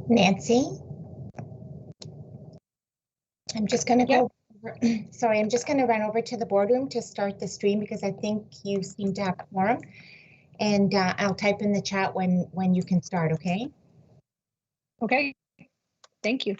Nancy? I'm just going to go, sorry, I'm just going to run over to the boardroom to start the stream because I think you seem to have a quorum. And I'll type in the chat when you can start, okay? Okay, thank you.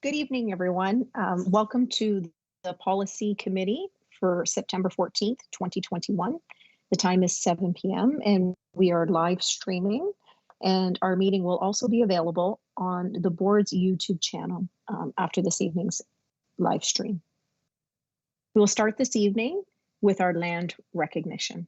Good evening, everyone. Welcome to the Policy Committee for September 14th, 2021. The time is 7 p.m. and we are live streaming, and our meeting will also be available on the board's YouTube channel after this evening's live stream. We will start this evening with our land recognition.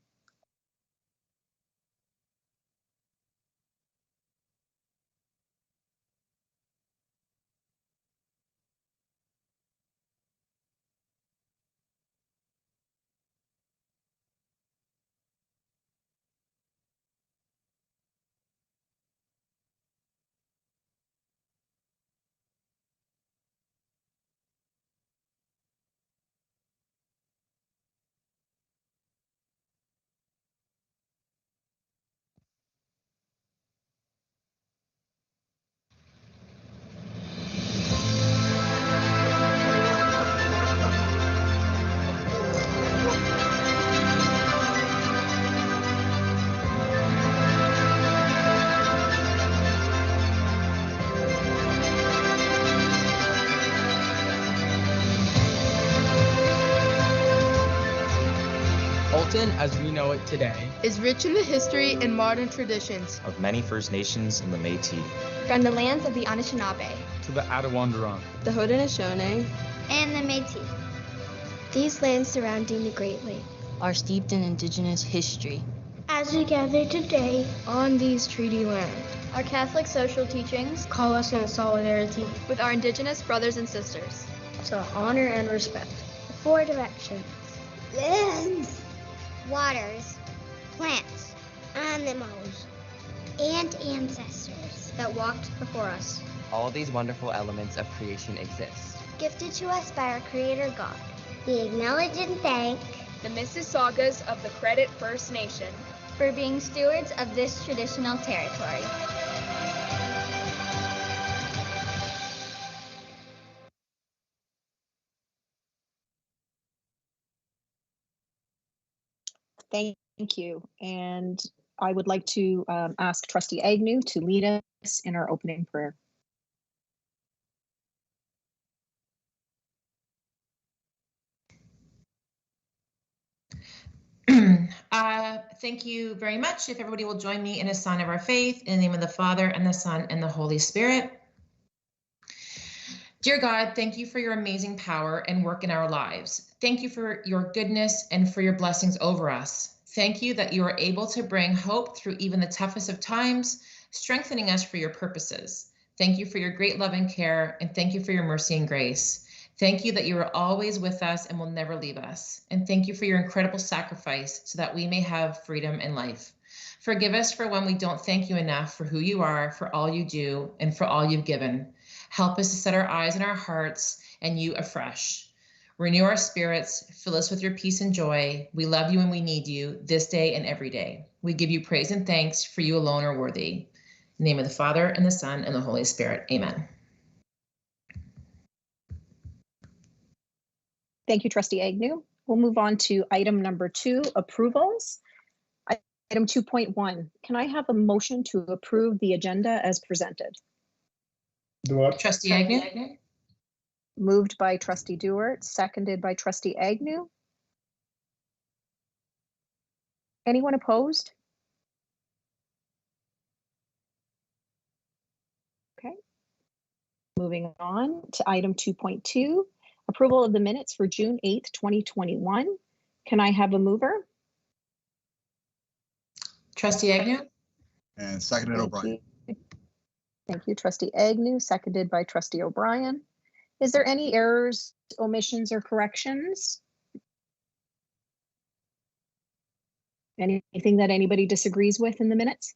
Halton, as we know it today, is rich in the history and modern traditions of many First Nations and the Métis. From the lands of the Anishinaabe to the Attawandaron, the Haudenosaunee, and the Métis. These lands surrounding the Great Lake are steeped in Indigenous history. As we gather today on these treaty lands, our Catholic social teachings call us in solidarity with our Indigenous brothers and sisters to honor and respect the four directions: lands, waters, plants, animals, and ancestors that walked before us. All these wonderful elements of creation exist, gifted to us by our Creator God. We acknowledge and thank the Mississaugas of the Credit First Nation for being stewards of this traditional territory. Thank you. And I would like to ask Trustee Agnew to lead us in our opening prayer. Thank you very much. If everybody will join me in a sign of our faith, in the name of the Father, and the Son, and the Holy Spirit. Dear God, thank you for your amazing power and work in our lives. Thank you for your goodness and for your blessings over us. Thank you that you are able to bring hope through even the toughest of times, strengthening us for your purposes. Thank you for your great love and care, and thank you for your mercy and grace. Thank you that you are always with us and will never leave us. And thank you for your incredible sacrifice so that we may have freedom and life. Forgive us for when we don't thank you enough for who you are, for all you do, and for all you've given. Help us to set our eyes and our hearts and you afresh. Renew our spirits, fill us with your peace and joy. We love you and we need you this day and every day. We give you praise and thanks, for you alone are worthy. In the name of the Father, and the Son, and the Holy Spirit. Amen. Thank you, Trustee Agnew. We'll move on to item number 2, approvals. Item 2.1, can I have a motion to approve the agenda as presented? Trustee Agnew. Moved by Trustee Dewart, seconded by Trustee Agnew. Anyone opposed? Okay. Moving on to item 2.2, approval of the minutes for June 8th, 2021. Can I have a mover? Trustee Agnew. And seconded O'Brien. Thank you, Trustee Agnew, seconded by Trustee O'Brien. Is there any errors, omissions, or corrections? Anything that anybody disagrees with in the minutes?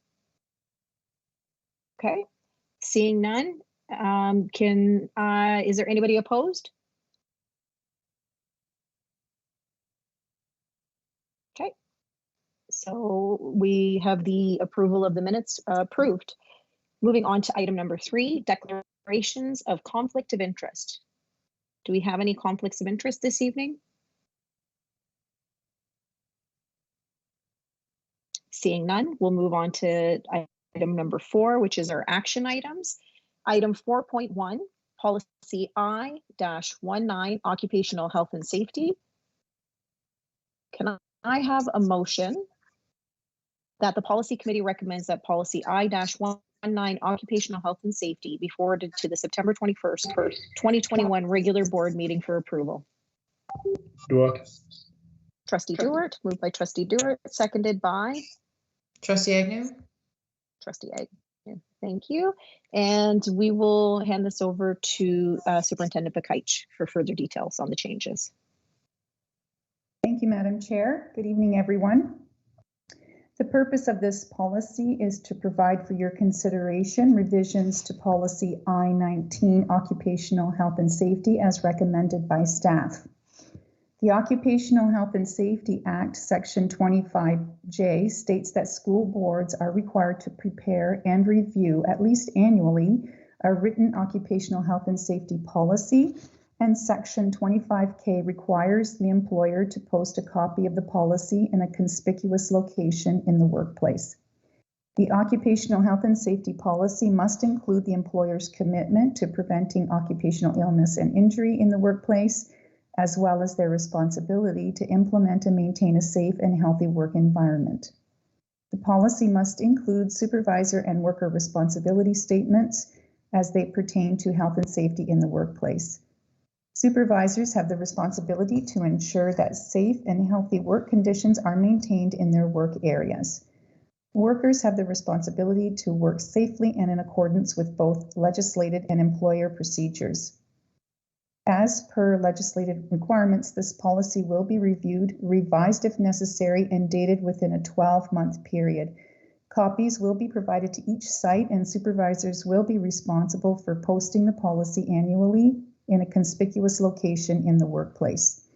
Okay, seeing none, is there anybody opposed? Okay, so we have the approval of the minutes approved. Moving on to item number 3, declarations of conflict of interest. Do we have any conflicts of interest this evening? Seeing none, we'll move on to item number 4, which is our action items. Item 4.1, policy I-19, occupational health and safety. Can I have a motion that the policy committee recommends that policy I-19, occupational health and safety be forwarded to the September 21st, 2021 regular board meeting for approval? Dewart. Trustee Dewart, moved by Trustee Dewart, seconded by Trustee Agnew. Trustee Agnew, thank you. And we will hand this over to Superintendent Bakaich for further details on the changes. Thank you, Madam Chair. Good evening, everyone. The purpose of this policy is to provide for your consideration revisions to policy I-19, occupational health and safety, as recommended by staff. The Occupational Health and Safety Act, Section 25J, states that school boards are required to prepare and review, at least annually, a written occupational health and safety policy, and Section 25K requires the employer to post a copy of the policy in a conspicuous location in the workplace. The Occupational Health and Safety policy must include the employer's commitment to preventing occupational illness and injury in the workplace, as well as their responsibility to implement and maintain a safe and healthy work environment. The policy must include supervisor and worker responsibility statements as they pertain to health and safety in the workplace. Supervisors have the responsibility to ensure that safe and healthy work conditions are maintained in their work areas. Workers have the responsibility to work safely and in accordance with both legislated and employer procedures. As per legislative requirements, this policy will be reviewed, revised if necessary, and dated within a 12-month period. Copies will be provided to each site, and supervisors will be responsible for posting the policy annually in a conspicuous location in the workplace.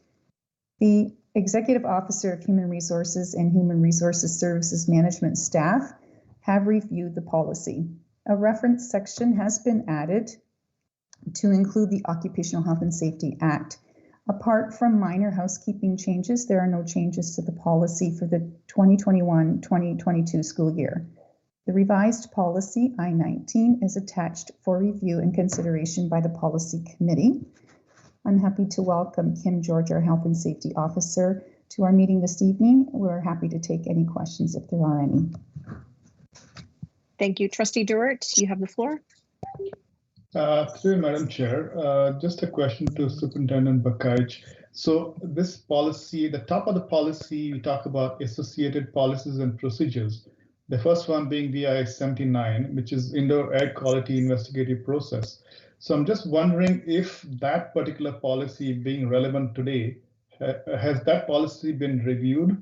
The Executive Officer of Human Resources and Human Resources Services Management staff have reviewed the policy. A reference section has been added to include the Occupational Health and Safety Act. Apart from minor housekeeping changes, there are no changes to the policy for the 2021-2022 school year. The revised policy I-19 is attached for review and consideration by the policy committee. I'm happy to welcome Kim George, our Health and Safety Officer, to our meeting this evening. We're happy to take any questions if there are any. Thank you. Trustee Dewart, you have the floor. Through Madam Chair, just a question to Superintendent Bakaich. So this policy, the top of the policy, we talk about associated policies and procedures. The first one being VIS 79, which is Indoor Air Quality Investigative Process. So I'm just wondering if that particular policy being relevant today, has that policy been reviewed?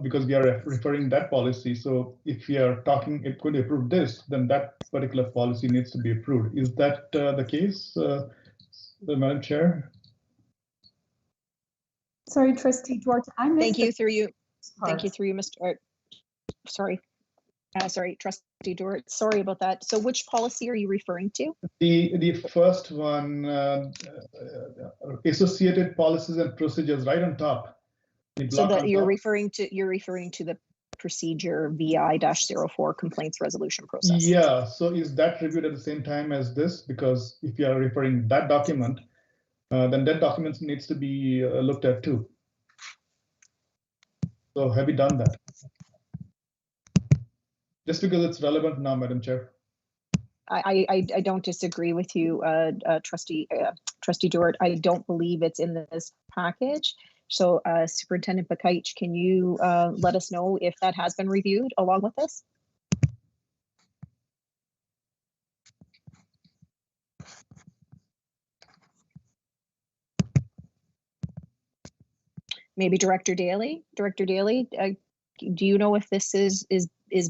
Because we are referring that policy. So if we are talking, if going to approve this, then that particular policy needs to be approved. Is that the case, Madam Chair? Sorry, Trustee Duarte, I missed. Thank you through you. Thank you through you, Mr. Sorry, Trustee Duarte. Sorry about that. So which policy are you referring to? The first one, associated policies and procedures, right on top. So that you're referring to the procedure VI-04 complaints resolution process. Yeah. So is that reviewed at the same time as this? Because if you are referring that document, then that document needs to be looked at too. So have you done that? Just because it's relevant now, Madam Chair. I don't disagree with you, Trustee Duarte. I don't believe it's in this package. So Superintendent Bakaich, can you let us know if that has been reviewed along with this? Maybe Director Daly. Director Daly, do you know if this is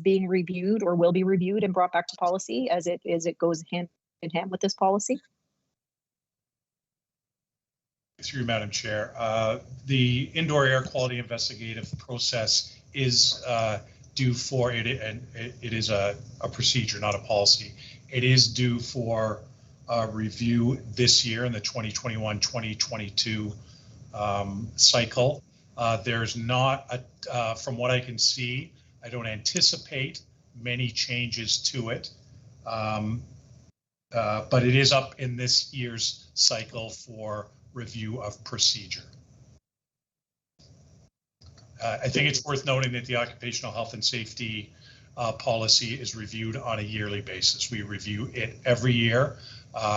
being reviewed or will be reviewed and brought back to policy as it goes hand in hand with this policy? Through Madam Chair, the indoor air quality investigative process is due for it, and it is a procedure, not a policy. It is due for review this year in the 2021-2022 cycle. There's not, from what I can see, I don't anticipate many changes to it, but it is up in this year's cycle for review of procedure. I think it's worth noting that the occupational health and safety policy is reviewed on a yearly basis. We review it every year.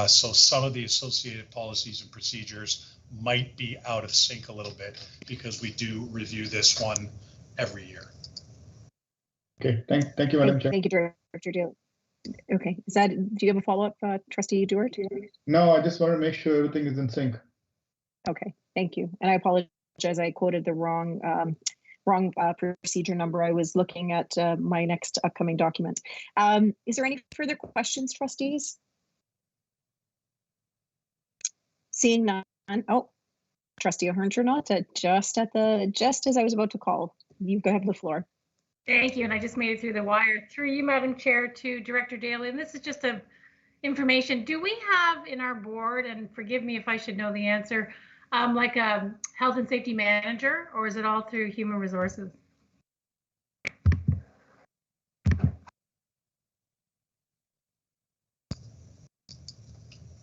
So some of the associated policies and procedures might be out of sync a little bit because we do review this one every year. Okay, thank you, Madam Chair. Thank you, Director Daly. Okay, do you have a follow-up, Trustee Duarte? No, I just want to make sure everything is in sync. Okay, thank you. And I apologize, I quoted the wrong procedure number. I was looking at my next upcoming document. Is there any further questions, trustees? Seeing none. Oh, Trustee O'Hearn-Turnott, just as I was about to call, you have the floor. Thank you, and I just made it through the wire. Through you, Madam Chair, to Director Daly, and this is just a information. Do we have in our board, and forgive me if I should know the answer, like a health and safety manager, or is it all through human resources?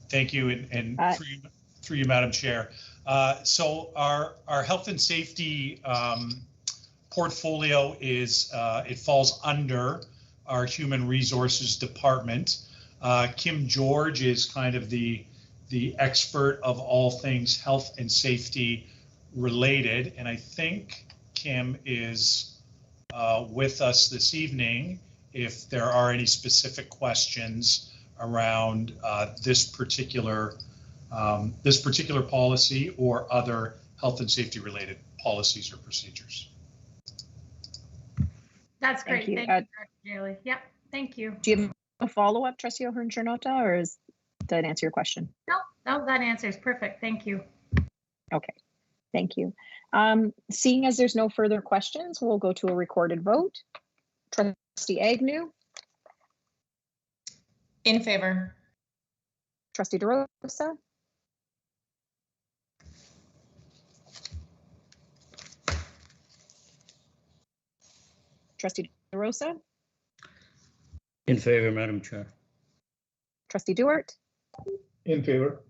Thank you, and through you, Madam Chair. So our health and safety portfolio is, it falls under our human resources department. Kim George is kind of the expert of all things health and safety related, and I think Kim is with us this evening if there are any specific questions around this particular policy or other health and safety related policies or procedures. That's great. Thank you, Dr. Daly. Yep, thank you. Do you have a follow-up, Trustee O'Hearn-Turnott, or does that answer your question? No, that answers perfect. Thank you. Okay, thank you. Seeing as there's no further questions, we'll go to a recorded vote. Trustee Agnew? In favor. Trustee DeRosa? Trustee DeRosa? In favor, Madam Chair. Trustee Duarte? In favor.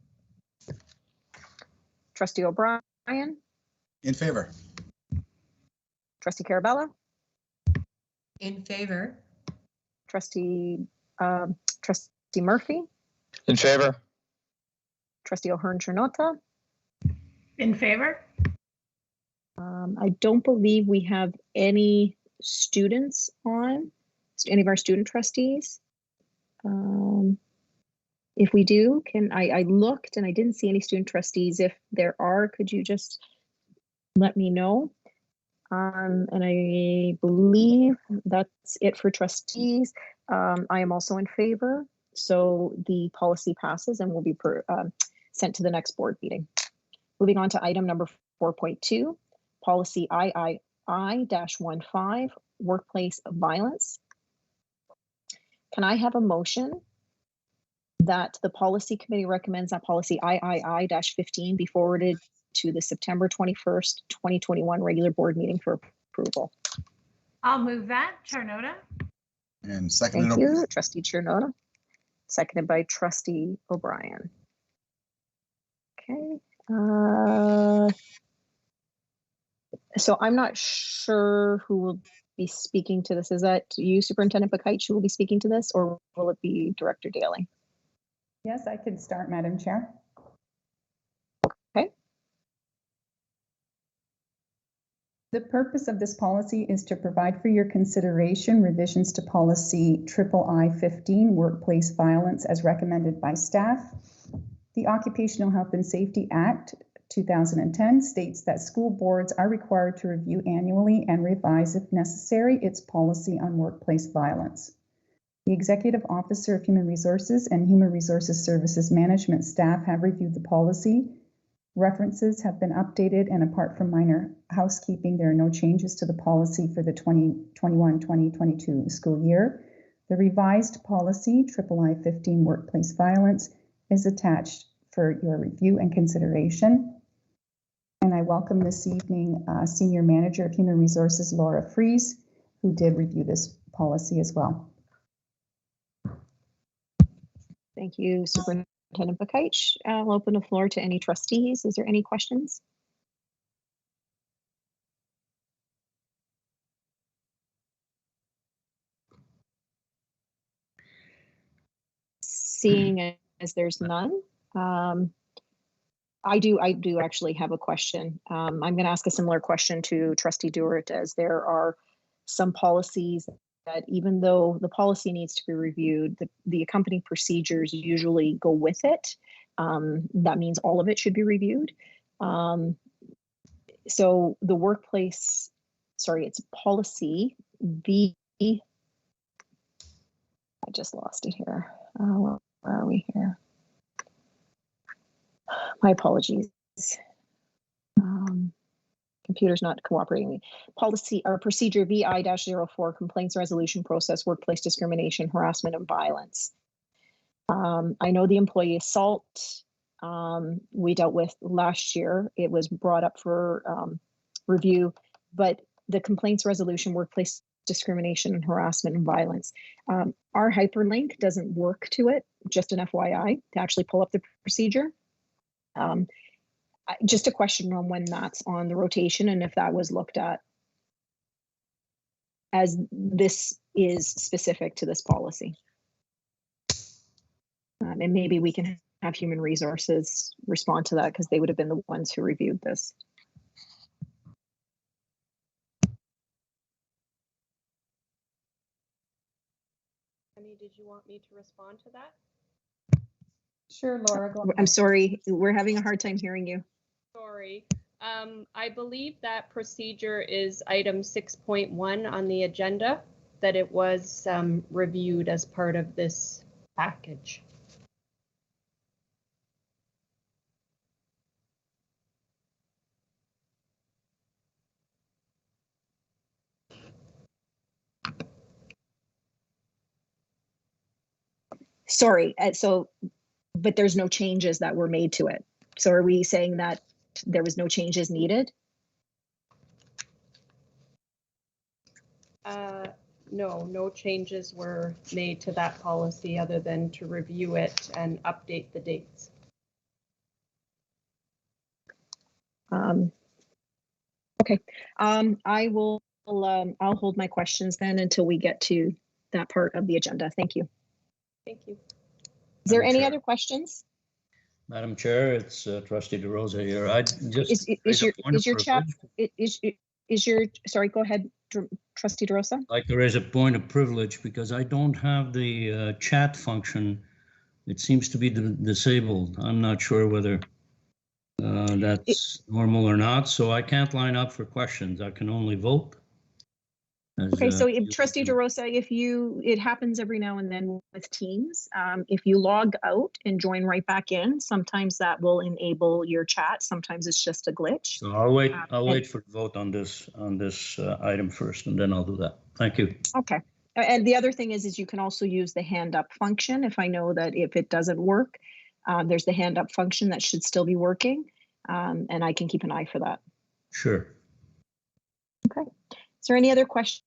Trustee O'Brien? In favor. Trustee Carabella? In favor. Trustee Murphy? In favor. Trustee O'Hearn-Turnott? In favor? I don't believe we have any students on, any of our student trustees. If we do, I looked and I didn't see any student trustees. If there are, could you just let me know? And I believe that's it for trustees. I am also in favor. So the policy passes and will be sent to the next board meeting. Moving on to item number 4.2, policy III-15, workplace violence. Can I have a motion that the policy committee recommends that policy III-15 be forwarded to the September 21st, 2021 regular board meeting for approval? I'll move that. Charnota. And seconded. Thank you, Trustee Charnota. Seconded by Trustee O'Brien. Okay. So I'm not sure who will be speaking to this. Is that you, Superintendent Bakait, who will be speaking to this, or will it be Director Daly? Yes, I can start, Madam Chair. Okay. The purpose of this policy is to provide for your consideration revisions to policy III-15, workplace violence, as recommended by staff. The Occupational Health and Safety Act 2010 states that school boards are required to review annually and revise, if necessary, its policy on workplace violence. The Executive Officer of Human Resources and Human Resources Services Management staff have reviewed the policy. References have been updated, and apart from minor housekeeping, there are no changes to the policy for the 2021-2022 school year. The revised policy, III-15, workplace violence, is attached for your review and consideration. And I welcome this evening Senior Manager of Human Resources, Laura Fries, who did review this policy as well. Thank you, Superintendent Bakait. I'll open the floor to any trustees. Is there any questions? Seeing as there's none, I do actually have a question. I'm going to ask a similar question to Trustee Dewart, as there are some policies that, even though the policy needs to be reviewed, the accompanying procedures usually go with it. That means all of it should be reviewed. So the workplace, sorry, it's policy I just lost it here. Where are we here? My apologies. Computer's not cooperating with me. Policy or procedure VI-04, complaints resolution process, workplace discrimination, harassment, and violence. I know the employee assault we dealt with last year. It was brought up for review, but the complaints resolution, workplace discrimination, and harassment and violence. Our hyperlink doesn't work to it, just an FYI, to actually pull up the procedure. Just a question on when that's on the rotation and if that was looked at, as this is specific to this policy. And maybe we can have Human Resources respond to that, because they would have been the ones who reviewed this. Did you want me to respond to that? Sure, Laura, go ahead. I'm sorry, we're having a hard time hearing you. Sorry. I believe that procedure is item 6.1 on the agenda, that it was reviewed as part of this package. Sorry, but there's no changes that were made to it. So are we saying that there was no changes needed? No changes were made to that policy other than to review it and update the dates. Okay, I'll hold my questions then until we get to that part of the agenda. Thank you. Thank you. Is there any other questions? Madam Chair, it's Trustee DeRosa here. I just sorry, go ahead, Trustee DeRosa. I'd like to raise a point of privilege because I don't have the chat function. It seems to be disabled. I'm not sure whether that's normal or not, so I can't line up for questions. I can only vote. Okay, so Trustee DeRosa, it happens every now and then with Teams. If you log out and join right back in, sometimes that will enable your chat. Sometimes it's just a glitch. So I'll wait. I'll wait for the vote on this item first, and then I'll do that. Thank you. Okay. And the other thing is you can also use the hand up function. If I know that if it doesn't work, there's the hand up function that should still be working, and I can keep an eye for that. Sure. Okay. Is there any other questions?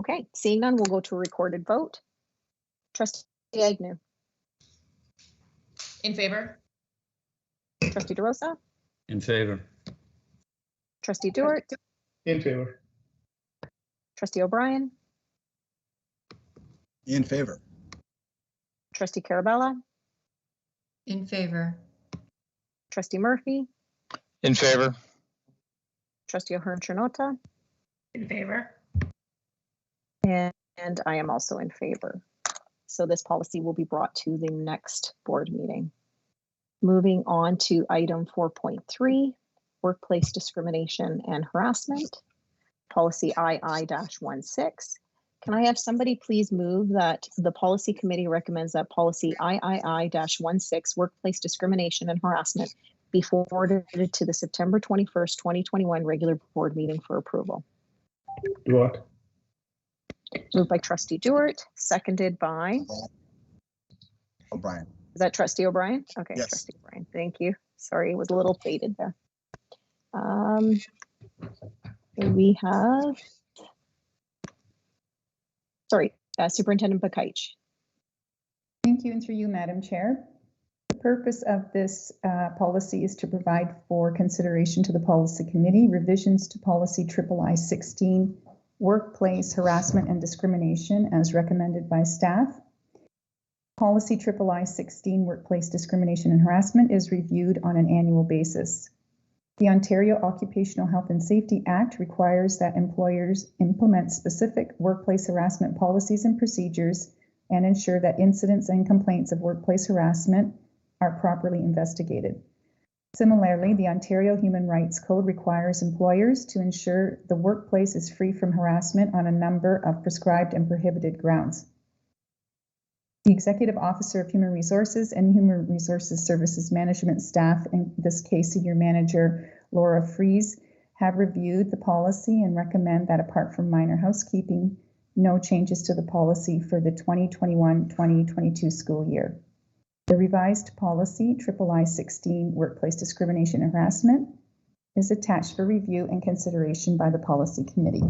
Okay, seeing none, we'll go to a recorded vote. Trustee Agnew. In favor. Trustee DeRosa. In favor. Trustee Dewart. In favor. Trustee O'Brien. In favor. Trustee Carabella. In favor. Trustee Murphy. In favor. Trustee O'Hearn-Chanota. In favor. And I am also in favor. So this policy will be brought to the next board meeting. Moving on to item 4.3, workplace discrimination and harassment, policy II-16. Can I have somebody please move that the policy committee recommends that policy III-16, workplace discrimination and harassment, be forwarded to the September 21st, 2021 regular board meeting for approval? What? Moved by Trustee Dewart, seconded by O'Brien. Is that Trustee O'Brien? Okay, yes. Trustee O'Brien, thank you. Sorry, it was a little faded there. We have, Superintendent Bakaich. Thank you, and through you, Madam Chair. The purpose of this policy is to provide for consideration to the Policy Committee revisions to Policy III-16, Workplace Harassment and Discrimination, as recommended by staff. Policy III-16, Workplace Discrimination and Harassment, is reviewed on an annual basis. The Ontario Occupational Health and Safety Act requires that employers implement specific workplace harassment policies and procedures and ensure that incidents and complaints of workplace harassment are properly investigated. Similarly, the Ontario Human Rights Code requires employers to ensure the workplace is free from harassment on a number of prescribed and prohibited grounds. The Executive Officer of Human Resources and Human Resources Services Management staff, in this case Senior Manager Laura Fries, have reviewed the policy and recommend that apart from minor housekeeping, no changes to the policy for the 2021-2022 school year. The revised policy, III-16, Workplace Discrimination and Harassment, is attached for review and consideration by the Policy Committee.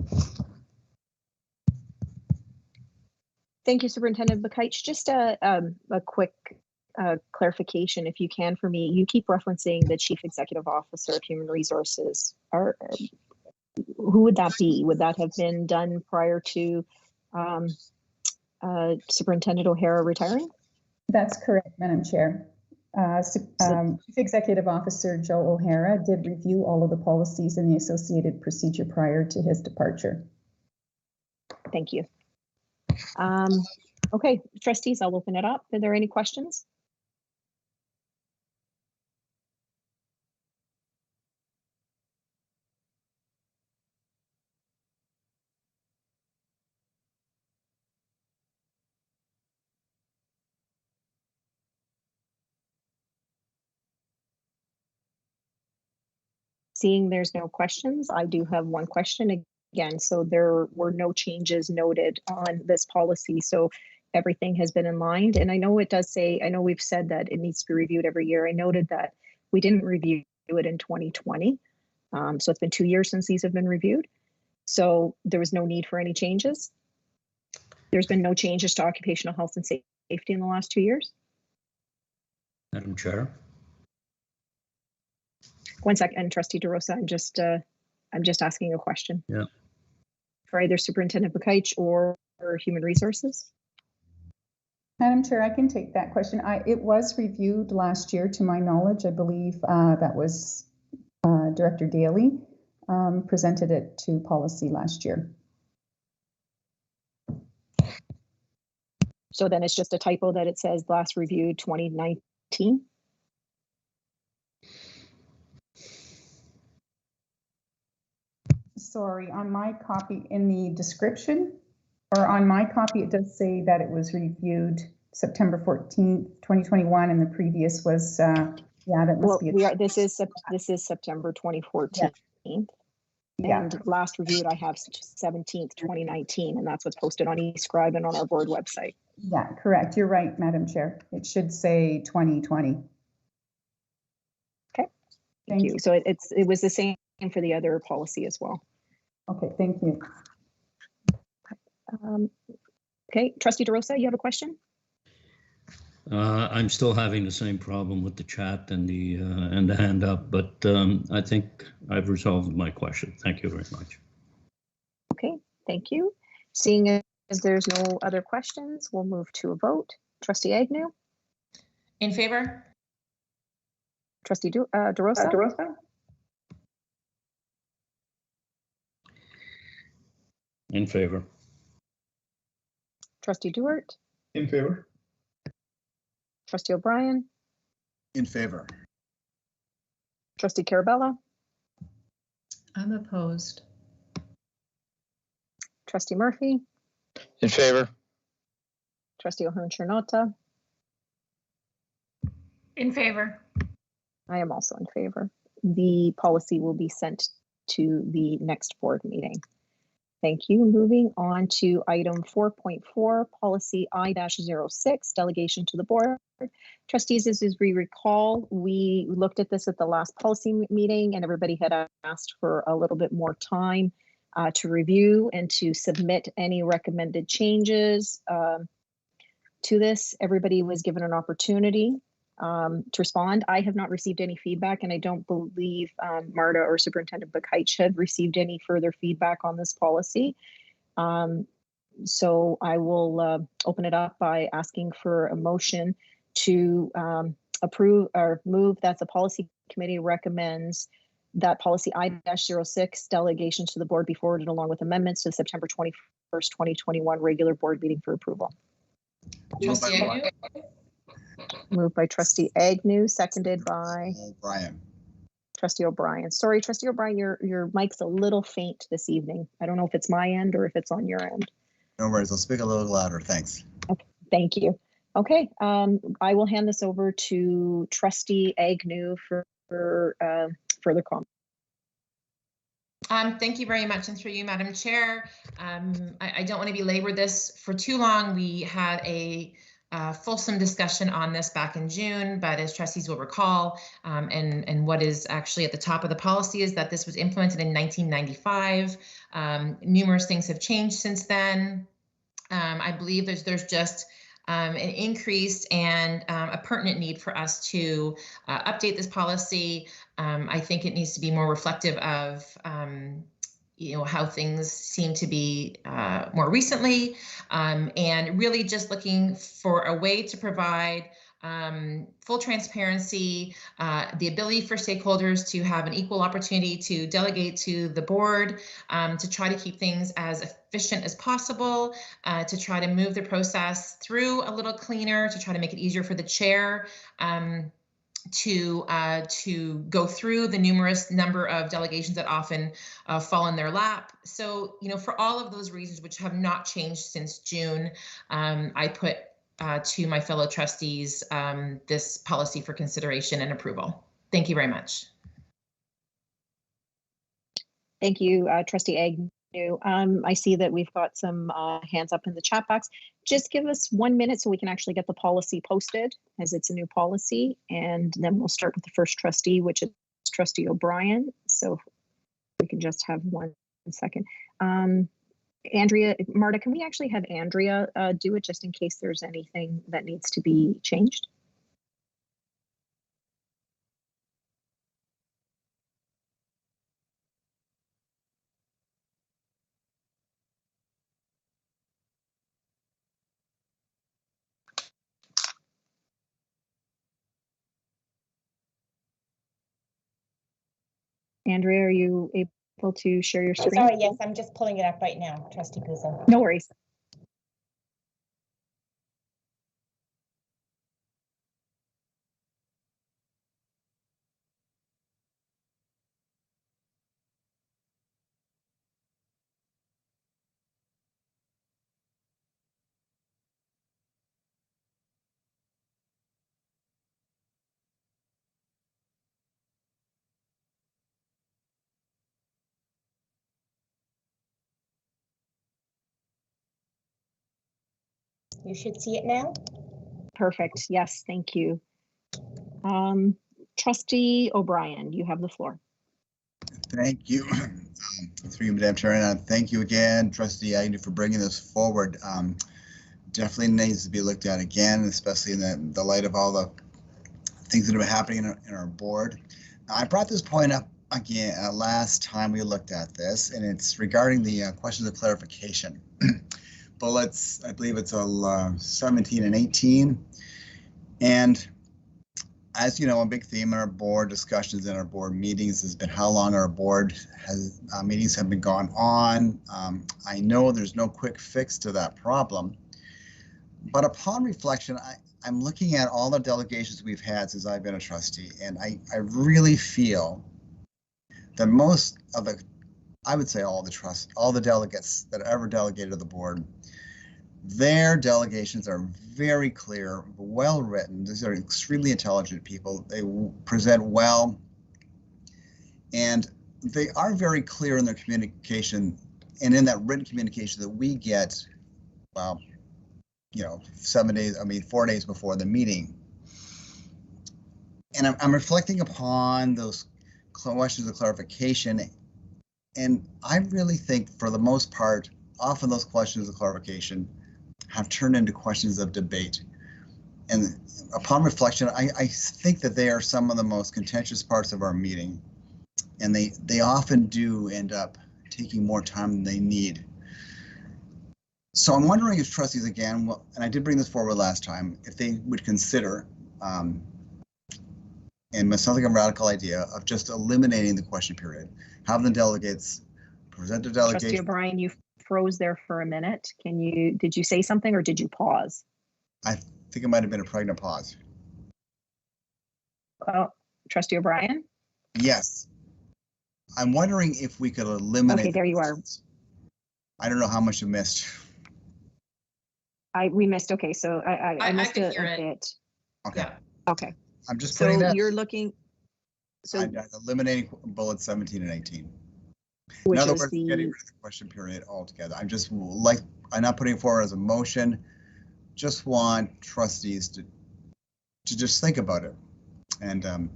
Thank you, Superintendent Bakaich. Just a quick clarification, if you can, for me. You keep referencing the Chief Executive Officer of Human Resources. Who would that be? Would that have been done prior to Superintendent O'Hara retiring? That's correct, Madam Chair. Chief Executive Officer Joe O'Hara did review all of the policies and the associated procedure prior to his departure. Thank you. Okay, trustees, I'll open it up. Are there any questions? Seeing there's no questions, I do have one question again. So there were no changes noted on this policy. So everything has been in line. And I know it does say, I know we've said that it needs to be reviewed every year. I noted that we didn't review it in 2020. So it's been 2 years since these have been reviewed. So there was no need for any changes. There's been no changes to occupational health and safety in the last 2 years. Madam Chair. 1 second, Trustee DeRosa, I'm just asking a question. Yeah. for either Superintendent Bakaich or Human Resources? Madam Chair, I can take that question. It was reviewed last year, to my knowledge. I believe that was Director Daly presented it to policy last year. So then it's just a typo that it says last reviewed 2019? Sorry, on my copy in the description, or on my copy, it does say that it was reviewed September 14th, 2021, and the previous was, yeah, that must be. This is September 2014. Yeah. And last reviewed, I have 17th, 2019, and that's what's posted on eScribe and on our board website. Yeah, correct. You're right, Madam Chair. It should say 2020. Okay, thank you. So it was the same for the other policy as well. Okay, thank you. Okay, Trustee DeRosa, you have a question? I'm still having the same problem with the chat and the hand up, but I think I've resolved my question. Thank you very much. Okay, thank you. Seeing as there's no other questions, we'll move to a vote. Trustee Agnew? In favor. Trustee DeRosa? In favor. Trustee Duart? In favor. Trustee O'Brien? In favor. Trustee Carabella? I'm opposed. Trustee Murphy? In favor. Trustee O'Hearn-Chernotta? In favor. I am also in favor. The policy will be sent to the next board meeting. Thank you. Moving on to item 4.4, policy I-06, delegation to the board. Trustees, as we recall, we looked at this at the last policy meeting and everybody had asked for a little bit more time to review and to submit any recommended changes to this. Everybody was given an opportunity to respond. I have not received any feedback, and I don't believe Marta or Superintendent Bakaich have received any further feedback on this policy. So I will open it up by asking for a motion to approve or move that the policy committee recommends that policy I-06 delegation to the board be forwarded along with amendments to the September 21st, 2021 regular board meeting for approval. Moved by Trustee Agnew, seconded by O'Brien. Trustee O'Brien. Sorry, Trustee O'Brien, your mic's a little faint this evening. I don't know if it's my end or if it's on your end. No worries, I'll speak a little louder, thanks. Okay, thank you. Okay, I will hand this over to Trustee Agnew for further comment. Thank you very much, and through you, Madam Chair. I don't want to belabor this for too long. We had a fulsome discussion on this back in June, but as trustees will recall, and what is actually at the top of the policy is that this was implemented in 1995. Numerous things have changed since then. I believe there's just an increased and a pertinent need for us to update this policy. I think it needs to be more reflective of how things seem to be more recently, and really just looking for a way to provide full transparency, the ability for stakeholders to have an equal opportunity to delegate to the board, to try to keep things as efficient as possible, to try to move the process through a little cleaner, to try to make it easier for the chair to go through the numerous number of delegations that often fall in their lap. So, for all of those reasons, which have not changed since June, I put to my fellow trustees this policy for consideration and approval. Thank you very much. Thank you, Trustee Agnew. I see that we've got some hands up in the chat box. Just give us 1 minute so we can actually get the policy posted, as it's a new policy, and then we'll start with the first trustee, which is Trustee O'Brien. So we can just have 1 second. Andrea, Marta, can we actually have Andrea do it just in case there's anything that needs to be changed? Andrea, are you able to share your screen? Sorry, yes, I'm just pulling it up right now, Trustee Puzo. No worries. You should see it now. Perfect. Yes, thank you. Trustee O'Brien, you have the floor. Thank you. Through you, Madam Chair, and thank you again, Trustee Agnew, for bringing this forward. Definitely needs to be looked at again, especially in the light of all the things that have been happening in our board. I brought this point up again last time we looked at this, and it's regarding the questions of clarification. Bullets, I believe it's 17 and 18. And as you know, a big theme in our board discussions and our board meetings has been how long our board has meetings have been gone on. I know there's no quick fix to that problem, but upon reflection, I'm looking at all the delegations we've had since I've been a trustee, and I really feel that most of the, I would say all the delegates that ever delegated to the board, their delegations are very clear, well written. These are extremely intelligent people. They present well, and they are very clear in their communication, and in that written communication that we get, well, you know, 4 days before the meeting. And I'm reflecting upon those questions of clarification, and I really think for the most part, often those questions of clarification have turned into questions of debate. And upon reflection, I think that they are some of the most contentious parts of our meeting. And they often do end up taking more time than they need. So I'm wondering if trustees again, and I did bring this forward last time, if they would consider, and it sounds like a radical idea, of just eliminating the question period. Have the delegates present their delegation. Trustee O'Brien, you froze there for a minute. Did you say something or did you pause? I think it might have been a pregnant pause. Well, Trustee O'Brien? Yes. I'm wondering if we could eliminate. Okay, there you are. I don't know how much you missed. We missed. Okay, so I missed a bit. Okay. Yeah. Okay. I'm just putting that. You're looking. So eliminating bullets 17 and 18. Which in other is words, getting rid of the question period altogether. I'm not putting it forward as a motion. Just want trustees to just think about it. And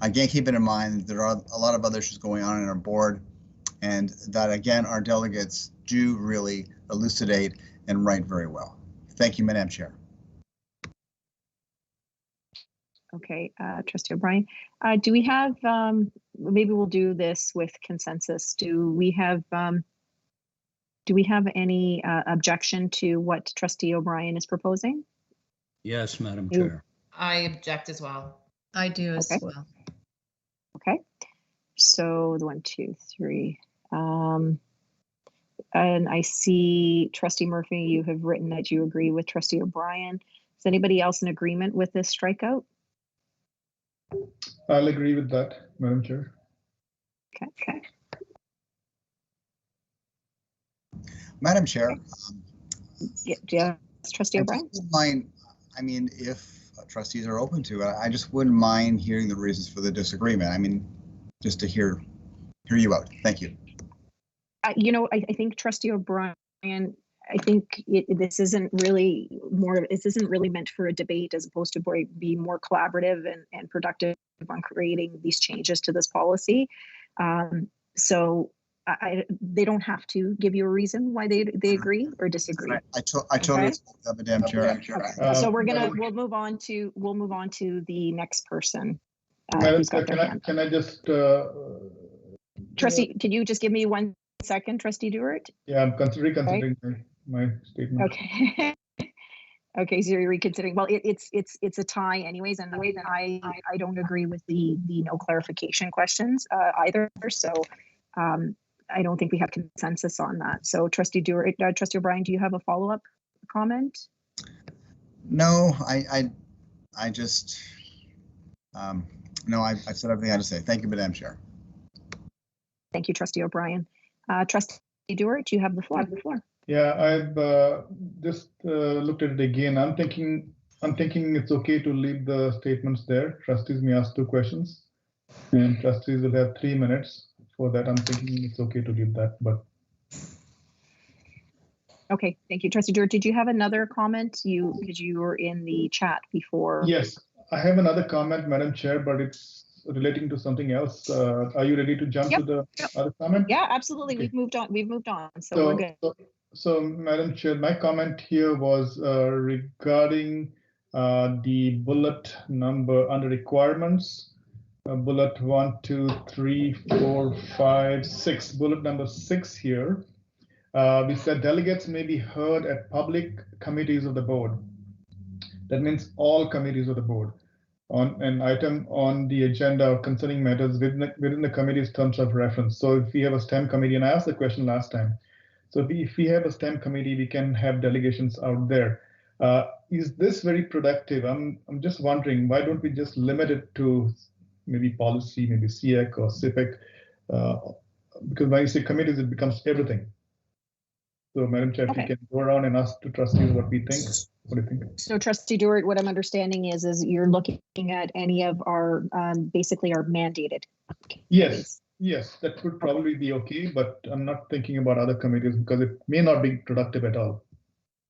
again, keep it in mind there are a lot of other issues going on in our board, and that again, our delegates do really elucidate and write very well. Thank you, Madam Chair. Okay, Trustee O'Brien, do we have, maybe we'll do this with consensus. Do we have any objection to what Trustee O'Brien is proposing? Yes, Madam Chair. I object as well. I do as well. Okay, so the 1, 2, 3. And I see Trustee Murphy, you have written that you agree with Trustee O'Brien. Is anybody else in agreement with this strikeout? I'll agree with that, Madam Chair. Okay. Madam Chair. Yeah, Trustee O'Brien. I mean, if trustees are open to it, I just wouldn't mind hearing the reasons for the disagreement. I mean, just to hear you out. Thank you. You know, I think Trustee O'Brien, I think this isn't really meant for a debate as opposed to be more collaborative and productive on creating these changes to this policy. So they don't have to give you a reason why they agree or disagree. I totally accept that, Madam Chair. Okay. So we'll move on to the next person. Madam Chair, can I just Trustee, can you just give me 1 second, Trustee Dewart? Yeah, I'm considering my statement. Okay. Okay, so you're reconsidering. Well, it's a tie anyways, and I don't agree with the no clarification questions either. So I don't think we have consensus on that. So Trustee O'Brien, do you have a follow-up comment? No, I just no, I've said everything I had to say. Thank you, Madam Chair. Thank you, Trustee O'Brien. Trustee Dewart, you have the floor. Yeah, I've just looked at it again. I'm thinking it's okay to leave the statements there. Trustees may ask 2 questions, and trustees will have 3 minutes for that. I'm thinking it's okay to leave that, but. Okay, thank you. Trustee Dewart, did you have another comment? Because you were in the chat before. Yes, I have another comment, Madam Chair, but it's relating to something else. Are you ready to jump to the other comment? Yeah, absolutely. Okay. We've moved on. So we're good. So, Madam Chair, my comment here was regarding the bullet number under requirements, bullet 1, 2, 3, 4, 5, 6, bullet number 6 here. We said delegates may be heard at public committees of the board. That means all committees of the board on an item on the agenda of concerning matters within the committee's terms of reference. So if we have a STEM committee, and I asked the question last time, so if we have a STEM committee, we can have delegations out there. Is this very productive? I'm just wondering, why don't we just limit it to maybe policy, maybe CEC or CPIC? Because when you say committees, it becomes everything. So, Madam Chair, if we can go around and ask the trustees what we think. What do you think? So, Trustee Dewart, what I'm understanding is you're looking at any of our basically our mandated. Yes. Yes, that would probably be okay, but I'm not thinking about other committees because it may not be productive at all.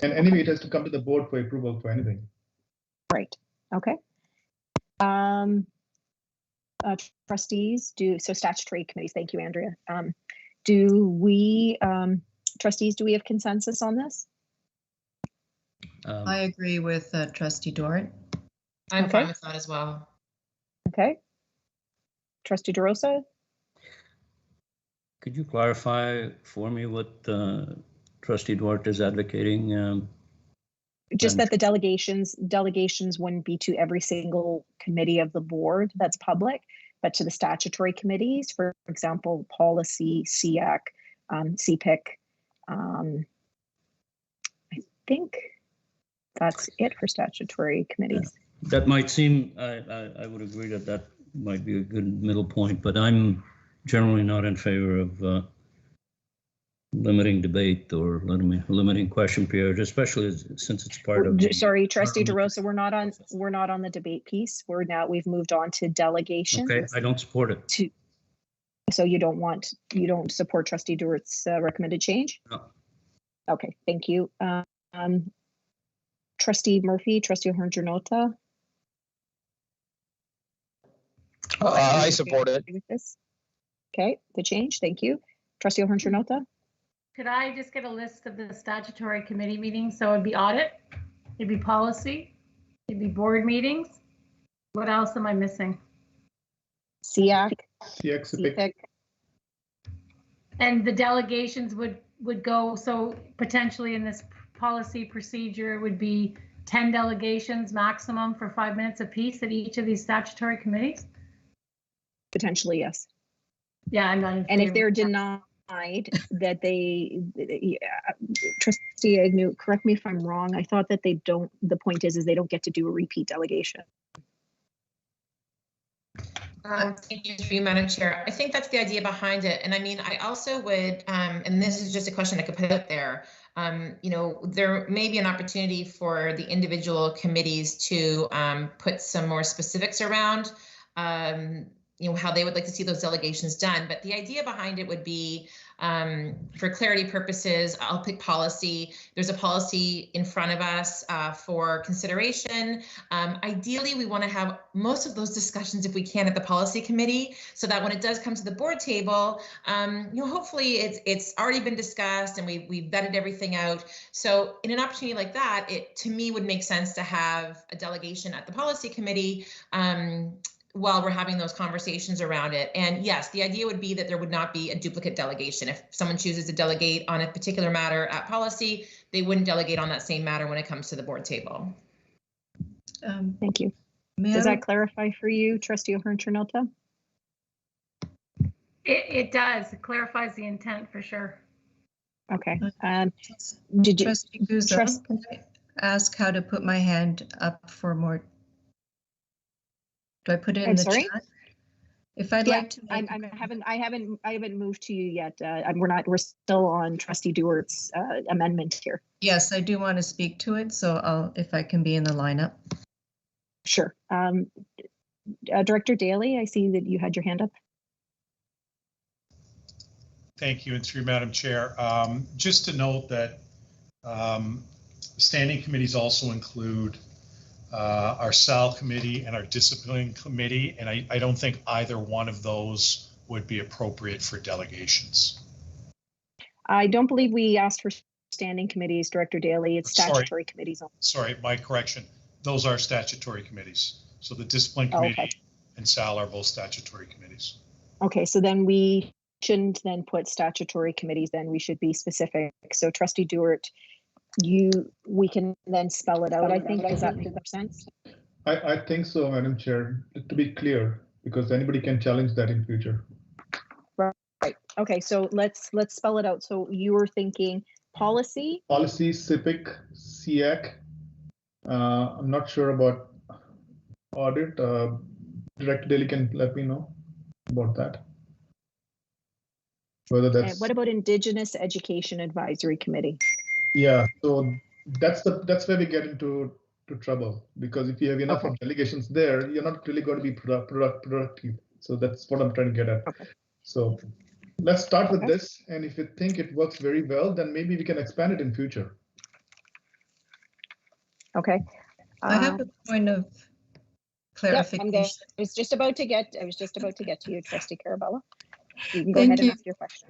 And anyway, it has to come to the board for approval for anything. Right. Okay. Trustees so statutory committees. Thank you, Andrea. Do we, trustees, do we have consensus on this? I agree with Trustee Dewart. I'm fine with that as well. Okay. Trustee DeRosa? Could you clarify for me what Trustee Dewart is advocating? Just that the delegations wouldn't be to every single committee of the board that's public, but to the statutory committees, for example, policy, CEC, CPIC. I think that's it for statutory committees. That might seem, I would agree that might be a good middle point, but I'm generally not in favor of limiting debate or limiting question period, especially since it's part of. Sorry, Trustee DeRosa, we're not on the debate piece. We've moved on to delegations. Okay, I don't support it. So you don't support Trustee Dewart's recommended change? No. Okay, thank you. Trustee Murphy, Trustee O'Hearn-Giornota. I support it. Okay, the change, thank you. Trustee O'Hearn-Giornota. Could I just get a list of the statutory committee meetings? So it'd be audit, it'd be policy, it'd be board meetings. What else am I missing? CEC. CPIC. And the delegations would go, so potentially in this policy procedure, it would be 10 delegations maximum for 5 minutes apiece at each of these statutory committees? Potentially, yes. Yeah, I'm not. And if they're denied that Trustee Agnew, correct me if I'm wrong, I thought that they don't, the point is they don't get to do a repeat delegation. Thank you, Madam Chair. I think that's the idea behind it. And I mean, I also would, and this is just a question I could put out there, there may be an opportunity for the individual committees to put some more specifics around, how they would like to see those delegations done. But the idea behind it would be, for clarity purposes, I'll pick policy. There's a policy in front of us for consideration. Ideally, we want to have most of those discussions, if we can, at the policy committee, so that when it does come to the board table, hopefully it's already been discussed and we've vetted everything out. So in an opportunity like that, it to me would make sense to have a delegation at the policy committee while we're having those conversations around it. And yes, the idea would be that there would not be a duplicate delegation. If someone chooses to delegate on a particular matter at policy, they wouldn't delegate on that same matter when it comes to the board table. Thank you. Does that clarify for you, Trustee O'Hearn-Trinota? It does. It clarifies the intent for sure. Okay. Did you, Trustee Guzzo, can I ask how to put my hand up for more? Do I put it in the chat? If I'd like to, I haven't moved to you yet. We're still on Trustee Dewart's amendment here. Yes, I do want to speak to it, so if I can be in the lineup. Sure. Director Daly, I see that you had your hand up. Thank you, and through Madam Chair. Just to note that standing committees also include our SAL committee and our discipline committee, and I don't think either one of those would be appropriate for delegations. I don't believe we asked for standing committees, Director Daly. It's statutory committees only. Sorry, my correction. Those are statutory committees. So the discipline committee and SAL are both statutory committees. Okay, so then we shouldn't then put statutory committees, then we should be specific. So Trustee Dewart, we can then spell it out, I think. Does that make sense? I think so, Madam Chair, to be clear, because anybody can challenge that in future. Right. Okay, so let's spell it out. So you were thinking policy? Policy, CIPIC, SEAC. I'm not sure about audit. Director Daly can let me know about that. Whether that's. And what about Indigenous Education Advisory Committee? Yeah, so that's where we get into trouble, because if you have enough of delegations there, you're not really going to be productive. So that's what I'm trying to get at. Okay. So let's start with this, and if you think it works very well, then maybe we can expand it in future. Okay. I have a point of clarification. Yep, I was just about to get to you, Trustee Carabella. You can go ahead and ask your question.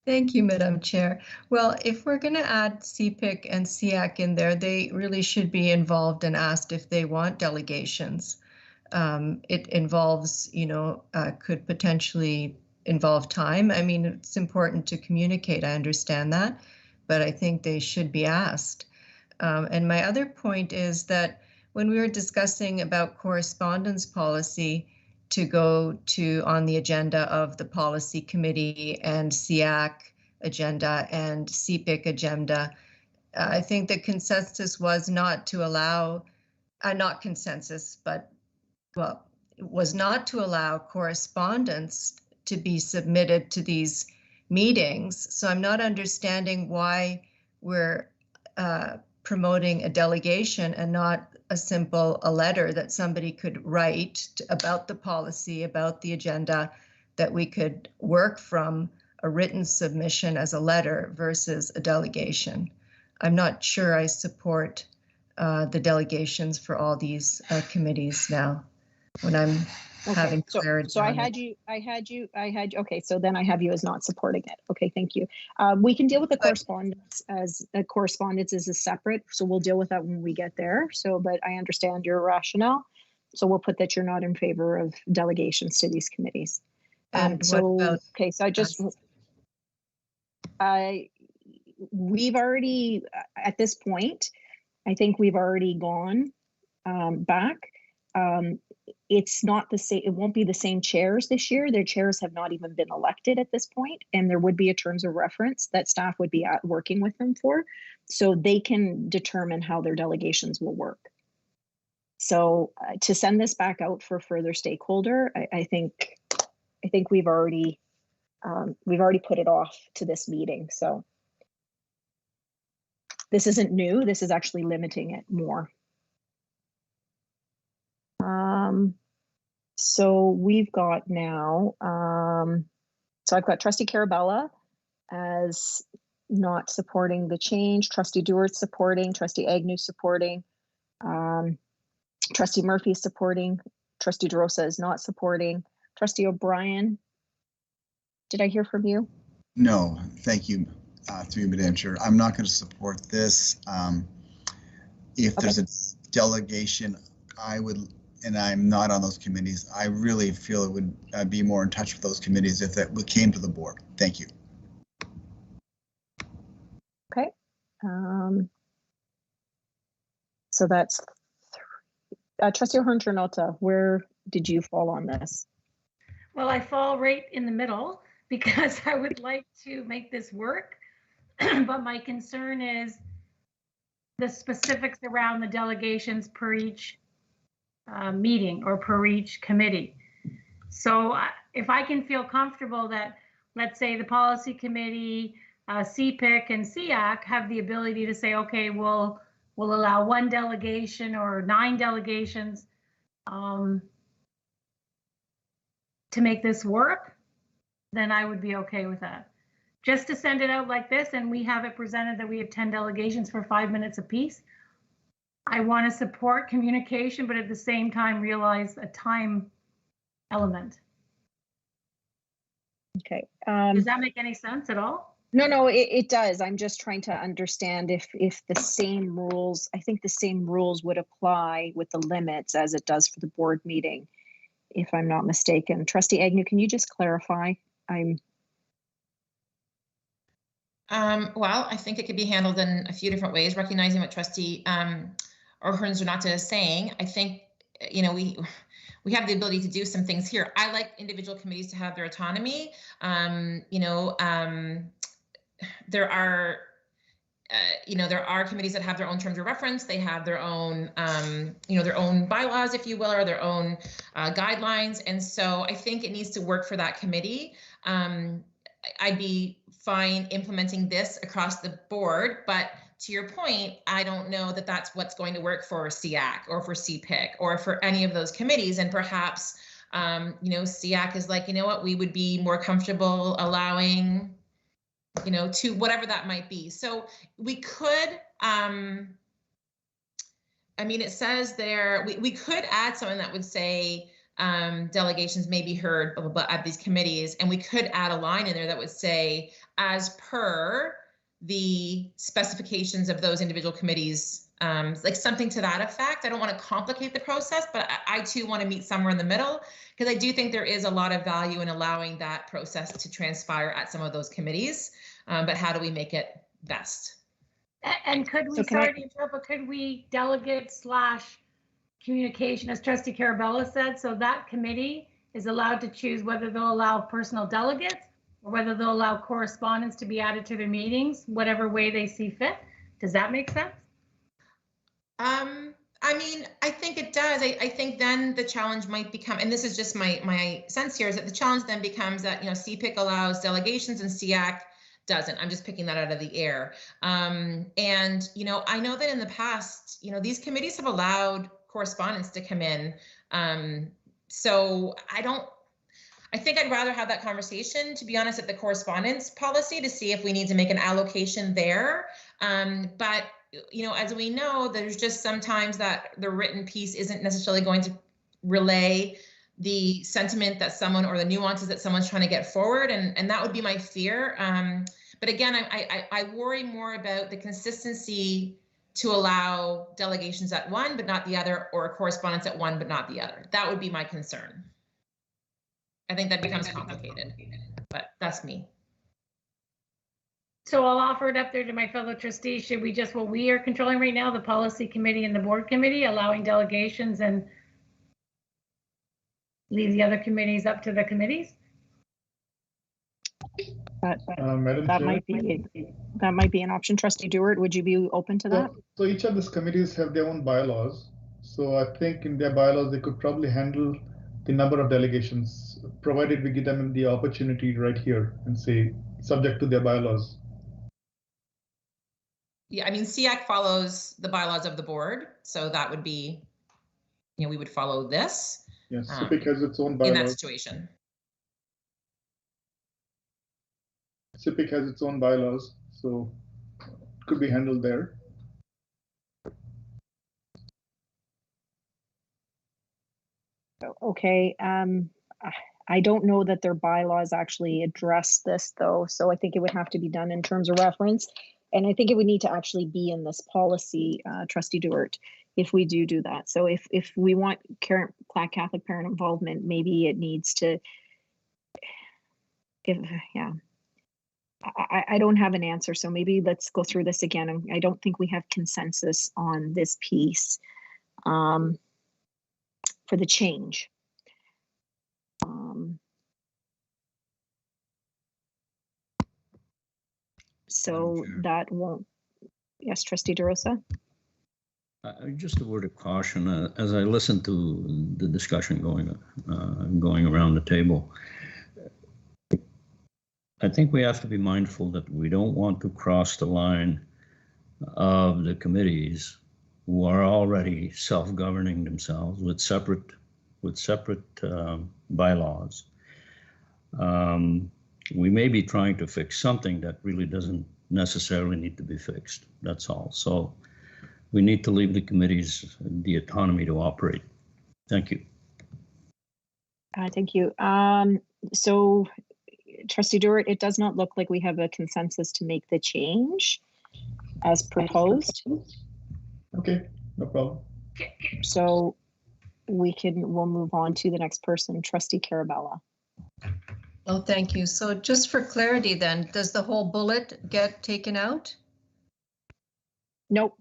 Thank you, Madam Chair. Well, if we're going to add CPIC and SEAC in there, they really should be involved and asked if they want delegations. It involves, could potentially involve time. I mean, it's important to communicate. I understand that, but I think they should be asked. And my other point is that when we were discussing about correspondence policy, to go to on the agenda of the policy committee and SEAC agenda and CPIC agenda, I think the consensus was not to allow, not consensus, but well, it was not to allow correspondence to be submitted to these meetings. So I'm not understanding why we're promoting a delegation and not a letter that somebody could write about the policy, about the agenda, that we could work from a written submission as a letter versus a delegation. I'm not sure I support the delegations for all these committees now when I'm having clarity. So okay, so then I have you as not supporting it. Okay, thank you. We can deal with the correspondence as correspondence is a separate, so we'll deal with that when we get there. So, but I understand your rationale. So we'll put that you're not in favor of delegations to these committees. Okay, so we've already, at this point, I think we've already gone back. It's not the same, it won't be the same chairs this year. Their chairs have not even been elected at this point, and there would be a terms of reference that staff would be working with them for, so they can determine how their delegations will work. So to send this back out for further stakeholder, I think we've already put it off to this meeting. So this isn't new. This is actually limiting it more. So we've got now, so I've got Trustee Carabella as not supporting the change, Trustee Dewart supporting, Trustee Agnew supporting, Trustee Murphy supporting, Trustee DeRosa is not supporting, Trustee O'Brien, did I hear from you? No, thank you, through you, Madam Chair. I'm not going to support this. If there's a delegation, I would, and I'm not on those committees, I really feel it would be more in touch with those committees if that came to the board. Thank you. Okay. So that's Trustee O'Hearn-Ternota, where did you fall on this? Well, I fall right in the middle because I would like to make this work, but my concern is the specifics around the delegations per each meeting or per each committee. So if I can feel comfortable that, let's say, the policy committee, CPIC and SEAC have the ability to say, okay, we'll allow 1 delegation or 9 delegations to make this work, then I would be okay with that. Just to send it out like this and we have it presented that we have 10 delegations for 5 minutes apiece. I want to support communication, but at the same time realize a time element. Okay. Does that make any sense at all? No, it does. I'm just trying to understand if the same rules, I think the same rules would apply with the limits as it does for the board meeting, if I'm not mistaken. Trustee Agnew, can you just clarify? Well, I think it could be handled in a few different ways, recognizing what Trustee O'Hearn-Ternota is saying. I think, you know, we have the ability to do some things here. I like individual committees to have their autonomy. There are committees that have their own terms of reference. They have their own, their own bylaws, if you will, or their own guidelines. And so I think it needs to work for that committee. I'd be fine implementing this across the board, but to your point, I don't know that that's what's going to work for SEAC or for CPIC or for any of those committees. And perhaps, SEAC is like, you know what, we would be more comfortable allowing, to whatever that might be. So we could, it says there, we could add something that would say delegations may be heard blah, blah, blah, at these committees. And we could add a line in there that would say, as per the specifications of those individual committees, like something to that effect. I don't want to complicate the process, but I too want to meet somewhere in the middle, because I do think there is a lot of value in allowing that process to transpire at some of those committees. But how do we make it best? And could we, could we delegate / communication, as Trustee Carabella said, so that committee is allowed to choose whether they'll allow personal delegates or whether they'll allow correspondence to be added to their meetings, whatever way they see fit. Does that make sense? I think it does. I think then the challenge might become, and this is just my sense here, is that the challenge then becomes that, CPIC allows delegations and SEAC doesn't. I'm just picking that out of the air. And, I know that in the past, these committees have allowed correspondence to come in. So I think I'd rather have that conversation, to be honest, at the correspondence policy to see if we need to make an allocation there. But, as we know, there's just sometimes that the written piece isn't necessarily going to relay the sentiment that someone, or the nuances that someone's trying to get forward. And that would be my fear. But again, I worry more about the consistency to allow delegations at one, but not the other, or correspondence at one, but not the other. That would be my concern. I think that becomes complicated, but that's me. So I'll offer it up there to my fellow trustees. Should we just, what we are controlling right now, the policy committee and the board committee, allowing delegations, and leave the other committees up to the committees? That might be an option. Trustee Dewart, would you be open to that? So each of these committees have their own bylaws. So I think in their bylaws, they could probably handle the number of delegations, provided we give them the opportunity right here and say, subject to their bylaws. Yeah, SEAC follows the bylaws of the board. So that would be, we would follow this. Yes, CPIC has its own bylaws. In that situation. CPIC has its own bylaws, so it could be handled there. Okay, I don't know that their bylaws actually address this though, so I think it would have to be done in terms of reference. And I think it would need to actually be in this policy, Trustee Dewart, if we do that. So if we want Catholic parent involvement, maybe it needs to, I don't have an answer, so maybe let's go through this again. I don't think we have consensus on this piece for the change. So that won't, yes, Trustee DeRosa? Just a word of caution, as I listen to the discussion going around the table, I think we have to be mindful that we don't want to cross the line of the committees who are already self-governing themselves with separate bylaws. We may be trying to fix something that really doesn't necessarily need to be fixed. That's all. So we need to leave the committees the autonomy to operate. Thank you. Thank you. So, Trustee Dewart, it does not look like we have a consensus to make the change as proposed. Okay, no problem. So we'll move on to the next person, Trustee Carabella. Oh, thank you. So just for clarity then, does the whole bullet get taken out? Nope.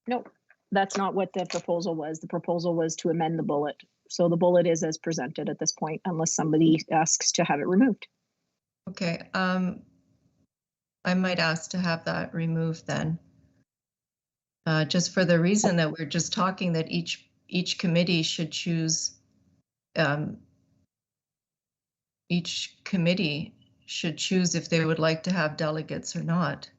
Nope. That's not what the proposal was. The proposal was to amend the bullet. So the bullet is as presented at this point, unless somebody asks to have it removed. Okay. I might ask to have that removed then. Just for the reason that we're just talking that each committee should choose if they would like to have delegates or not.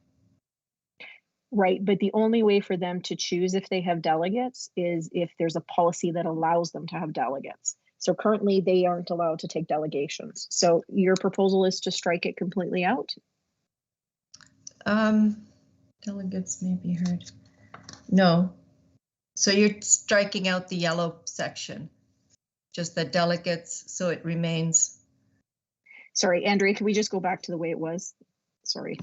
Right, but the only way for them to choose if they have delegates is if there's a policy that allows them to have delegates. So currently they aren't allowed to take delegations. So your proposal is to strike it completely out? Delegates may be heard. No. So you're striking out the yellow section, just the delegates, so it remains. Sorry, Andrea, can we just go back to the way it was? Sorry.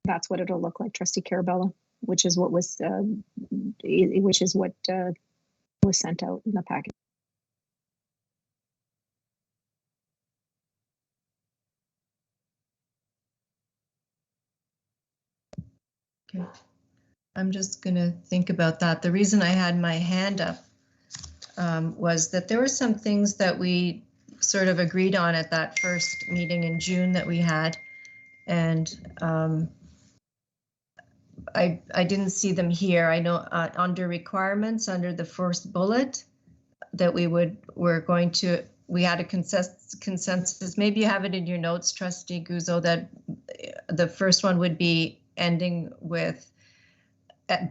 That's what it'll look like, Trustee Carabella, which is what was sent out in the packet. Okay, I'm just going to think about that. The reason I had my hand up was that there were some things that we sort of agreed on at that first meeting in June that we had, and I didn't see them here. I know under requirements, under the first bullet, that we had a consensus. Maybe you have it in your notes, Trustee Guzzo, that the first one would be ending with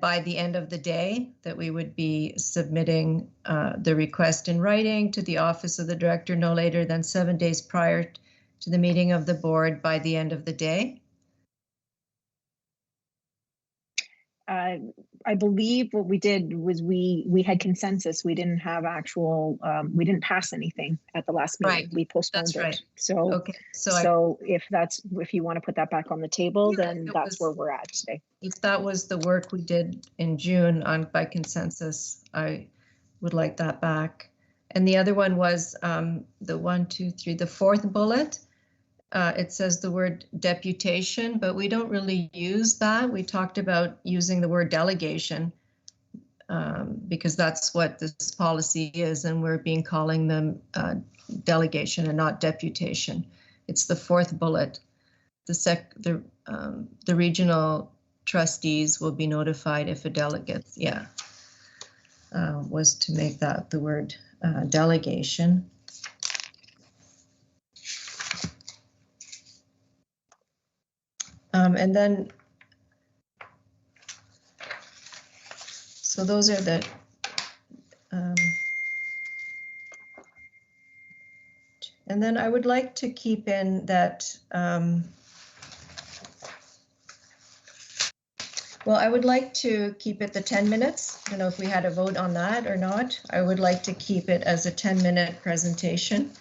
by the end of the day, that we would be submitting the request in writing to the Office of the Director no later than 7 days prior to the meeting of the board by the end of the day. I believe what we did was we had consensus. We didn't have actual, we didn't pass anything at the last meeting. Right. We postponed That's right. it. So, okay. So if you want to put that back on the table, then that's where we're at today. If that was the work we did in June by consensus, I would like that back. And the other one was the fourth bullet. It says the word deputation, but we don't really use that. We talked about using the word delegation because that's what this policy is, and we're calling them delegation and not deputation. It's the fourth bullet. The regional trustees will be notified if a delegate, was to make that the word delegation. And then, so those are the, and then I would like to keep in that, well, I would like to keep it the 10 minutes. I don't know if we had a vote on that or not. I would like to keep it as a 10-minute presentation.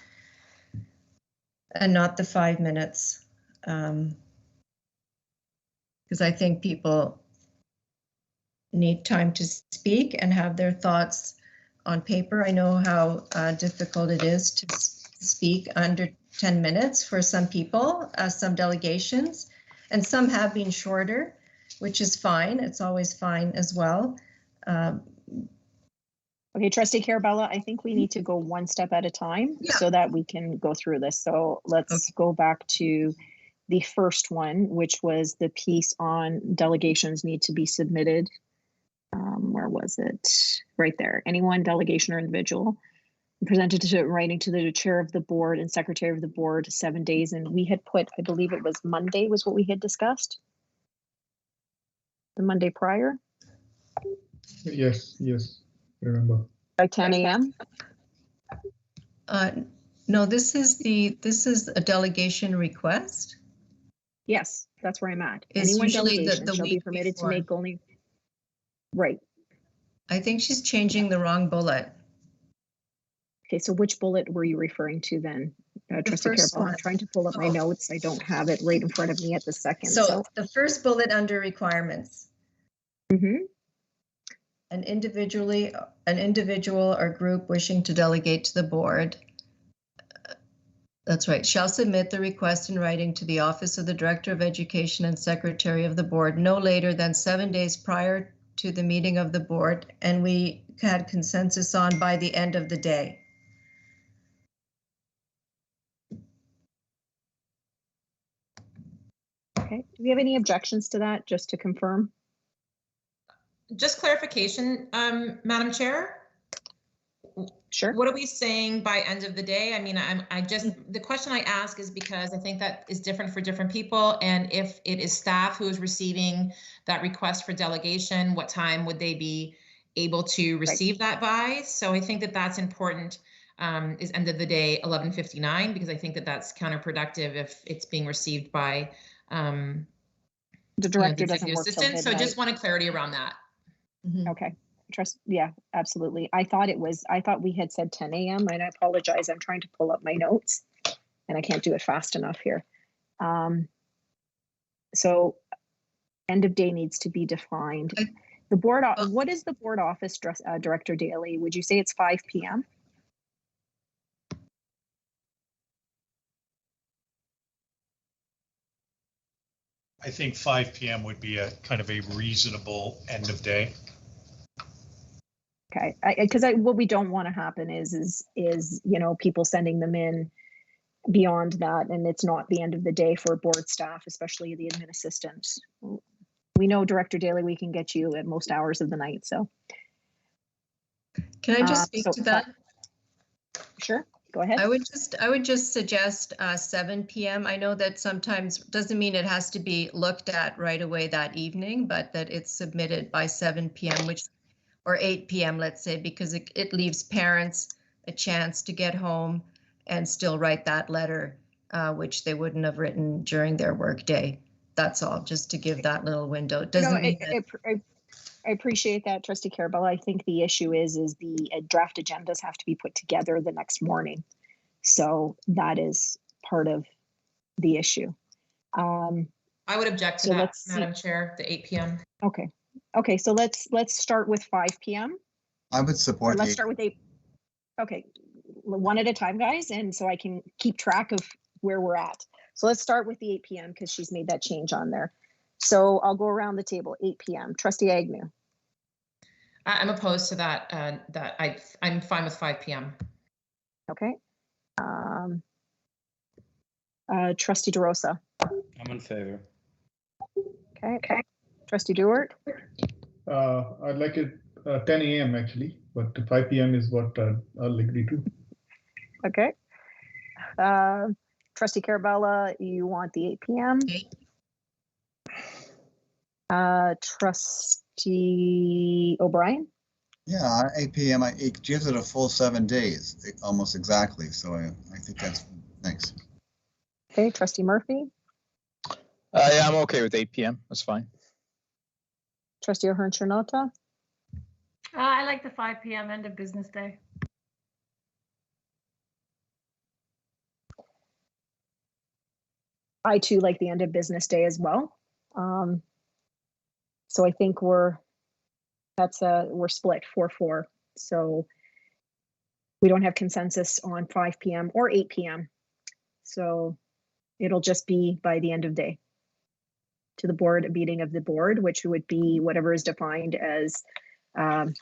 and not the 5 minutes. Because I think people need time to speak and have their thoughts on paper. I know how difficult it is to speak under 10 minutes for some people, some delegations, and some have been shorter, which is fine. It's always fine as well. Okay, Trustee Carabella, I think we need to go one step at a time so that we can go through this. So let's go back to the first one, which was the piece on delegations need to be submitted. Where was it? Right there. Anyone, delegation or individual, presented to writing to the chair of the board and secretary of the board 7 days. And we had put, I believe it was Monday was what we had discussed. The Monday prior. Yes, I remember. By 10 a.m. No, this is a delegation request. Yes, that's where I'm at. It's Anyone usually delegation the shall be week permitted before. to make only. Right. I think she's changing the wrong bullet. Okay, so which bullet were you referring to then, Trustee first Carabella? one. I'm trying to pull up my notes. I don't have it right in front of me at the second. So the first bullet under requirements. Mm-hmm. An individual or group wishing to delegate to the board. That's right. Shall submit the request in writing to the Office of the Director of Education and Secretary of the Board no later than 7 days prior to the meeting of the board, and we had consensus on by the end of the day. Okay. Do we have any objections to that, just to confirm? Just clarification, Madam Chair. Sure. What are we saying by end of the day? I mean, the question I ask is because I think that is different for different people. And if it is staff who is receiving that request for delegation, what time would they be able to receive that by? So I think that that's important, is end of the day 11:59, because I think that that's counterproductive if it's being received by the director doesn't work till assistant. So just wanted clarity around that. Mm-hmm. Okay. Yeah, absolutely. I thought we had said 10 a.m. and I apologize. I'm trying to pull up my notes and I can't do it fast enough here. So end of day needs to be defined. The board, what is the board office director daily? Would you say it's 5 p.m.? I think 5 p.m. would be a kind of a reasonable end of day. Okay, because what we don't want to happen is people sending them in beyond that, and it's not the end of the day for board staff, especially the admin assistants. We know Director Daly, we can get you at most hours of the night. So, can I just speak to that? Sure, go ahead. I would just suggest 7 p.m. I know that sometimes doesn't mean it has to be looked at right away that evening, but that it's submitted by 7 p.m. or 8 p.m. let's say, because it leaves parents a chance to get home and still write that letter, which they wouldn't have written during their work day. That's all, just to give that little window. It doesn't mean I appreciate that, Trustee Carabella. I think the issue is the draft agendas have to be put together the next morning. So that is part of the issue. I would object to that, Madam Chair, the 8 p.m. Okay, so let's start with 5 p.m. I would support. Let's start with 8. Okay, one at a time, guys, and so I can keep track of where we're at. So let's start with the 8 p.m. because she's made that change on there. So I'll go around the table. 8 p.m. Trustee Agnew. I'm opposed to that. I'm fine with 5 p.m. Okay. Trustee DeRosa. I'm in favor. Okay. Trustee Dewart. I'd like it 10 a.m. actually, but 5 p.m. is what I'll agree to. Okay. Trustee Carabella, you want the 8 p.m. Trustee O'Brien. Yeah, 8 p.m. It gives it a full 7 days, almost exactly. So I think that's thanks. Okay, Trustee Murphy. Yeah, I'm okay with 8 p.m. That's fine. Trustee O'Hearn-Chanota. I like the 5 p.m. end of business day. I too like the end of business day as well. So I think we're split 4-4. So we don't have consensus on 5 p.m. or 8 p.m. So it'll just be by the end of day to the board, a meeting of the board, which would be whatever is defined as prior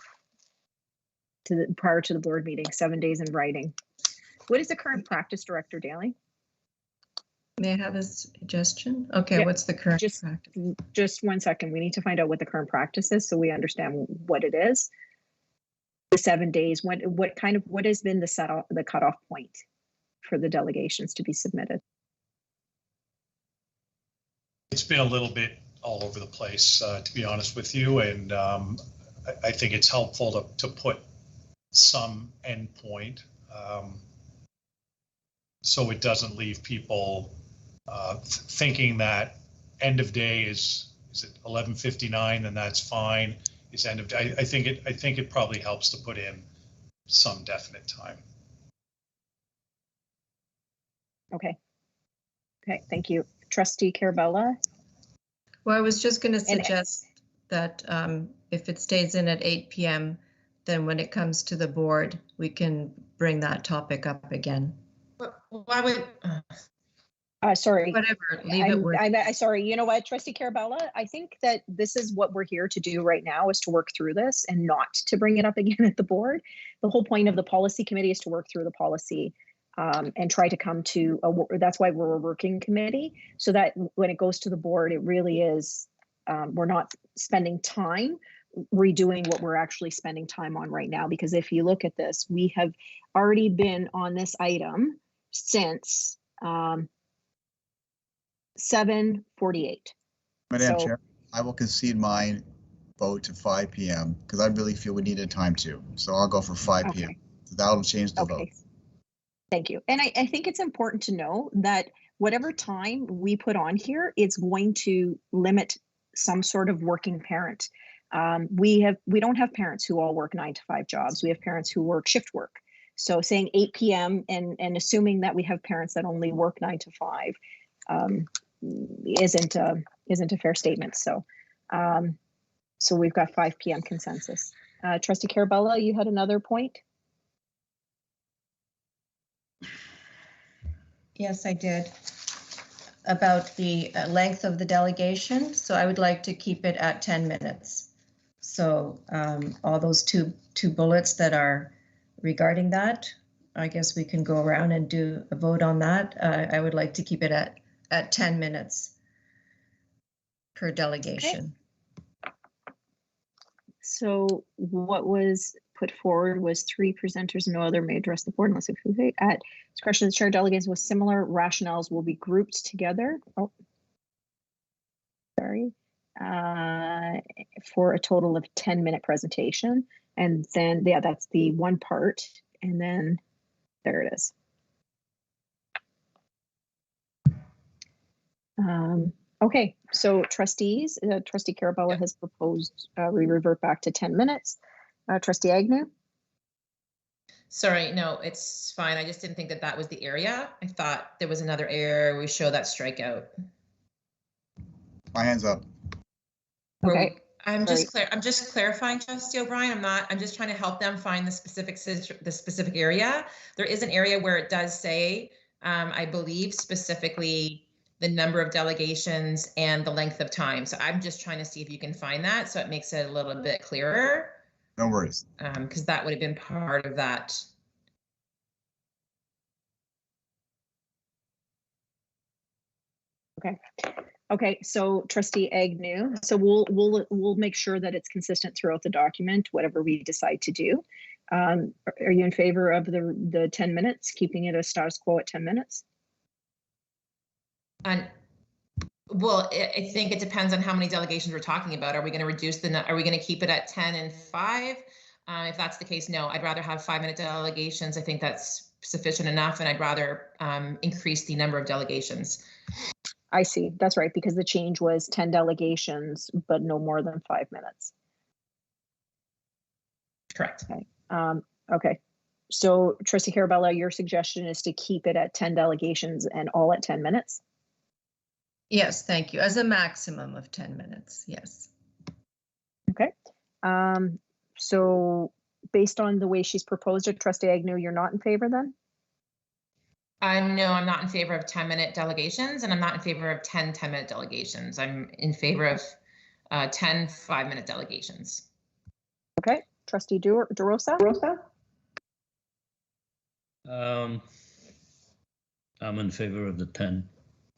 to the board meeting, 7 days in writing. What is the current practice, Director Daly? May I have a suggestion? Okay, yeah. What's the current practice? Just 1 second. We need to find out what the current practice is so we understand what it is. The 7 days, what has been the cutoff point for the delegations to be submitted? It's been a little bit all over the place, to be honest with you, and I think it's helpful to put some endpoint so it doesn't leave people thinking that end of day is it 11:59 and that's fine. It's end of day. I think it probably helps to put in some definite time. Okay, thank you. Trustee Carabella? Well, I was just going to suggest that if it stays in at 8 p.m., then when it comes to the board, we can bring that topic up again. Why would... sorry. Whatever, leave it where... Sorry, you know what, Trustee Carabella? I think that this is what we're here to do right now, is to work through this and not to bring it up again at the board. The whole point of the policy committee is to work through the policy and try to come to that's why we're a working committee, so that when it goes to the board, it really is, we're not spending time redoing what we're actually spending time on right now. Because if you look at this, we have already been on this item since 7:48. Madam Chair, I will concede my vote to 5 p.m. because I really feel we need a time too. So I'll go for 5 p.m. So that'll change the vote. Thank you. And I think it's important to know that whatever time we put on here, it's going to limit some sort of working parent. We don't have parents who all work 9-to-5 jobs. We have parents who work shift work. So saying 8 p.m. and assuming that we have parents that only work 9-to-5 isn't a fair statement. So so we've got 5 p.m. consensus. Trustee Carabella, you had another point? Yes, I did. About the length of the delegation. So I would like to keep it at 10 minutes. So all those two bullets that are regarding that, I guess we can go around and do a vote on that. I would like to keep it at 10 minutes per delegation. Okay. So what was put forward was 3 presenters, no other may address the board unless it's at discretion of the chair. Delegates with similar rationales will be grouped together. Oh, sorry. For a total of 10-minute presentation. And then, yeah, that's the one part. And then there it is. Okay, so trustees, Trustee Carabella has proposed we revert back to 10 minutes. Trustee Agnew? Sorry, no, it's fine. I just didn't think that was the area. I thought there was another area where we show that strikeout. My hand's up. Okay. I'm just clarifying, Trustee O'Brien. I'm just trying to help them find the specific area. There is an area where it does say, I believe specifically the number of delegations and the length of time. So I'm just trying to see if you can find that so it makes it a little bit clearer. No worries. Because that would have been part of that. Okay, so Trustee Agnew, so we'll make sure that it's consistent throughout the document, whatever we decide to do. Are you in favor of the 10 minutes, keeping it a status quo at 10 minutes? Well, I think it depends on how many delegations we're talking about. Are we going to reduce are we going to keep it at 10 and 5? If that's the case, no, I'd rather have 5-minute delegations. I think that's sufficient enough, and I'd rather increase the number of delegations. I see. That's right, because the change was 10 delegations, but no more than 5 minutes. Correct. Okay. Okay. So, Trustee Carabella, your suggestion is to keep it at 10 delegations and all at 10 minutes? Yes, thank you. As a maximum of 10 minutes, yes. Okay. So based on the way she's proposed it, Trustee Agnew, you're not in favor then? No, I'm not in favor of 10-minute delegations, and I'm not in favor of 10 10-minute delegations. I'm in favor of 10 5-minute delegations. Okay. Trustee DeRosa? I'm in favor of the 10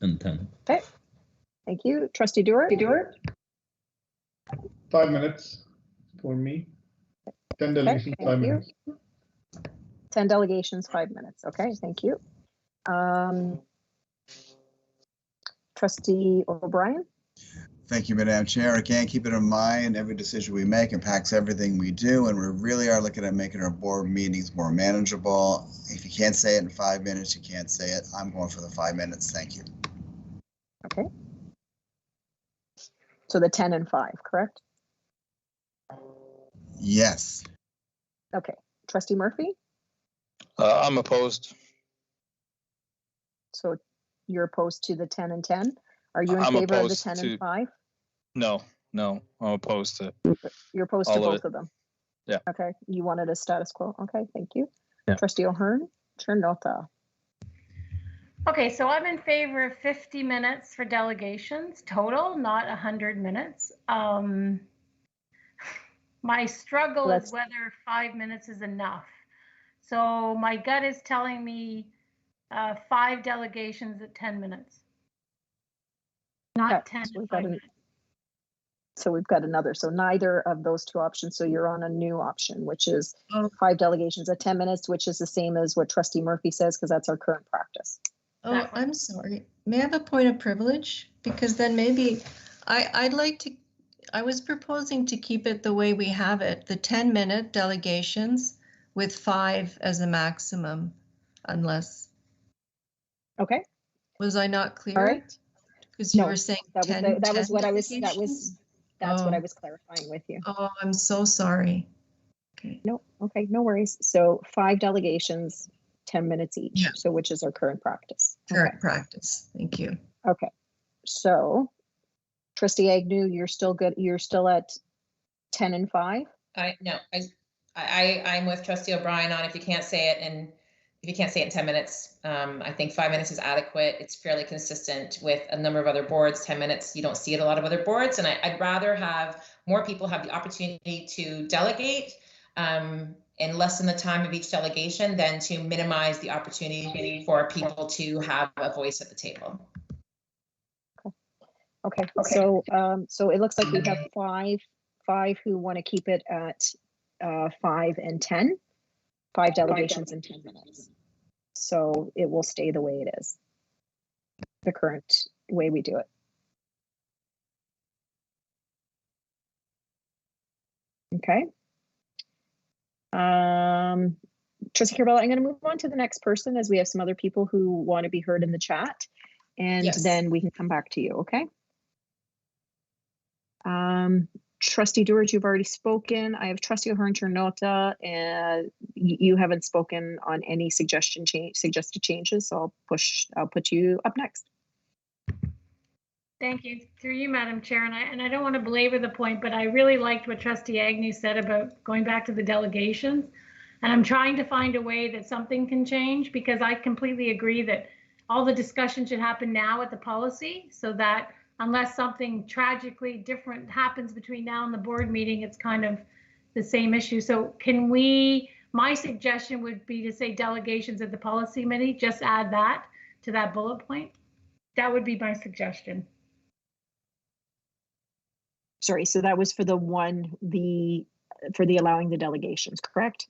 and 10. Okay. Thank you. Trustee Dewar? 5 minutes for me. 10 delegations, okay, 5 minutes. 10 delegations, 5 minutes. Okay, thank you. Trustee O'Brien? Thank you, Madam Chair. Again, keep it in mind, every decision we make impacts everything we do, and we really are looking at making our board meetings more manageable. If you can't say it in 5 minutes, you can't say it. I'm going for the 5 minutes. Thank you. Okay. So the 10 and 5, correct? Yes. Okay. Trustee Murphy? I'm opposed. So you're opposed to the 10 and 10? Are you in I'm favor of the opposed 10 to- and 5? No, I'm opposed to. You're opposed to all of both it. of them? Yeah. Okay. You wanted a status quo. Okay, thank you. Yeah. Trustee O'Hearn? Chernota? Okay, so I'm in favor of 50 minutes for delegations total, not 100 minutes. My struggle is whether 5 minutes is enough. So my gut is telling me 5 delegations at 10 minutes. Not 10 to 5 minutes. So we've got another. So neither of those two options. So you're on a new option, which is 5 delegations at 10 minutes, which is the same as what Trustee Murphy says, because that's our current practice. Oh, I'm sorry. May I have a point of privilege? Because then maybe I'd like to, I was proposing to keep it the way we have it, the 10-minute delegations with 5 as a maximum, unless. Okay. Was I not clear? All right. Because you were saying that 10, was, that was what I was, delegations? that's what I was clarifying with you. Oh, I'm so sorry. Okay. No, okay, no worries. So 5 delegations, 10 minutes each. Yeah. So which is our current practice. Current practice. Thank you. Okay. So Trustee Agnew, you're still good. You're still at 10 and 5? I'm with Trustee O'Brien on if you can't say it in 10 minutes. I think 5 minutes is adequate. It's fairly consistent with a number of other boards. 10 minutes, you don't see it a lot of other boards, and I'd rather have more people have the opportunity to delegate and lessen the time of each delegation than to minimize the opportunity for people to have a voice at the table. Okay. So it looks like we have five who want to keep it at 5 and 10. 5 delegations in 10 minutes. So it will stay the way it is, the current way we do it. Okay. Trustee Carabella, I'm going to move on to the next person as we have some other people who want to be heard in the chat, and then we can come back to you, okay? Trustee Dewar, you've already spoken. I have Trustee O'Hearn Chernota, and you haven't spoken on any suggested changes, so I'll put you up next. Thank you. Through you, Madam Chair, and I don't want to belabor the point, but I really liked what Trustee Agnew said about going back to the delegations. And I'm trying to find a way that something can change, because I completely agree that all the discussion should happen now at the policy, so that unless something tragically different happens between now and the board meeting, it's kind of the same issue. So can we, my suggestion would be to say delegations at the policy committee, just add that to that bullet point. That would be my suggestion. Sorry, so that was for the allowing the delegations, correct?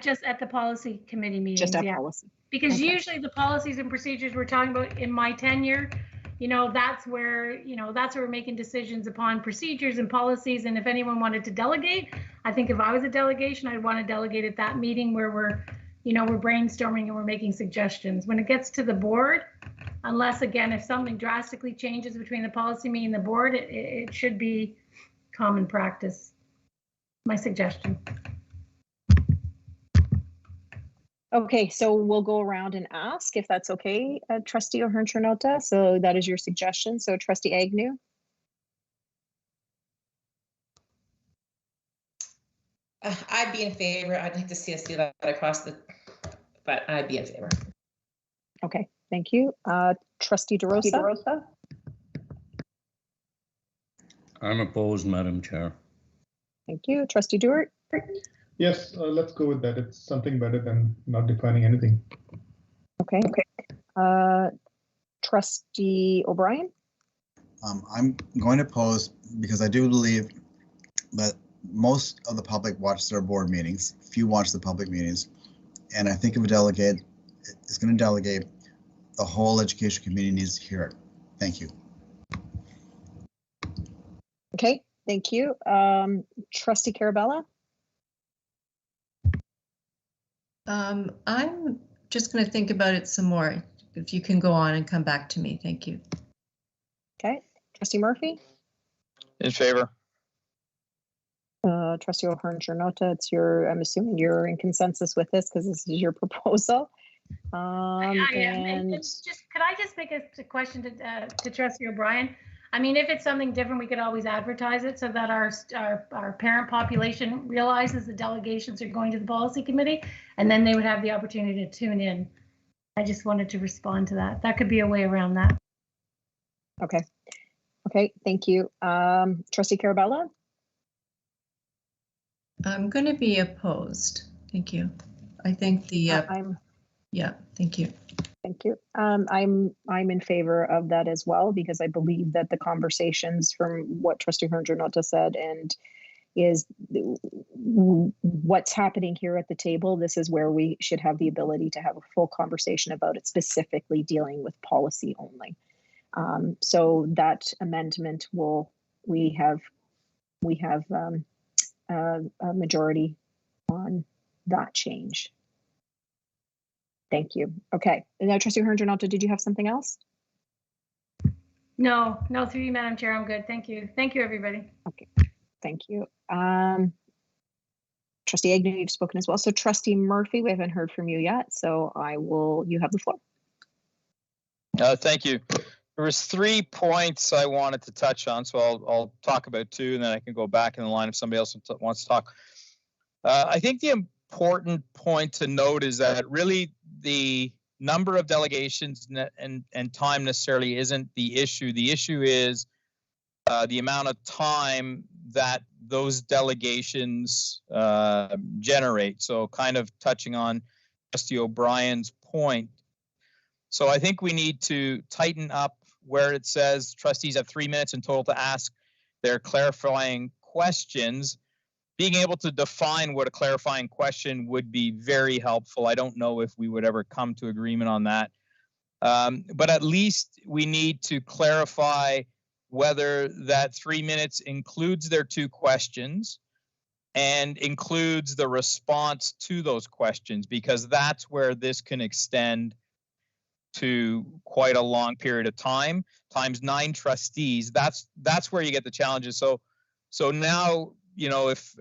Just at the policy committee meetings. Just at policy. Because usually the policies and procedures we're talking about in my tenure, that's where we're making decisions upon procedures and policies. And if anyone wanted to delegate, I think if I was a delegation, I'd want to delegate at that meeting where we're brainstorming and we're making suggestions. When it gets to the board, unless again, if something drastically changes between the policy meeting and the board, it should be common practice. My suggestion. Okay, so we'll go around and ask if that's okay, Trustee O'Hearn-Trinota. So that is your suggestion. So Trustee Agnew. I'd be in favor. I'd like to see us do that across the, but I'd be in favor. Okay, thank you. Trustee DeRosa. I'm opposed, Madam Chair. Thank you. Trustee Dewart. Yes, let's go with that. It's something better than not defining anything. Okay. Trustee O'Brien. I'm going to oppose because I do believe that most of the public watch their board meetings. Few watch the public meetings. And I think if a delegate is going to delegate, the whole education committee needs to hear it. Thank you. Okay, thank you. Trustee Carabella. I'm just going to think about it some more. If you can go on and come back to me, thank you. Okay, Trustee Murphy. In favor. Trustee O'Hearn-Trinota, I'm assuming you're in consensus with this because this is your proposal. I am. And just, could I just make a question to Trustee O'Brien? I mean, if it's something different, we could always advertise it so that our parent population realizes the delegations are going to the policy committee, and then they would have the opportunity to tune in. I just wanted to respond to that. That could be a way around that. Okay. Okay, thank you. Trustee Carabella? I'm going to be opposed. Thank you. I think the yeah, thank you. Thank you. I'm in favor of that as well, because I believe that the conversations from what Trustee O'Hearn-Trinota said and is what's happening here at the table. This is where we should have the ability to have a full conversation about it, specifically dealing with policy only. So that amendment we have a majority on that change. Thank you. Okay. And now, Trustee O'Hearn-Trinota, did you have something else? No, through you, Madam Chair. I'm good. Thank you. Thank you, everybody. Okay. Thank you. Trustee Agnew, you've spoken as well. So Trustee Murphy, we haven't heard from you yet. So you have the floor. Thank you. There was 3 points I wanted to touch on, so I'll talk about 2, and then I can go back in the line if somebody else wants to talk. I think the important point to note is that really the number of delegations and time necessarily isn't the issue. The issue is the amount of time that those delegations generate. So kind of touching on Trustee O'Brien's point. So I think we need to tighten up where it says trustees have 3 minutes in total to ask their clarifying questions. Being able to define what a clarifying question would be very helpful. I don't know if we would ever come to agreement on that. But at least we need to clarify whether that 3 minutes includes their 2 questions and includes the response to those questions, because that's where this can extend to quite a long period of time, times 9 trustees. That's where you get the challenges. So now, you know, if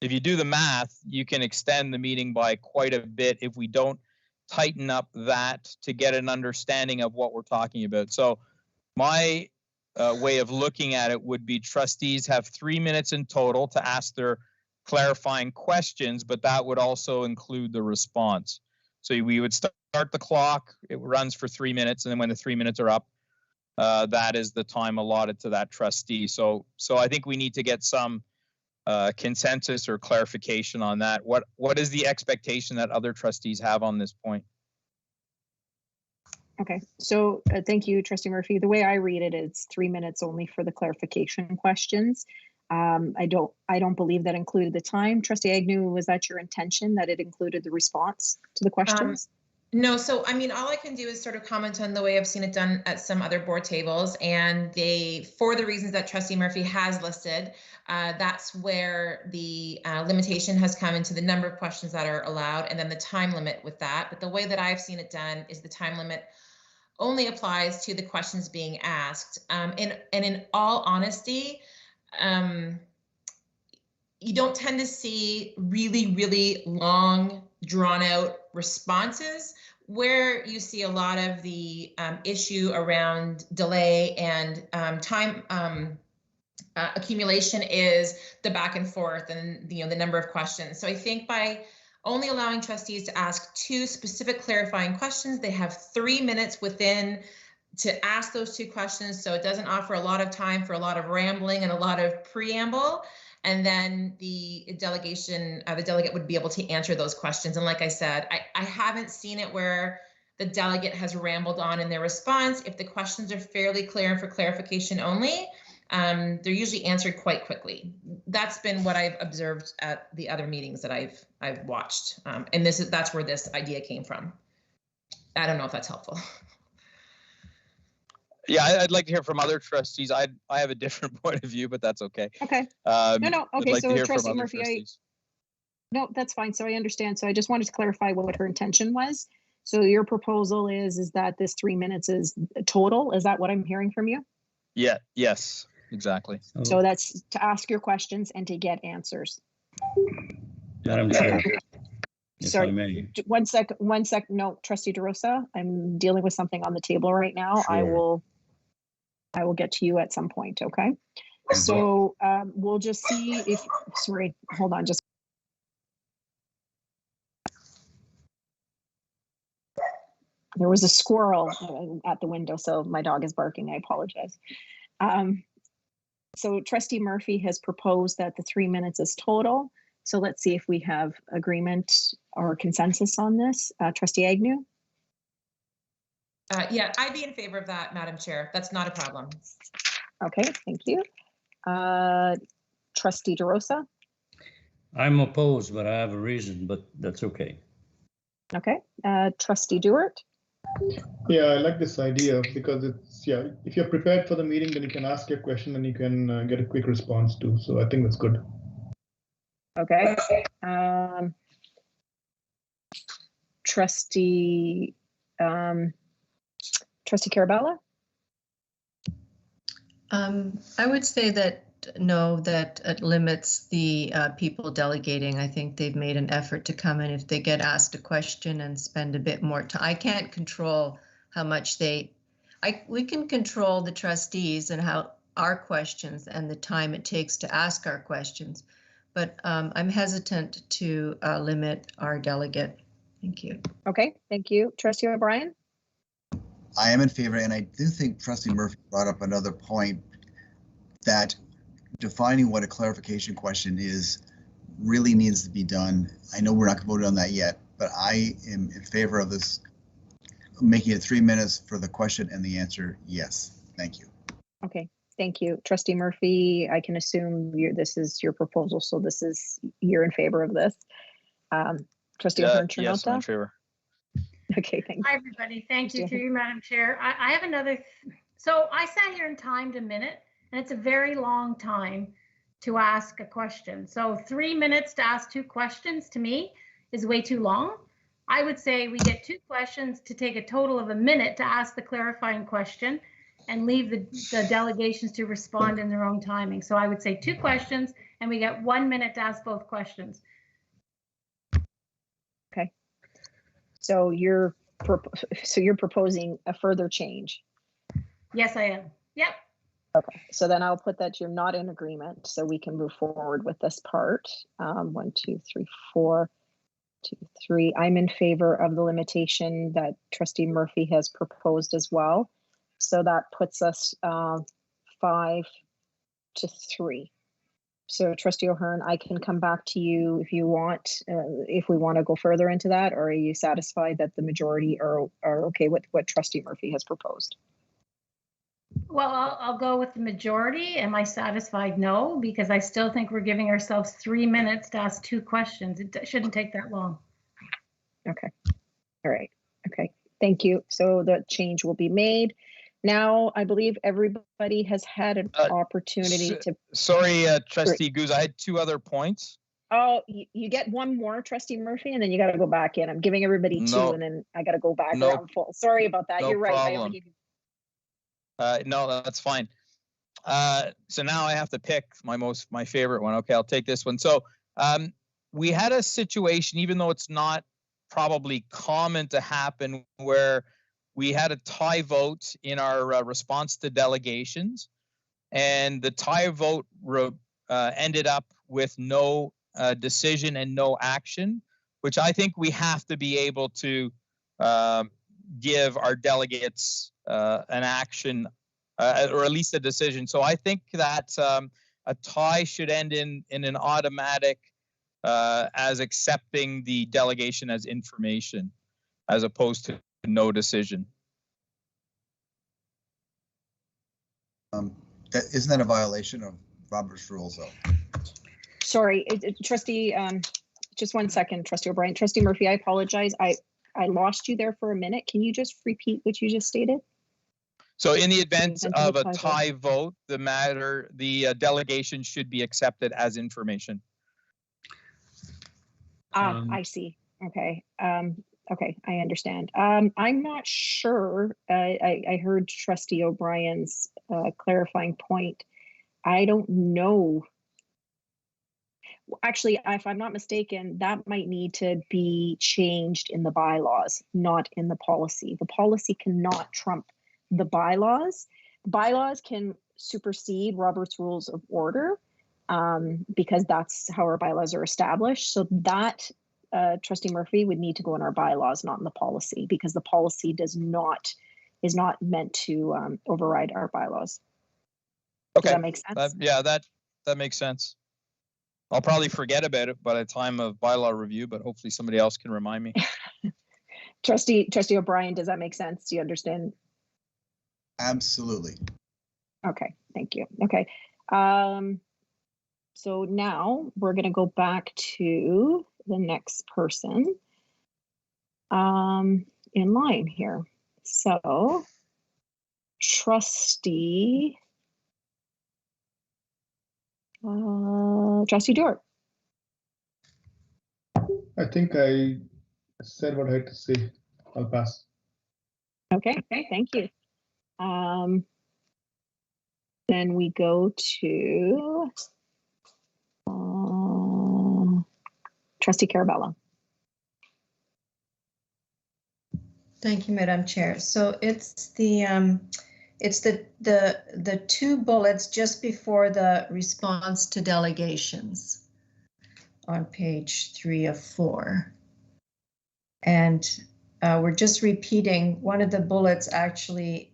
you do the math, you can extend the meeting by quite a bit if we don't tighten up that to get an understanding of what we're talking about. So my way of looking at it would be trustees have 3 minutes in total to ask their clarifying questions, but that would also include the response. So we would start the clock, it runs for 3 minutes, and then when the 3 minutes are up, that is the time allotted to that trustee. So I think we need to get some consensus or clarification on that. What is the expectation that other trustees have on this point? Okay, so thank you, Trustee Murphy. The way I read it, it's 3 minutes only for the clarification questions. I don't believe that included the time. Trustee Agnew, was that your intention, that it included the response to the questions? No, so I mean, all I can do is sort of comment on the way I've seen it done at some other board tables, and for the reasons that Trustee Murphy has listed, that's where the limitation has come into the number of questions that are allowed, and then the time limit with that. But the way that I've seen it done is the time limit only applies to the questions being asked. And in all honesty, you don't tend to see really, really long drawn out responses. Where you see a lot of the issue around delay and time accumulation is the back and forth and the number of questions. So I think by only allowing trustees to ask 2 specific clarifying questions, they have 3 minutes within to ask those 2 questions. So it doesn't offer a lot of time for a lot of rambling and a lot of preamble. And then the delegate would be able to answer those questions. And like I said, I haven't seen it where the delegate has rambled on in their response. If the questions are fairly clear and for clarification only, they're usually answered quite quickly. That's been what I've observed at the other meetings that I've watched. And that's where this idea came from. I don't know if that's helpful. Yeah, I'd like to hear from other trustees. I have a different point of view, but that's okay. Okay. No. Okay. Like So Trustee Murphy, no, that's fine. So I understand. So I just wanted to clarify what her intention was. So your proposal is that this 3 minutes is total. Is that what I'm hearing from you? Yeah. Yes. Exactly. So that's to ask your questions and to get answers. Madam Chair. Sorry, 1 second. No, Trustee DeRosa, I'm dealing with something on the table right now. Sure. I will get to you at some point, okay? So we'll just see if, sorry, hold on, just. There was a squirrel at the window, so my dog is barking, I apologize. So Trustee Murphy has proposed that the 3 minutes is total. So let's see if we have agreement or consensus on this. Trustee Agnew? Yeah, I'd be in favor of that, Madam Chair. That's not a problem. Okay, thank you. Trustee DeRosa? I'm opposed, but I have a reason, but that's okay. Okay. Trustee Dewart? Yeah, I like this idea because it's, yeah, if you're prepared for the meeting, then you can ask your question and you can get a quick response too. So I think that's good. Okay. Trustee Carabella? I would say that no, that it limits the people delegating. I think they've made an effort to come in if they get asked a question and spend a bit more time. I can't control how much we can control the trustees and how our questions and the time it takes to ask our questions. But I'm hesitant to limit our delegate. Thank you. Okay, thank you. Trustee O'Brien? I am in favor, and I do think Trustee Murphy brought up another point that defining what a clarification question is really needs to be done. I know we're not going to vote on that yet, but I am in favor of this, making it 3 minutes for the question and the answer, yes. Thank you. Okay, thank you. Trustee Murphy, I can assume this is your proposal, so you're in favor of this. Trustee O'Hearn Chernota? Yes, I'm in favor. Okay, thank you. Hi, everybody. Thank you through you, Madam Chair. I have another, so I sat here and timed a minute, and it's a very long time to ask a question. So 3 minutes to ask 2 questions to me is way too long. I would say we get 2 questions to take a total of a minute to ask the clarifying question and leave the delegations to respond in their own timing. So I would say 2 questions and we get 1 minute to ask both questions. Okay. So you're proposing a further change? Yes, I am. Yep. Okay, so then I'll put that you're not in agreement, so we can move forward with this part. 1, 2, 3, 4, 2, 3. I'm in favor of the limitation that Trustee Murphy has proposed as well. So that puts us 5 to 3. So Trustee O'Hearn, I can come back to you if you want, if we want to go further into that, or are you satisfied that the majority are okay with what Trustee Murphy has proposed? Well, I'll go with the majority. Am I satisfied? No, because I still think we're giving ourselves 3 minutes to ask 2 questions. It shouldn't take that long. Okay. All right. Okay. Thank you. So the change will be made. Now, I believe everybody has had an opportunity to. Sorry, Trustee Goose, I had 2 other points. Oh, you get 1 more, Trustee Murphy, and then you got to go back in. I'm giving everybody 2, and then I got to go back around full. Sorry about that. No You're right. problem. I only gave you. No, that's fine. So now I have to pick my favorite one. Okay, I'll take this one. So we had a situation, even though it's not probably common to happen, where we had a tie vote in our response to delegations, and the tie vote ended up with no decision and no action, which I think we have to be able to give our delegates an action or at least a decision. So I think that a tie should end in an automatic as accepting the delegation as information, as opposed to no decision. Isn't that a violation of Robert's rules, though? Sorry, Trustee, just 1 second, Trustee O'Brien. Trustee Murphy, I apologize. I lost you there for a minute. Can you just repeat what you just stated? So in the event of a tie vote, the delegation should be accepted as information. I see. Okay. Okay, I understand. I'm not sure. I heard Trustee O'Brien's clarifying point. I don't know. Actually, if I'm not mistaken, that might need to be changed in the bylaws, not in the policy. The policy cannot trump the bylaws. Bylaws can supersede Robert's Rules of Order because that's how our bylaws are established. So that, Trustee Murphy, would need to go in our bylaws, not in the policy, because the policy is not meant to override our bylaws. Okay. Does that make sense? Yeah, that makes sense. I'll probably forget about it by the time of bylaw review, but hopefully somebody else can remind me. Trustee O'Brien, does that make sense? Do you understand? Absolutely. Okay, thank you. Okay. So now we're going to go back to the next person in line here. So Trustee Dewar. I think I said what I had to say. I'll pass. Okay, thank you. Then we go to Trustee Carabello. Thank you, Madam Chair. So it's the two bullets just before the response to delegations on page 3 of 4. And we're just repeating one of the bullets actually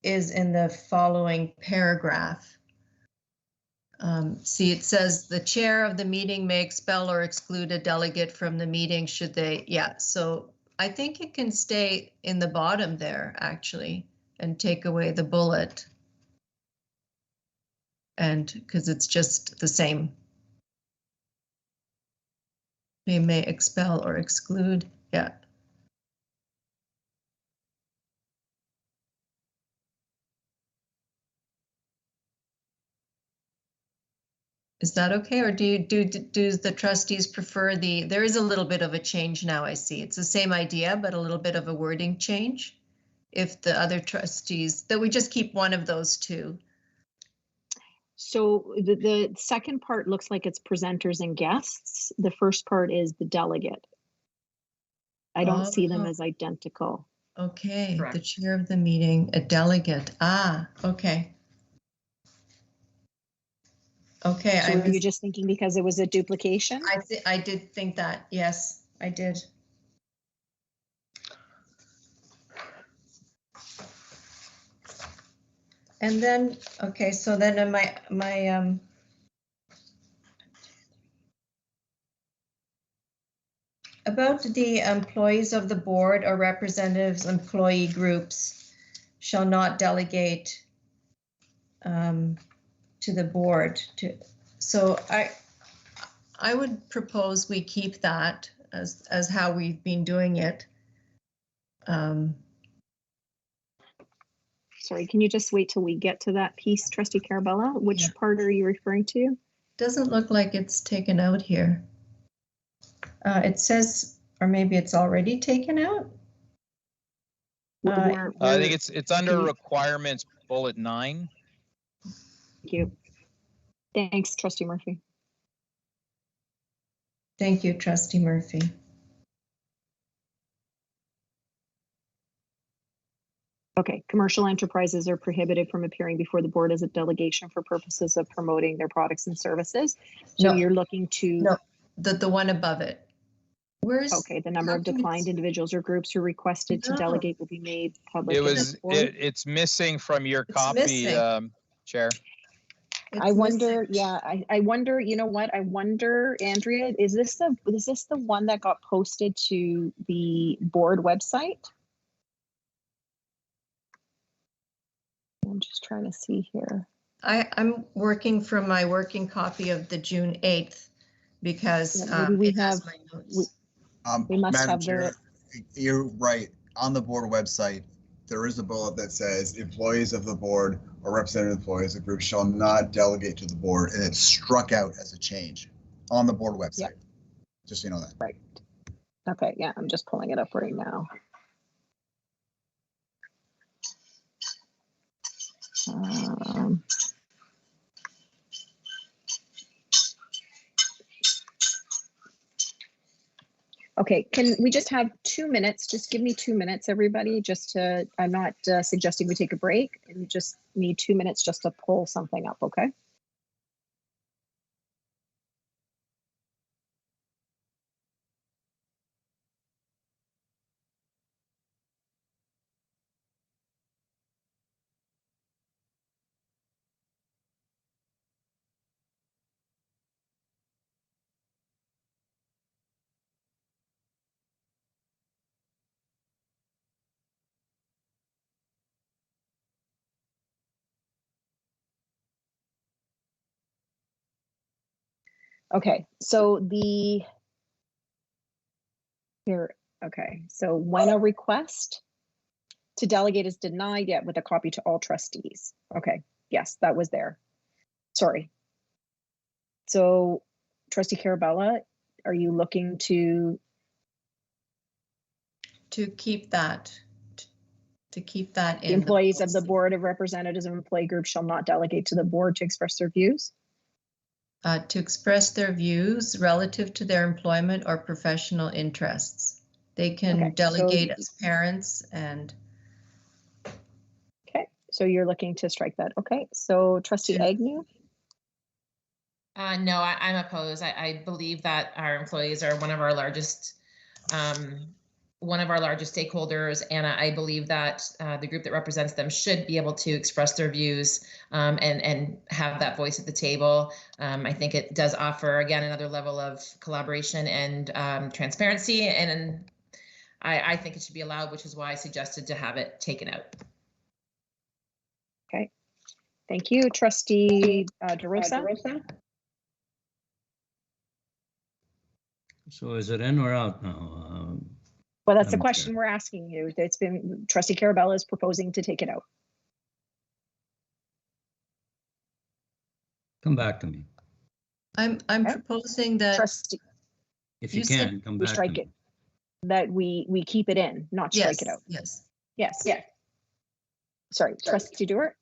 is in the following paragraph. See, it says the chair of the meeting may expel or exclude a delegate from the meeting should they, yeah. So I think it can stay in the bottom there actually and take away the bullet. And because it's just the same. They may expel or exclude, yeah. Is that okay, or do the trustees prefer there is a little bit of a change now, I see. It's the same idea, but a little bit of a wording change. If the other trustees, that we just keep one of those two. So the second part looks like it's presenters and guests. The first part is the delegate. I don't see them as identical. Okay, correct. The chair of the meeting, a delegate. Ah, okay. Okay, so were you just thinking because it was a duplication? I did think that. Yes, I did. And then, okay, so then in my about the employees of the board or representatives, employee groups shall not delegate to the board. So I would propose we keep that as how we've been doing it. Sorry, can you just wait till we get to that piece, Trustee Carabello? Which part are you referring to? Doesn't look like it's taken out here. It says, or maybe it's already taken out. I think it's under requirements, bullet 9. Thank you. Thanks, Trustee Murphy. Thank you, Trustee Murphy. Okay, commercial enterprises are prohibited from appearing before the board as a delegation for purposes of promoting their products and services. So No. you're looking to... No, the one above it. Where's... Okay, the number of declined individuals or groups who requested to delegate will be made public. It's missing from your copy, Chair. I wonder, yeah, I wonder, you know what? I wonder, Andrea, is this the one that got posted to the board website? I'm just trying to see here. I'm working from my working copy of the June 8th because we it has my notes. We must Madam have Chair, you're right. On the board website, there is a bullet that says employees of the board or representative employees of the group shall not delegate to the board, and it's struck out as a change on the board website. Yep. Just so you know that. Right. Okay, yeah, I'm just pulling it up right now. Okay, can we just have 2 minutes? Just give me 2 minutes, everybody, just to, I'm not suggesting we take a break, and just need 2 minutes just to pull something up, okay? Okay, so so when a request to delegate is denied, yet with a copy to all trustees. Okay, yes, that was there. Sorry. So Trustee Carabella, are you looking to keep that? To keep that in the employees of the Board of Representatives of Employee Group shall not delegate to the board to express their views? To express their views relative to their employment or professional interests. They can delegate as parents and... Okay, so you're looking to strike that. Okay, so Trustee Agnew? No, I'm opposed. I believe that our employees are one of our largest stakeholders, and I believe that the group that represents them should be able to express their views and have that voice at the table. I think it does offer, again, another level of collaboration and transparency, and I think it should be allowed, which is why I suggested to have it taken out. Okay, thank you. Trustee DeRosa? So is it in or out now? Well, that's the question we're asking you. It's been, Trustee Carabella is proposing to take it out. Come back to me. I'm proposing that Trustee, if you can come back. Strike it. That we keep it in, not strike it out. Yes. Sorry, Trustee Dewar.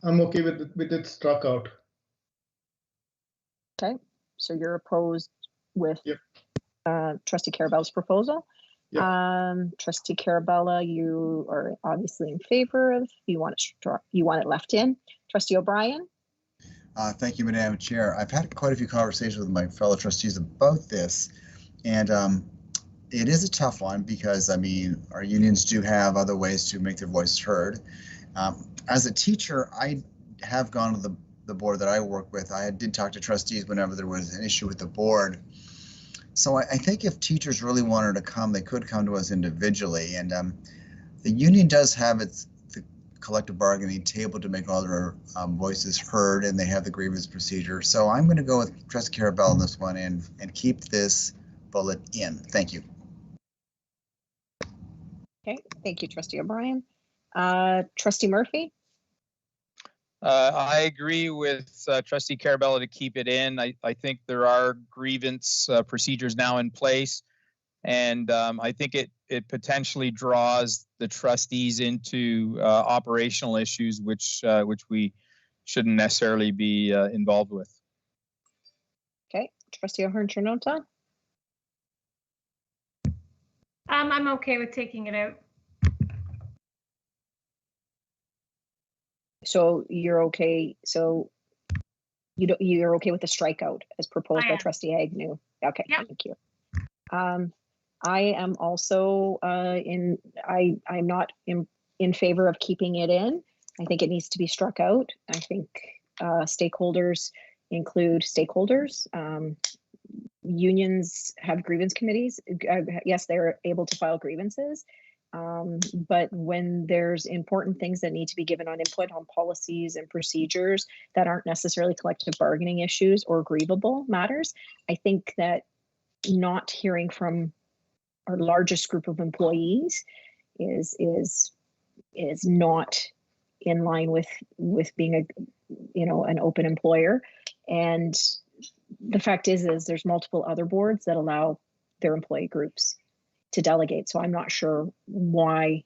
I'm okay with it struck out. Okay, so you're opposed with Trustee Carabella's proposal. Yep. Trustee Carabella, you are obviously in favor of. You want it left in. Trustee O'Brien. Thank you, Madam Chair. I've had quite a few conversations with my fellow trustees about this, and it is a tough one because, I mean, our unions do have other ways to make their voices heard. As a teacher, I have gone to the board that I work with. I did talk to trustees whenever there was an issue with the board. So I think if teachers really wanted to come, they could come to us individually. And the union does have the collective bargaining table to make all their voices heard, and they have the grievance procedure. So I'm going to go with Trustee Carabella on this one and keep this bullet in. Thank you. Okay, thank you, Trustee O'Brien. Trustee Murphy? I agree with Trustee Carabella to keep it in. I think there are grievance procedures now in place, and I think it potentially draws the trustees into operational issues, which we shouldn't necessarily be involved with. Okay, Trustee O'Hearn-Trinota? I'm okay with taking it out. So you're okay. So you're okay with the strikeout as proposed by Trustee Agnew. Okay, yep. Thank you. I am also I'm not in favor of keeping it in. I think it needs to be struck out. I think stakeholders include stakeholders. Unions have grievance committees. Yes, they're able to file grievances. But when there's important things that need to be given on input on policies and procedures that aren't necessarily collective bargaining issues or grievable matters, I think that not hearing from our largest group of employees is not in line with being an open employer. And the fact is there's multiple other boards that allow their employee groups to delegate. So I'm not sure why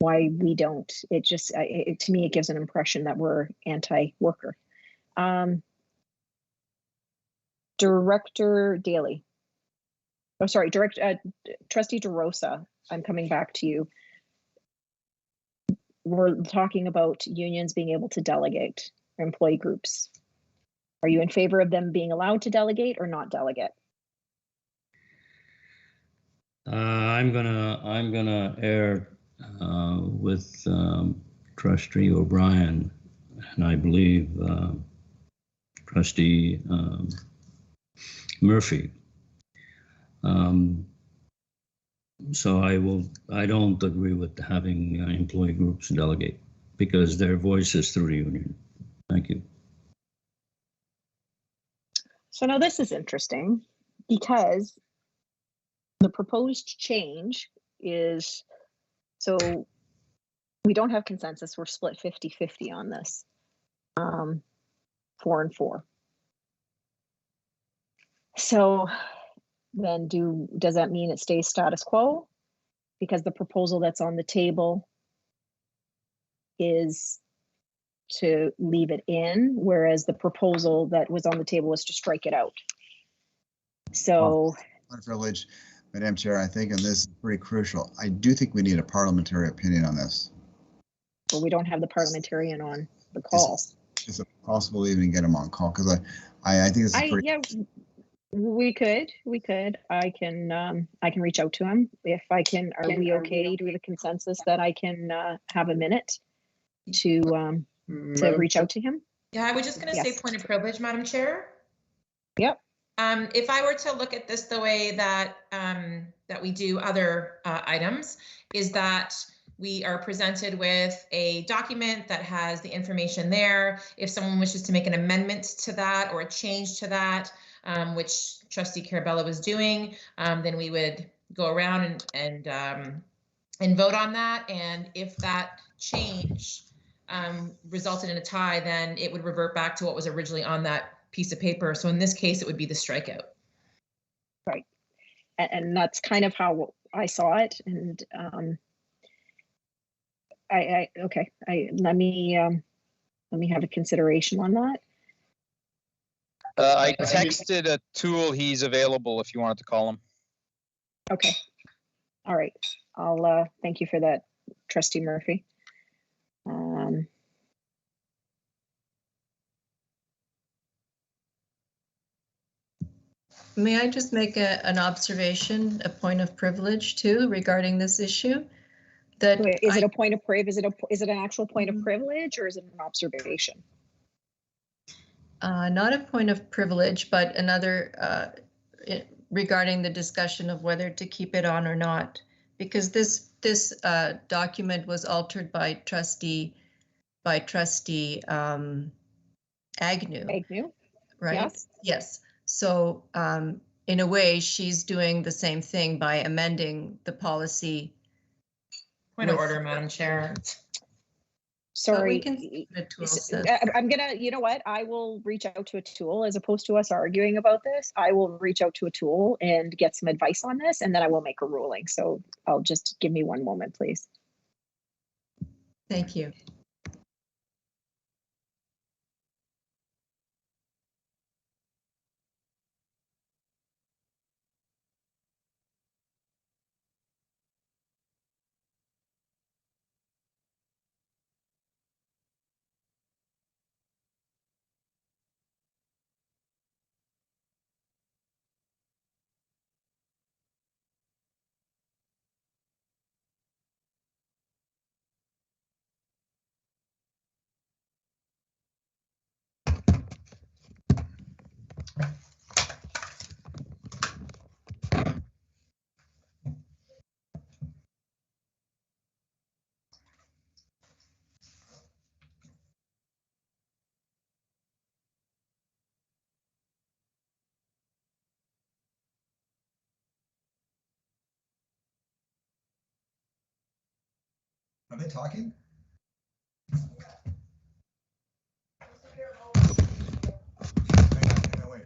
we don't. It just to me it gives an impression that we're anti-worker. Director Daly. Oh, sorry, Trustee DeRosa, I'm coming back to you. We're talking about unions being able to delegate employee groups. Are you in favor of them being allowed to delegate or not delegate? I'm gonna err with Trustee O'Brien, and I believe Trustee Murphy. So I don't agree with having employee groups delegate because their voice is through the union. Thank you. So now this is interesting because the proposed change is, so we don't have consensus. We're split 50-50 on this, 4 and 4. So then does that mean it stays status quo? Because the proposal that's on the table is to leave it in, whereas the proposal that was on the table was to strike it out. So, privilege, Madam Chair, I think, and this is pretty crucial. I do think we need a parliamentary opinion on this. Well, we don't have the parliamentarian on the call. Is it possible to even get him on call? Because I think this is pretty. Yeah, we could. I can reach out to him if I can. Are we okay? Do we have a consensus that I can have a minute to reach out to him? Yeah, I was just going to say point of privilege, Madam Chair. Yep. If I were to look at this the way that that we do other items, is that we are presented with a document that has the information there. If someone wishes to make an amendment to that or a change to that, which Trustee Carabella was doing, then we would go around and vote on that. And if that change resulted in a tie, then it would revert back to what was originally on that piece of paper. So in this case, it would be the strikeout. Right. And that's kind of how I saw it. And let me have a consideration on that. I texted a tool. He's available if you wanted to call him. Okay. All right. I'll thank you for that, Trustee Murphy. May I just make an observation, a point of privilege too, regarding this issue? That is it a point of privilege? Is it an actual point of privilege, or is it an observation? Not a point of privilege, but another regarding the discussion of whether to keep it on or not, because this document was altered by Trustee Agnew. Agnew, right? Yes. Yes. So in a way, she's doing the same thing by amending the policy. Point of order, Madam Chair. Sorry, I'm gonna, you know what? I will reach out to a tool as opposed to us arguing about this. I will reach out to a tool and get some advice on this, and then I will make a ruling. So I'll just give me one moment, please. Thank you. Are they talking? Wait.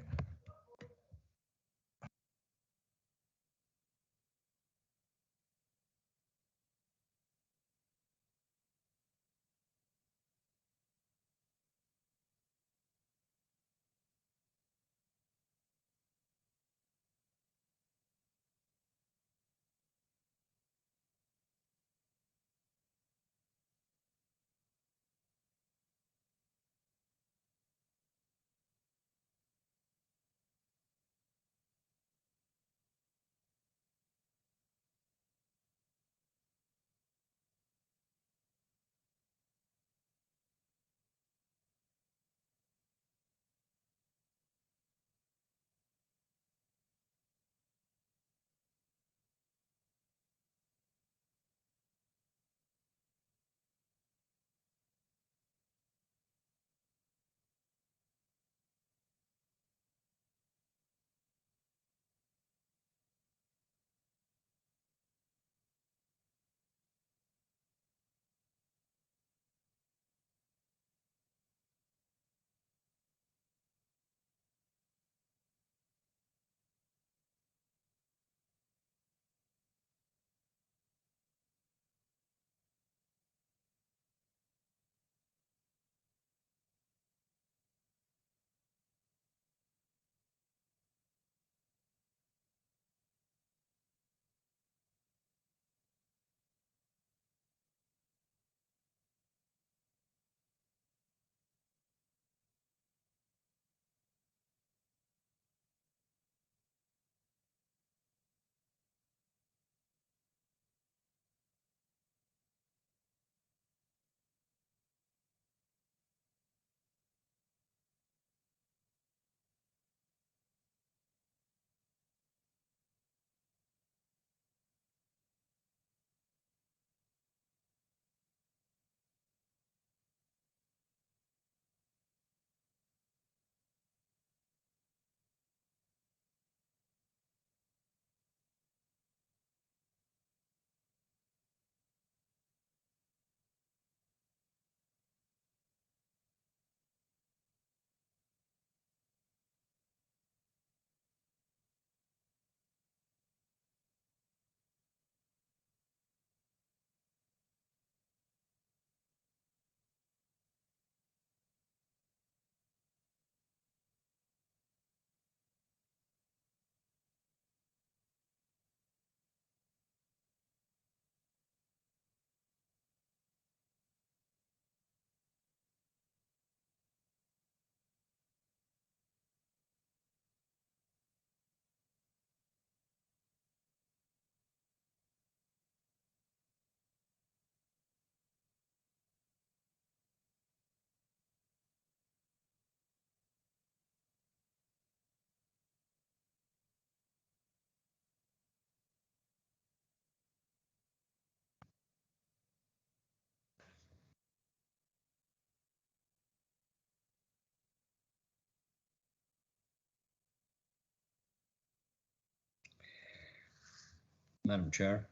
Madam Chair.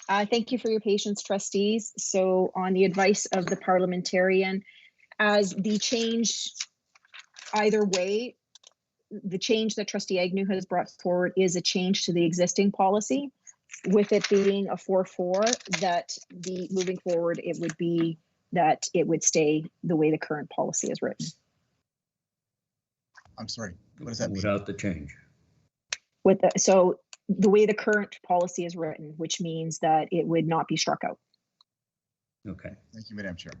Thank you for your patience, trustees. So on the advice of the parliamentarian, as the change, either way, the change that Trustee Agnew has brought forward is a change to the existing policy, with it being a 4-4, that the moving forward, it would be that it would stay the way the current policy is written. I'm sorry, what does that mean? Without the change. So the way the current policy is written, which means that it would not be struck out. Okay. Thank you, Madam Chair.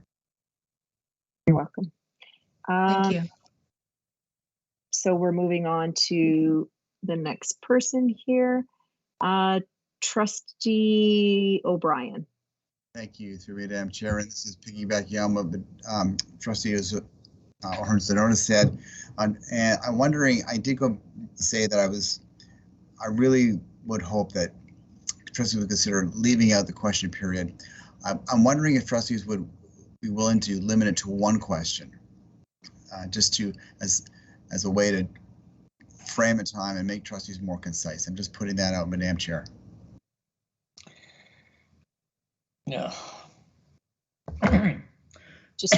You're welcome. Thank you. So we're moving on to the next person here. Trustee O'Brien. Thank you, through Madam Chair. And this is piggybacking on what Trustee O'Hearn said. And I'm wondering, I did go say that I was I really would hope that trustees would consider leaving out the question period. I'm wondering if trustees would be willing to limit it to one question, just to as a way to frame a time and make trustees more concise. I'm just putting that out, Madam Chair. Yeah. Just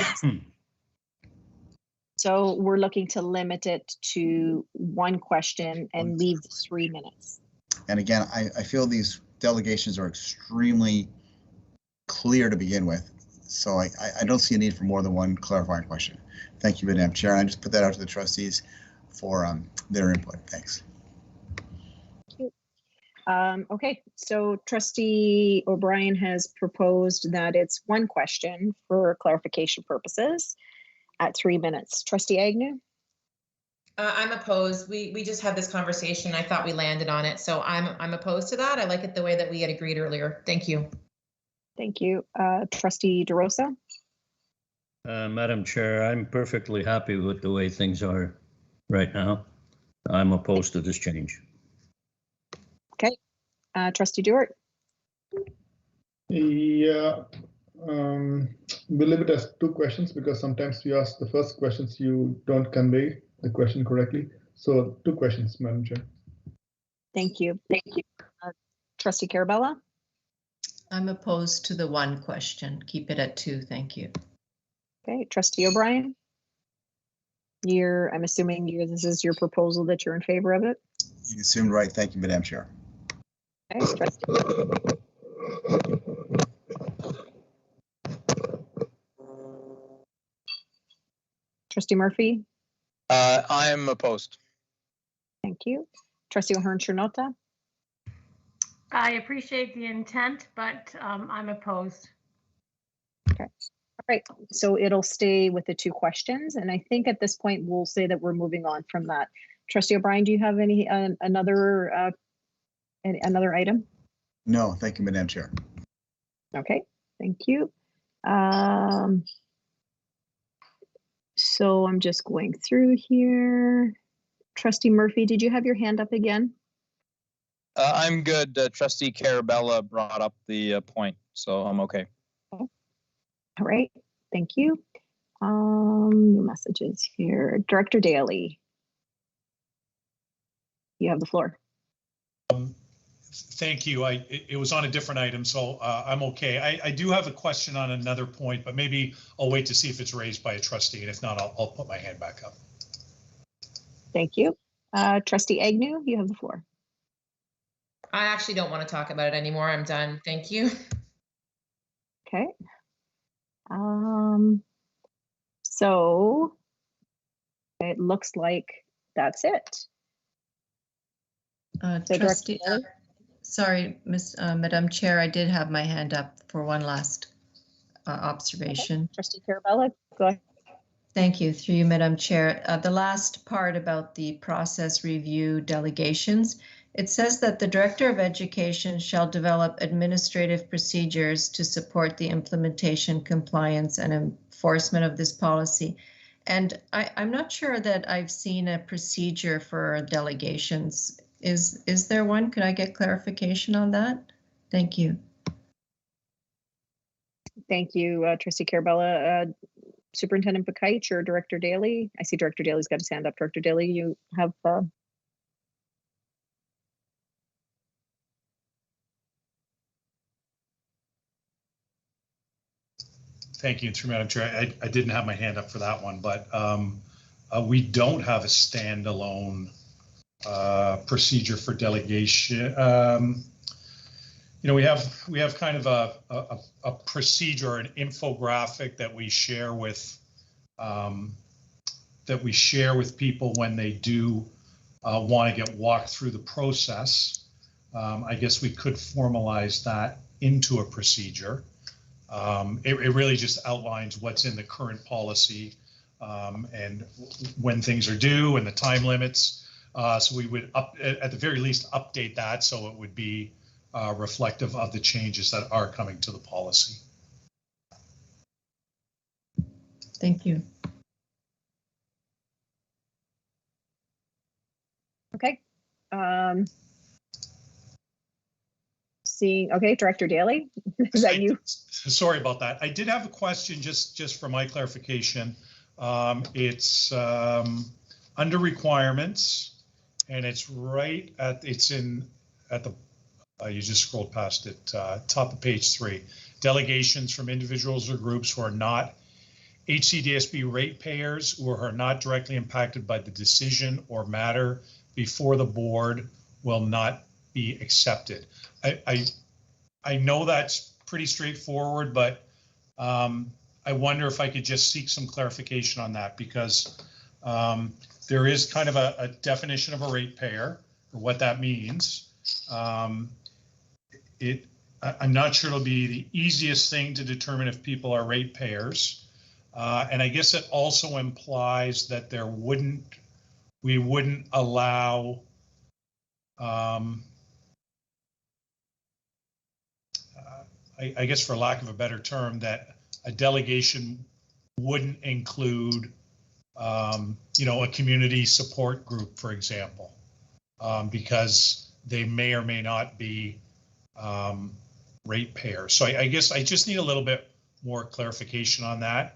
so we're looking to limit it to one question and leave 3 minutes. And again, I feel these delegations are extremely clear to begin with, so I don't see a need for more than one clarifying question. Thank you, Madam Chair. And I just put that out to the trustees for their input. Thanks. Thank you. Okay, so Trustee O'Brien has proposed that it's one question for clarification purposes at 3 minutes. Trustee Agnew? I'm opposed. We just had this conversation. I thought we landed on it, so I'm opposed to that. I like it the way that we had agreed earlier. Thank you. Thank you. Trustee DeRosa? Madam Chair, I'm perfectly happy with the way things are right now. I'm opposed to this change. Okay. Trustee Dewart? Yeah, we'll leave it as 2 questions because sometimes you ask the first questions, you don't convey the question correctly. So 2 questions, Madam Chair. Thank you. Thank you. Trustee Carabella? I'm opposed to the one question. Keep it at 2. Thank you. Okay. Trustee O'Brien? I'm assuming this is your proposal that you're in favor of it? You assumed right. Thank you, Madam Chair. Okay. Trustee Murphy? I'm opposed. Thank you. Trustee O'Hearn-Chernotta? I appreciate the intent, but I'm opposed. Okay. All right. So it'll stay with the 2 questions. And I think at this point, we'll say that we're moving on from that. Trustee O'Brien, do you have any another item? No, thank you, Madam Chair. Okay, thank you. So I'm just going through here. Trustee Murphy, did you have your hand up again? I'm good. Trustee Carabella brought up the point, so I'm okay. All right, thank you. New messages here. Director Daly, you have the floor. Thank you. It was on a different item, so I'm okay. I do have a question on another point, but maybe I'll wait to see if it's raised by a trustee, and if not, I'll put my hand back up. Thank you. Trustee Agnew, you have the floor. I actually don't want to talk about it anymore. I'm done. Thank you. Okay. So it looks like that's it. Trustee, sorry, Madam Chair, I did have my hand up for one last observation. Okay. Trustee Carabella, go ahead. Thank you. Through you, Madam Chair. The last part about the process review delegations, it says that the Director of Education shall develop administrative procedures to support the implementation, compliance, and enforcement of this policy. And I'm not sure that I've seen a procedure for delegations. Is there one? Could I get clarification on that? Thank you. Thank you, Trustee Carabella. Superintendent Bakich or Director Daly? I see Director Daly's got his hand up. Director Daly, you have. Thank you, through Madam Chair. I didn't have my hand up for that one, but we don't have a standalone procedure for delegation. You know, we have kind of a procedure, an infographic that we share with people when they do want to get walked through the process. I guess we could formalize that into a procedure. It really just outlines what's in the current policy and when things are due and the time limits. So we would, at the very least, update that so it would be reflective of the changes that are coming to the policy. Thank you. Okay. seeing, okay, Director Daly, is that you? Sorry about that. I did have a question just for my clarification. It's under requirements, and it's right at, you just scrolled past it, top of page 3. Delegations from individuals or groups who are not HCDSB ratepayers or who are not directly impacted by the decision or matter before the board will not be accepted. I know that's pretty straightforward, but I wonder if I could just seek some clarification on that, because there is kind of a definition of a ratepayer, or what that means. I'm not sure it'll be the easiest thing to determine if people are ratepayers. And I guess it also implies that we wouldn't allow I guess, for lack of a better term, that a delegation wouldn't include, you know, a community support group, for example, because they may or may not be ratepayers. So I guess I just need a little bit more clarification on that,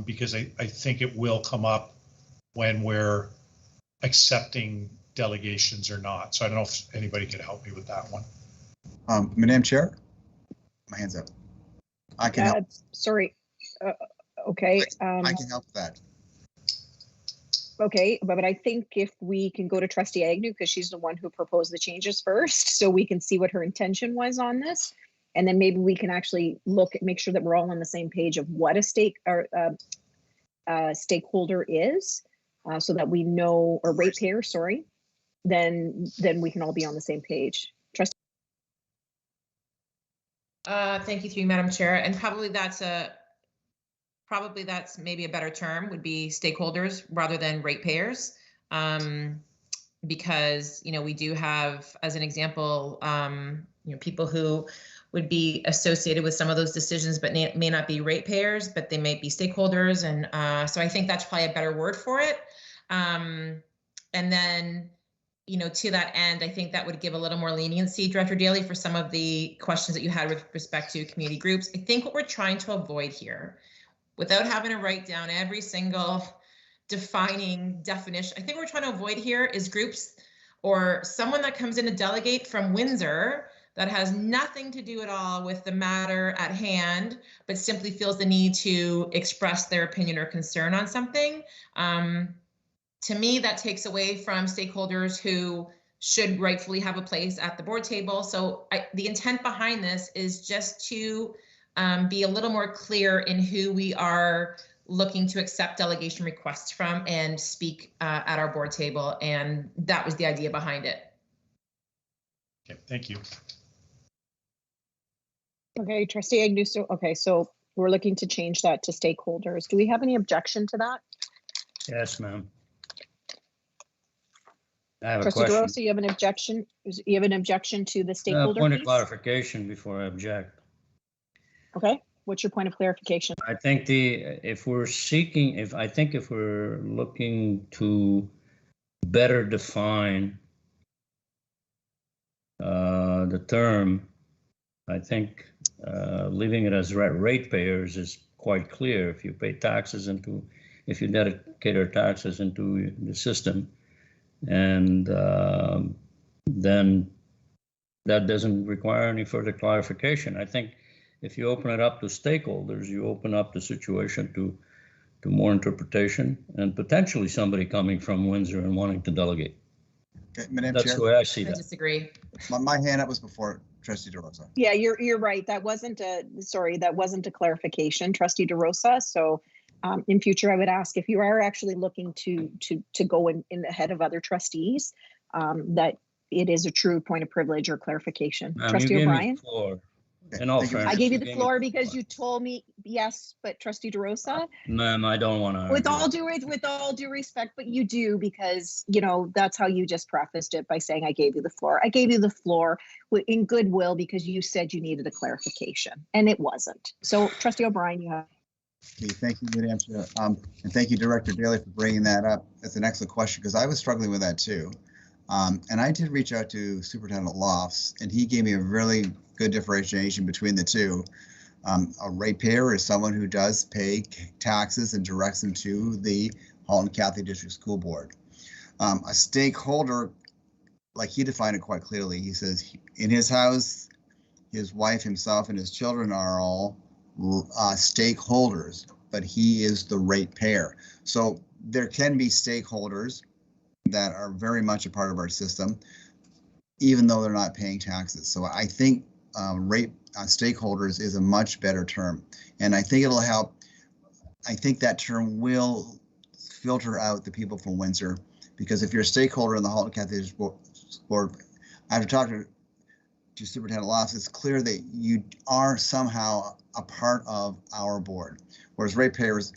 because I think it will come up when we're accepting delegations or not. So I don't know if anybody could help me with that one. Madam Chair, my hand's up. I can help. Sorry. Okay. I can help with that. Okay, but I think if we can go to Trustee Agnew, because she's the one who proposed the changes first, so we can see what her intention was on this, and then maybe we can actually make sure that we're all on the same page of what a stakeholder is, so that we know, or ratepayer, sorry, then we can all be on the same page. Trustee. Thank you, through you, Madam Chair, and probably that's maybe a better term, would be stakeholders rather than ratepayers, because, you know, we do have, as an example, you know, people who would be associated with some of those decisions, but may not be ratepayers, but they may be stakeholders, and so I think that's probably a better word for it. And then, you know, to that end, I think that would give a little more leniency, Director Daly, for some of the questions that you had with respect to community groups. I think what we're trying to avoid here, without having to write down every single defining definition, I think what we're trying to avoid here is groups or someone that comes in to delegate from Windsor that has nothing to do at all with the matter at hand, but simply feels the need to express their opinion or concern on something. To me, that takes away from stakeholders who should rightfully have a place at the board table. So the intent behind this is just to be a little more clear in who we are looking to accept delegation requests from and speak at our board table. And that was the idea behind it. Okay, thank you. Okay, Trustee Agnew. Okay, so we're looking to change that to stakeholders. Do we have any objection to that? Yes, ma'am. I have Trustee a question. DeRosa, you have an objection? You have an objection to the stakeholder Point piece? of clarification before I object. Okay, what's your point of clarification? I think if we're looking to better define the term, I think leaving it as ratepayers is quite clear. If you pay taxes if you dedicate our taxes into the system, and then that doesn't require any further clarification. I think if you open it up to stakeholders, you open up the situation to more interpretation and potentially somebody coming from Windsor and wanting to delegate. Okay, Madam That's Chair, the way I see that. I disagree. My hand up was before Trustee DeRosa. Yeah, you're right. That wasn't a clarification, Trustee DeRosa. So in future, I would ask if you are actually looking to go in ahead of other trustees, that it is a true point of privilege or clarification. Trustee O'Brien? I gave you the floor because you told me yes, but Trustee DeRosa? Ma'am, I don't want to. With all due respect, but you do, because, you know, that's how you just prefaced it by saying I gave you the floor. I gave you the floor in goodwill because you said you needed a clarification, and it wasn't. So, Trustee O'Brien, you have. Okay, thank you, Madam Chair. And thank you, Director Daly, for bringing that up. That's an excellent question, because I was struggling with that too. And I did reach out to Superintendent Lofts, and he gave me a really good differentiation between the two. A ratepayer is someone who does pay taxes and directs them to the Halton Catholic District School Board. A stakeholder, like he defined it quite clearly, he says in his house, his wife, himself, and his children are all stakeholders, but he is the ratepayer. So there can be stakeholders that are very much a part of our system, even though they're not paying taxes. So I think stakeholders is a much better term, and I think it'll help. I think that term will filter out the people from Windsor, because if you're a stakeholder in the Halton Catholic Board, after talking to Superintendent Lofts, it's clear that you are somehow a part of our board, whereas ratepayers,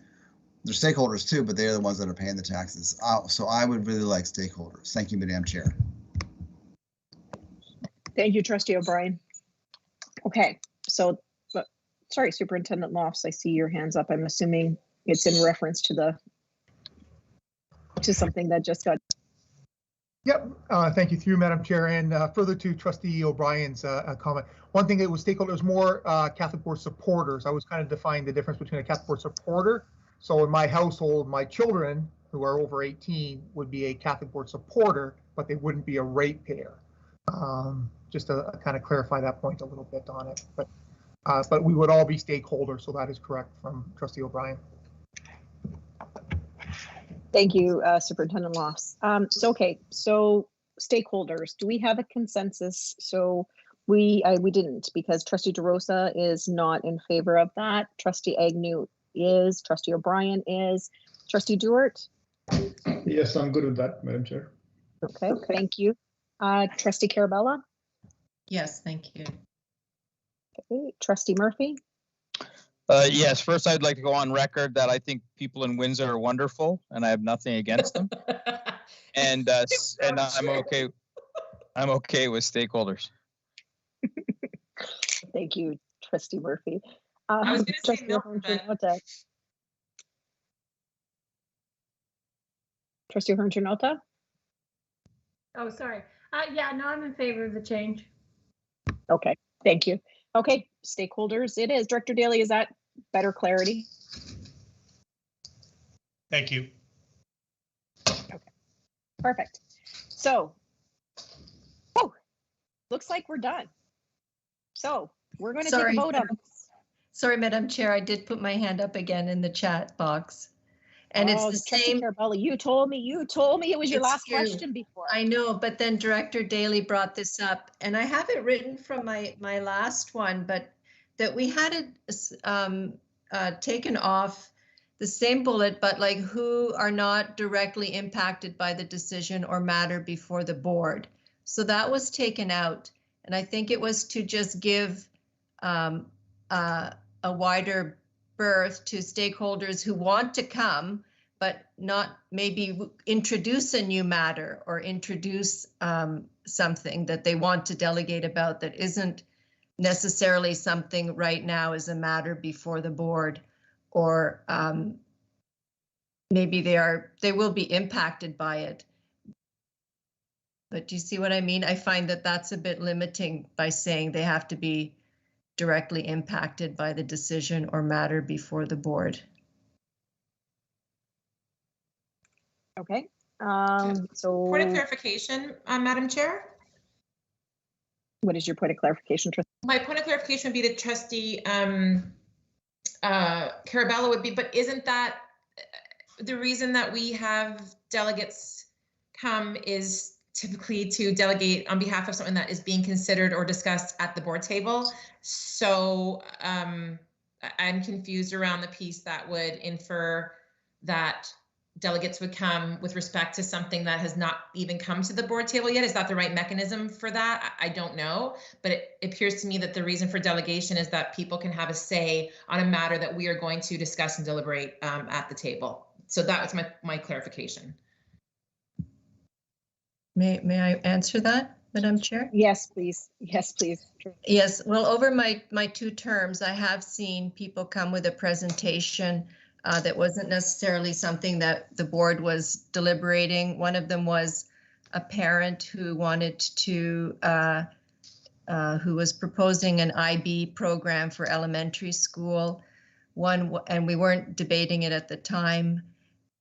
they're stakeholders too, but they're the ones that are paying the taxes. So I would really like stakeholders. Thank you, Madam Chair. Thank you, Trustee O'Brien. Okay, so, sorry, Superintendent Lofts, I see your hands up. I'm assuming it's in reference to something that just got. Yep, thank you, through you, Madam Chair, and further to Trustee O'Brien's comment. One thing that was stakeholders, more Catholic Board supporters. I was kind of defining the difference between a Catholic Board supporter. So in my household, my children who are over 18 would be a Catholic Board supporter, but they wouldn't be a ratepayer. Just to kind of clarify that point a little bit on it, but we would all be stakeholders, so that is correct from Trustee O'Brien. Thank you, Superintendent Lofts. So stakeholders, do we have a consensus? So we didn't, because Trustee DeRosa is not in favor of that. Trustee Agnew is, Trustee O'Brien is, Trustee Duart? Yes, I'm good with that, Madam Chair. Okay, thank you. Trustee Carabella? Yes, thank you. Okay, Trustee Murphy? Yes, first I'd like to go on record that I think people in Windsor are wonderful, and I have nothing against them. and I'm okay. I'm okay with stakeholders. Thank you, Trustee Murphy. I was going to say no, Trustee Horn-Trinota? Oh, sorry. Yeah, no, I'm in favor of the change. Okay, thank you. Okay, stakeholders, it is. Director Daly, is that better clarity? Thank you. Okay, perfect. So, looks like we're done. So we're going to take a vote on this. Sorry, Madam Chair, I did put my hand up again in the chat box. And it's the same. Carabella, you told me it was your last question before. I know, but then Director Daly brought this up, and I have it written from my last one, but that we had it taken off the same bullet, but like who are not directly impacted by the decision or matter before the board. So that was taken out, and I think it was to just give a wider berth to stakeholders who want to come, but not maybe introduce a new matter or introduce something that they want to delegate about that isn't necessarily something right now is a matter before the board, or maybe they will be impacted by it. But do you see what I mean? I find that that's a bit limiting by saying they have to be directly impacted by the decision or matter before the board. Okay. So point of clarification, Madam Chair. What is your point of clarification, Trustee? My point of clarification would be to Trustee Carabella would be, but isn't that the reason that we have delegates come is typically to delegate on behalf of something that is being considered or discussed at the board table? So I'm confused around the piece that would infer that delegates would come with respect to something that has not even come to the board table yet. Is that the right mechanism for that? I don't know, but it appears to me that the reason for delegation is that people can have a say on a matter that we are going to discuss and deliberate at the table. So that was my clarification. May I answer that, Madam Chair? Yes, please. Yes, please. Yes, well, over my 2 terms, I have seen people come with a presentation that wasn't necessarily something that the board was deliberating. One of them was a parent who wanted to, who was proposing an IB program for elementary school. And we weren't debating it at the time,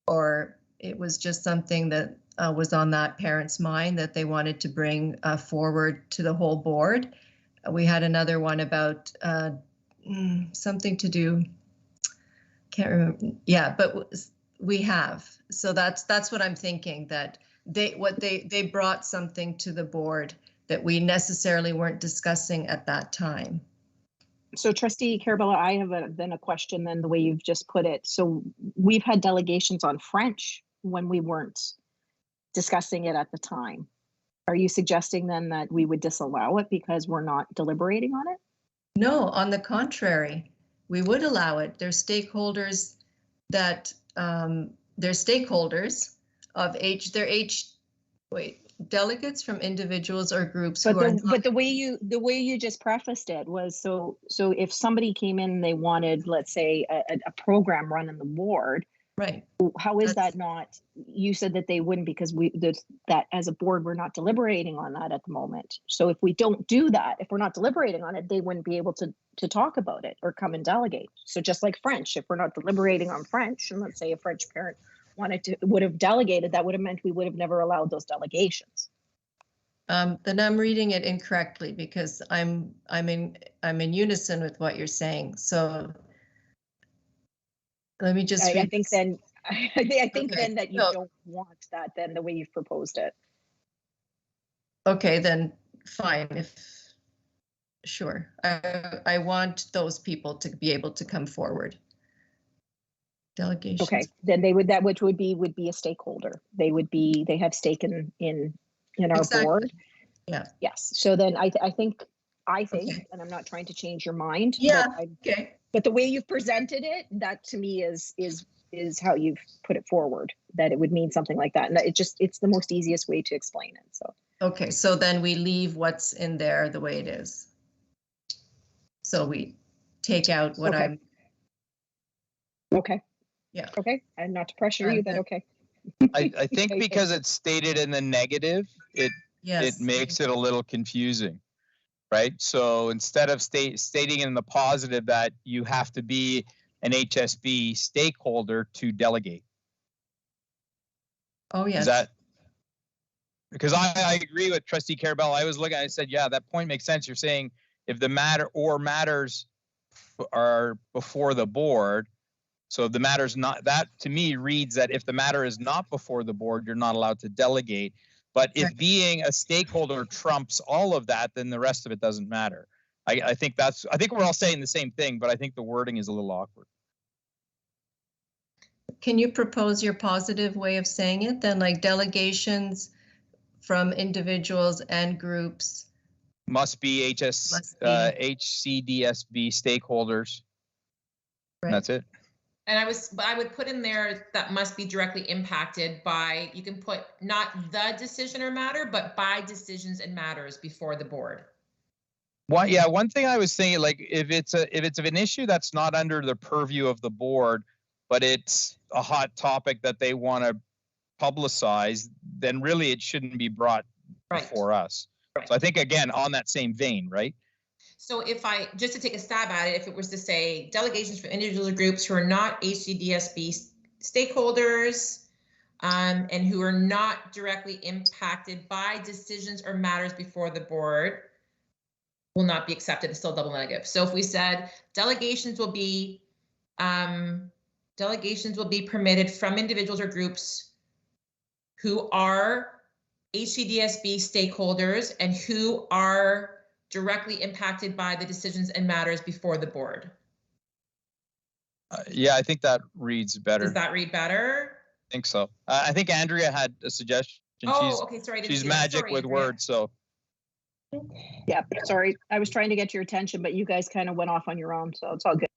or it was just something that was on that parent's mind that they wanted to bring forward to the whole board. We had another one about something to do, can't remember. Yeah, but we have. So that's what I'm thinking, that they brought something to the board that we necessarily weren't discussing at that time. So Trustee Carabella, I have then a question then the way you've just put it. So we've had delegations on French when we weren't discussing it at the time. Are you suggesting then that we would disallow it because we're not deliberating on it? No, on the contrary, we would allow it. There's stakeholders that they're stakeholders of delegates from individuals or groups who are not. But the way you just prefaced it was so if somebody came in and they wanted, let's say, a program run in the ward, right? How is that not? You said that they wouldn't because that as a board we're not deliberating on that at the moment. So if we don't do that, if we're not deliberating on it, they wouldn't be able to talk about it or come and delegate. So just like French, if we're not deliberating on French, and let's say a French parent would have delegated, that would have meant we would have never allowed those delegations. Then I'm reading it incorrectly because I'm in unison with what you're saying. So let me just. I think then that you don't want that then the way you've proposed it. Okay, then fine. Sure, I want those people to be able to come forward. Delegations. Okay, then which would be a stakeholder. They have stake in our board. Yeah. Yes. So then I think, okay. And I'm not trying to change your mind. Yeah. Okay. But the way you've presented it, that to me is how you've put it forward. That it would mean something like that, and it's the most easiest way to explain it. So. Okay. So then we leave what's in there the way it is. So we take out what I'm. Okay. Yeah. Okay. And not to pressure you, but okay. I think because it's stated in the negative, it makes it a little confusing, right? So instead of stating in the positive that you have to be an HSB stakeholder to delegate. Oh, yes. Is that, because I agree with Trustee Carabella. I was looking, I said, yeah, that point makes sense. You're saying if the matters are before the board, so if the matter's not, that to me reads that if the matter is not before the board, you're not allowed to delegate. But if being a stakeholder trumps all of that, then the rest of it doesn't matter. I think we're all saying the same thing, but I think the wording is a little awkward. Can you propose your positive way of saying it then, like delegations from individuals and groups? Must be HCDSB stakeholders. Right. That's it. And I would put in there that must be directly impacted by, you can put not the decision or matter, but by decisions and matters before the board. One thing I was thinking, like if it's an issue that's not under the purview of the board, but it's a hot topic that they want to publicize, then really it shouldn't be brought before us. Right. So I think, again, on that same vein, right? So just to take a stab at it, if it was to say delegations for individual groups who are not HCDSB stakeholders and who are not directly impacted by decisions or matters before the board will not be accepted, it's still double negative. So if we said delegations will be permitted from individuals or groups who are HCDSB stakeholders and who are directly impacted by the decisions and matters before the board. Yeah, I think that reads better. Does that read better? I think so. I think Andrea had a suggestion. Okay, sorry. She's magic with words, so. Yeah, sorry. I was trying to get your attention, but you guys kind of went off on your own, so it's all good.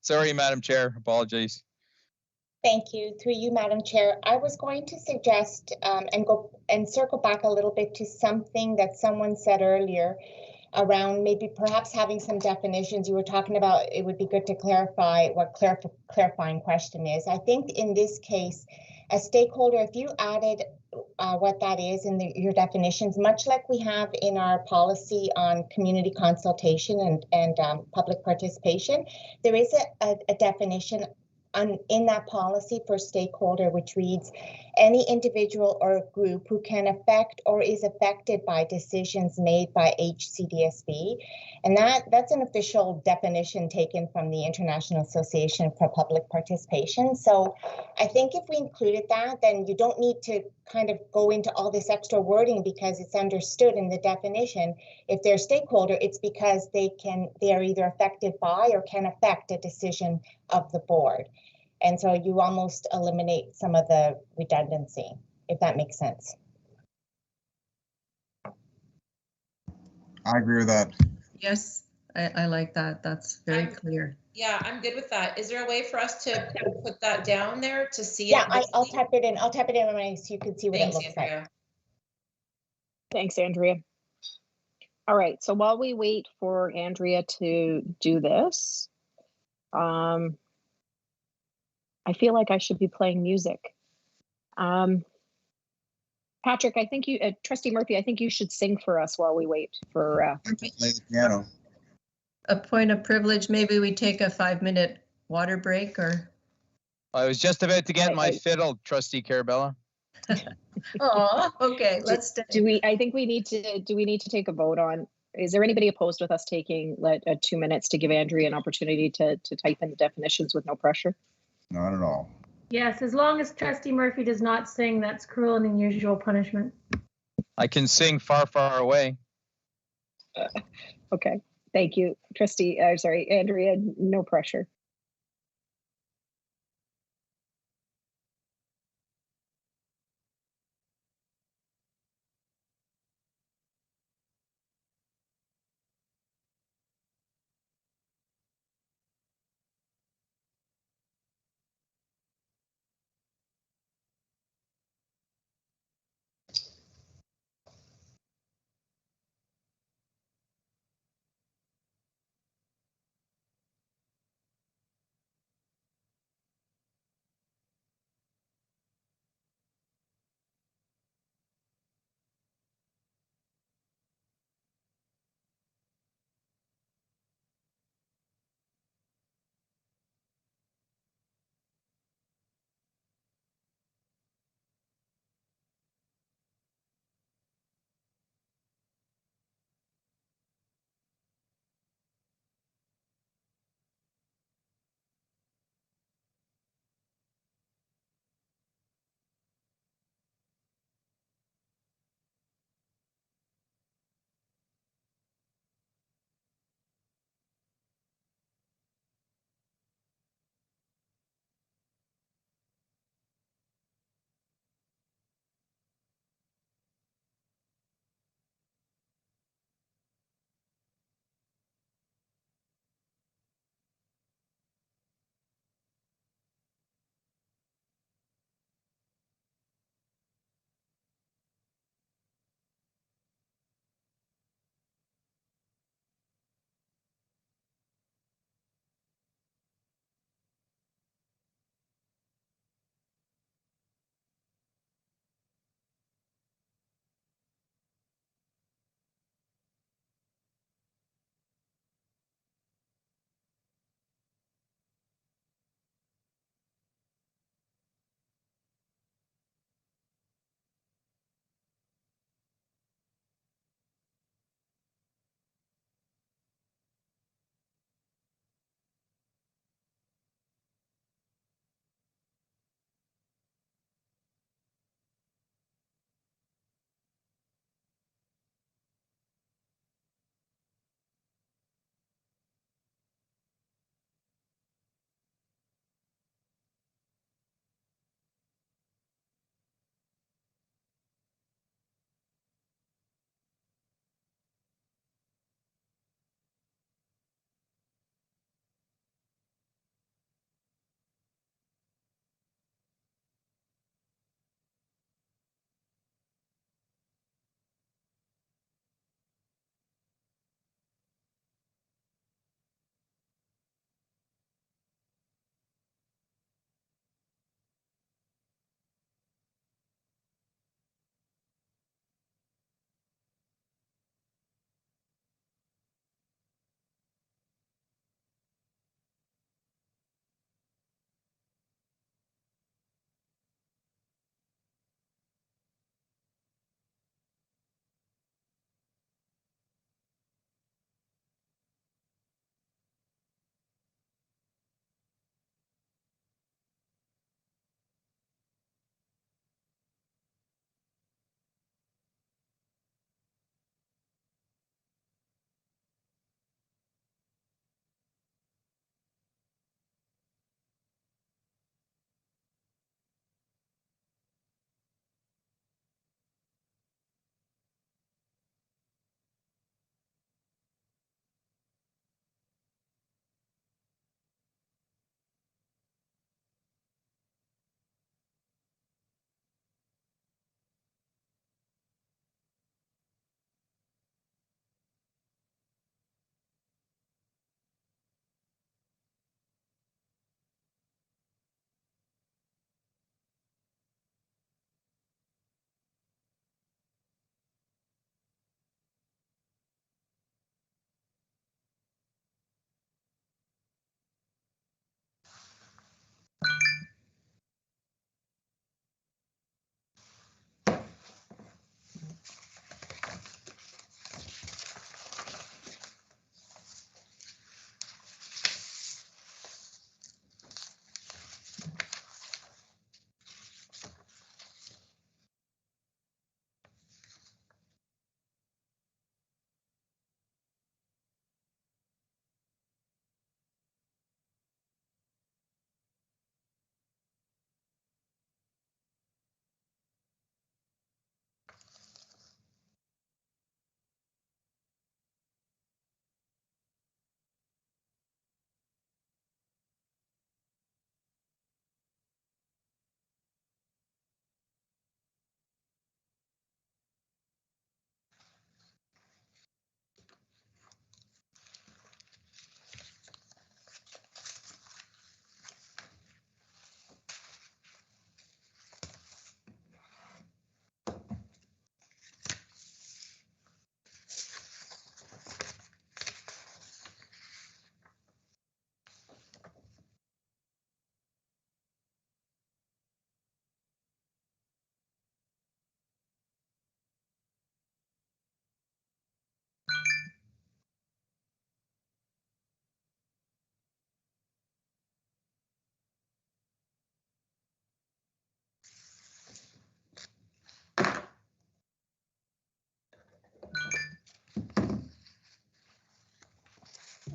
Sorry, Madam Chair. Apologies. Thank you. Through you, Madam Chair, I was going to suggest and circle back a little bit to something that someone said earlier around maybe perhaps having some definitions. You were talking about it would be good to clarify what clarifying question is. I think in this case, A stakeholder, if you added what that is in your definitions, much like we have in our policy on community consultation and public participation, there is a definition in that policy for stakeholder, which reads, any individual or group who can affect or is affected by decisions made by HCDSB. And that's an official definition taken from the International Association for Public Participation. So I think if we included that, then you don't need to kind of go into all this extra wording because it's understood in the definition. If they're a stakeholder, it's because they are either affected by or can affect a decision of the board. And so you almost eliminate some of the redundancy, if that makes sense. I agree with that. Yes, I like that. That's very clear. Yeah, I'm good with that. Is there a way for us to put that down there to see it? Yeah, I'll type it in. I'll type it in so you can see what it looks like. Thanks, Andrea. All right, so while we wait for Andrea to do this, I feel like I should be playing music. Patrick, I think you, Trustee Murphy, I think you should sing for us while we wait for. Play the piano. A point of privilege. Maybe we take a 5-minute water break, or. I was just about to get my fiddle, Trustee Carabella. Oh, okay. Let's. Do we? I think we need to. Do we need to take a vote on? Is there anybody opposed with us taking 2 minutes to give Andrea an opportunity to type in the definitions with no pressure? Not at all. Yes, as long as Trustee Murphy does not sing, that's cruel and unusual punishment. I can sing Far, Far Away. Okay, thank you. Sorry, Andrea, no pressure.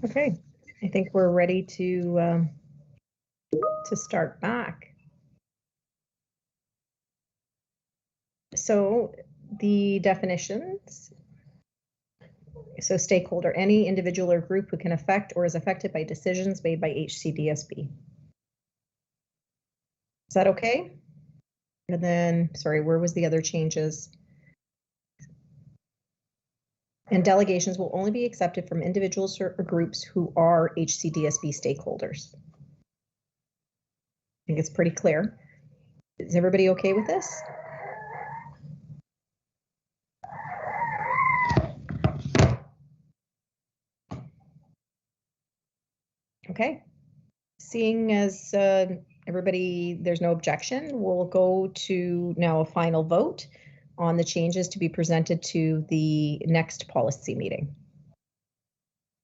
Okay, I think we're ready to start back. So the definitions. So stakeholder, any individual or group who can affect or is affected by decisions made by HCDSB. Is that okay? And then, sorry, where was the other changes? And delegations will only be accepted from individuals or groups who are HCDSB stakeholders. I think it's pretty clear. Is everybody okay with this? Okay. Seeing as everybody, there's no objection, we'll go to now a final vote on the changes to be presented to the next policy meeting.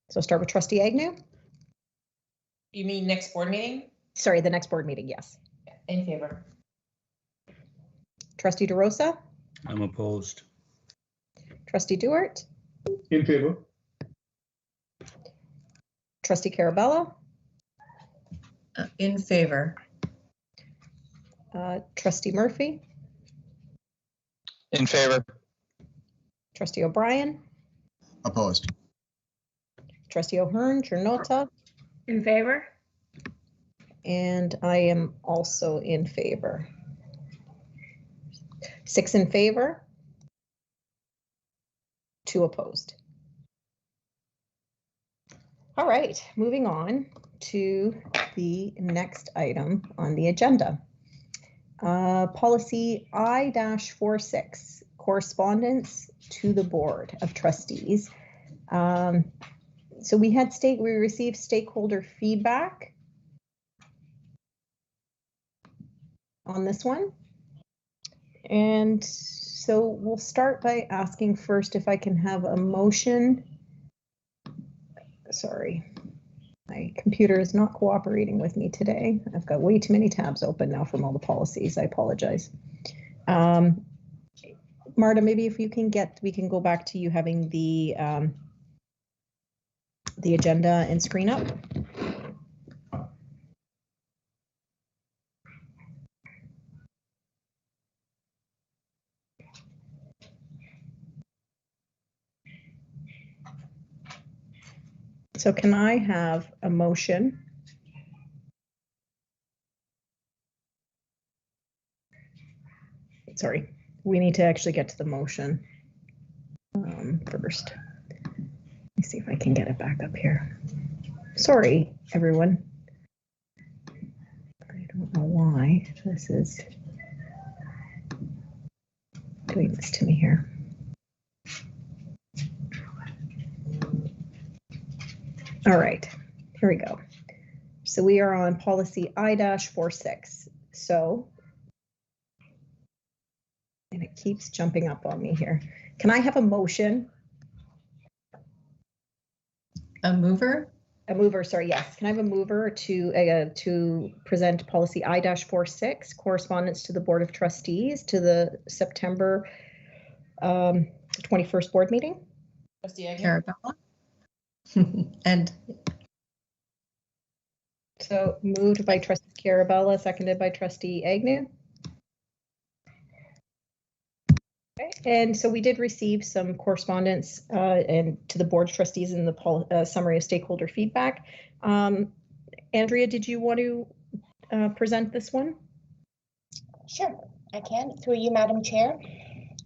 So start with Trustee Agnew. You mean next board meeting? Sorry, the next board meeting, yes. In favor. Trustee DeRosa? I'm opposed. Trustee Duart? In favor. Trustee Carabello? In favor. Trustee Murphy? In favor. Trustee O'Brien? Opposed. Trustee O'Hearn, Jernota? In favor. And I am also in favor. 6 in favor, 2 opposed. All right, moving on to the next item on the agenda. Policy I-46, correspondence to the Board of Trustees. So we received stakeholder feedback on this one. And so we'll start by asking first if I can have a motion. Sorry, my computer is not cooperating with me today. I've got way too many tabs open now from all the policies. I apologize. Marta, maybe if you can we can go back to you having the agenda and screen up. So can I have a motion? Sorry, we need to actually get to the motion first. Let me see if I can get it back up here. Sorry, everyone. I don't know why this is doing this to me here. All right, here we go. So we are on policy I-46. So, and it keeps jumping up on me here. Can I have a motion? A mover? A mover, sorry, yes. Can I have a mover to present policy I-46, correspondence to the Board of Trustees to the September 21st board meeting? Trustee Agnew. Carabella. And so moved by Trustee Carabella, seconded by Trustee Agnew. Okay. And so we did receive some correspondence and to the Board of Trustees in the summary of stakeholder feedback. Andrea, did you want to present this one? Sure, I can. Through you, Madam Chair.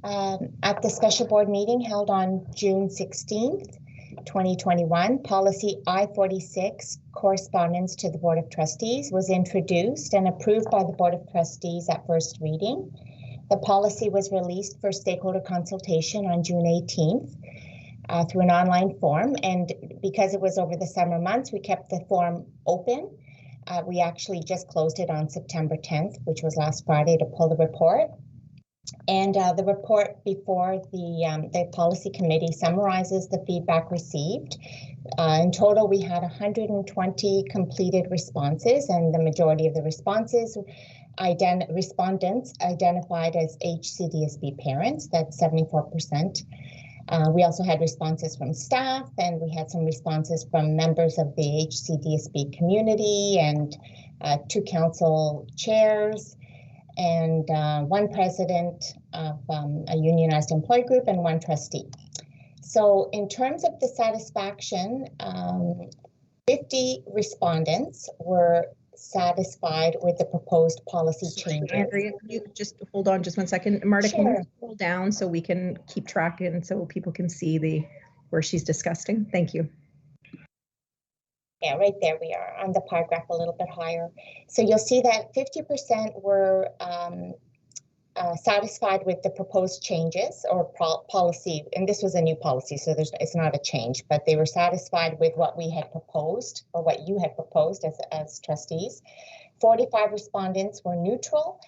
At the special board meeting held on June 16th, 2021, policy I-46, correspondence to the Board of Trustees, was introduced and approved by the Board of Trustees at first reading. The policy was released for stakeholder consultation on June 18th through an online form, and because it was over the summer months, we kept the form open. We actually just closed it on September 10th, which was last Friday, to pull the report. And the report before the policy committee summarizes the feedback received. In total, we had 120 completed responses, and the majority of the responses, respondents identified as HCDSB parents, that's 74%. We also had responses from staff, and we had some responses from members of the HCDSB community and 2 council chairs and 1 president of a unionized employee group and 1 trustee. So in terms of the satisfaction, 50 respondents were satisfied with the proposed policy changes. Andrea, can you just hold on just 1 second? Marta, Sure. Can you scroll down so we can keep track and so people can see where she's discussing? Thank you. Yeah, right there we are on the paragraph a little bit higher. So you'll see that 50% were satisfied with the proposed changes or policy, and this was a new policy, so it's not a change, but they were satisfied with what we had proposed or what you had proposed as trustees. 45 respondents were neutral,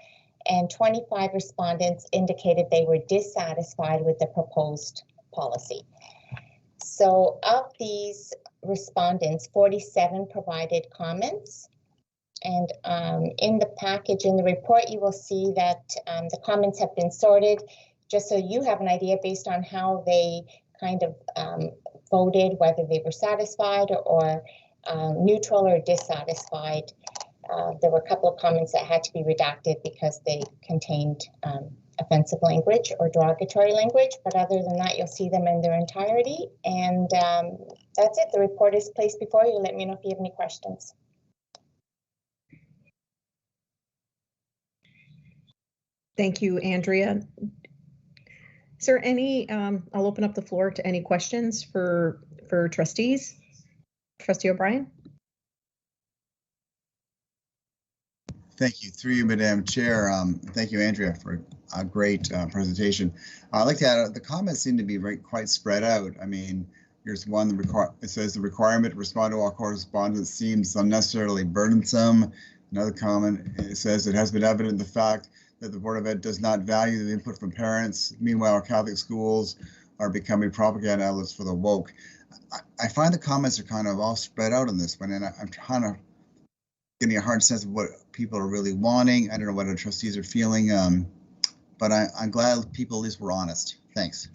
and 25 respondents indicated they were dissatisfied with the proposed policy. So of these respondents, 47 provided comments. And in the package, in the report, you will see that the comments have been sorted just so you have an idea based on how they kind of voted, whether they were satisfied or neutral or dissatisfied. There were a couple of comments that had to be redacted because they contained offensive language or derogatory language, but other than that, you'll see them in their entirety. And that's it. The report is placed before you. Let me know if you have any questions. Thank you, Andrea. Is there any, I'll open up the floor to any questions for trustees. Trustee O'Brien. Thank you. Through you, Madam Chair. Thank you, Andrea, for a great presentation. I'd like to add, the comments seem to be quite spread out. I mean, here's one, it says the requirement to respond to all correspondence seems unnecessarily burdensome. Another comment, it says it has been evident the fact that the Board of Ed does not value the input from parents. Meanwhile, our Catholic schools are becoming propaganda outlets for the woke. I find the comments are kind of all spread out on this one, and I'm trying to getting a hard sense of what people are really wanting. I don't know what our trustees are feeling, but I'm glad people at least were honest. Thanks.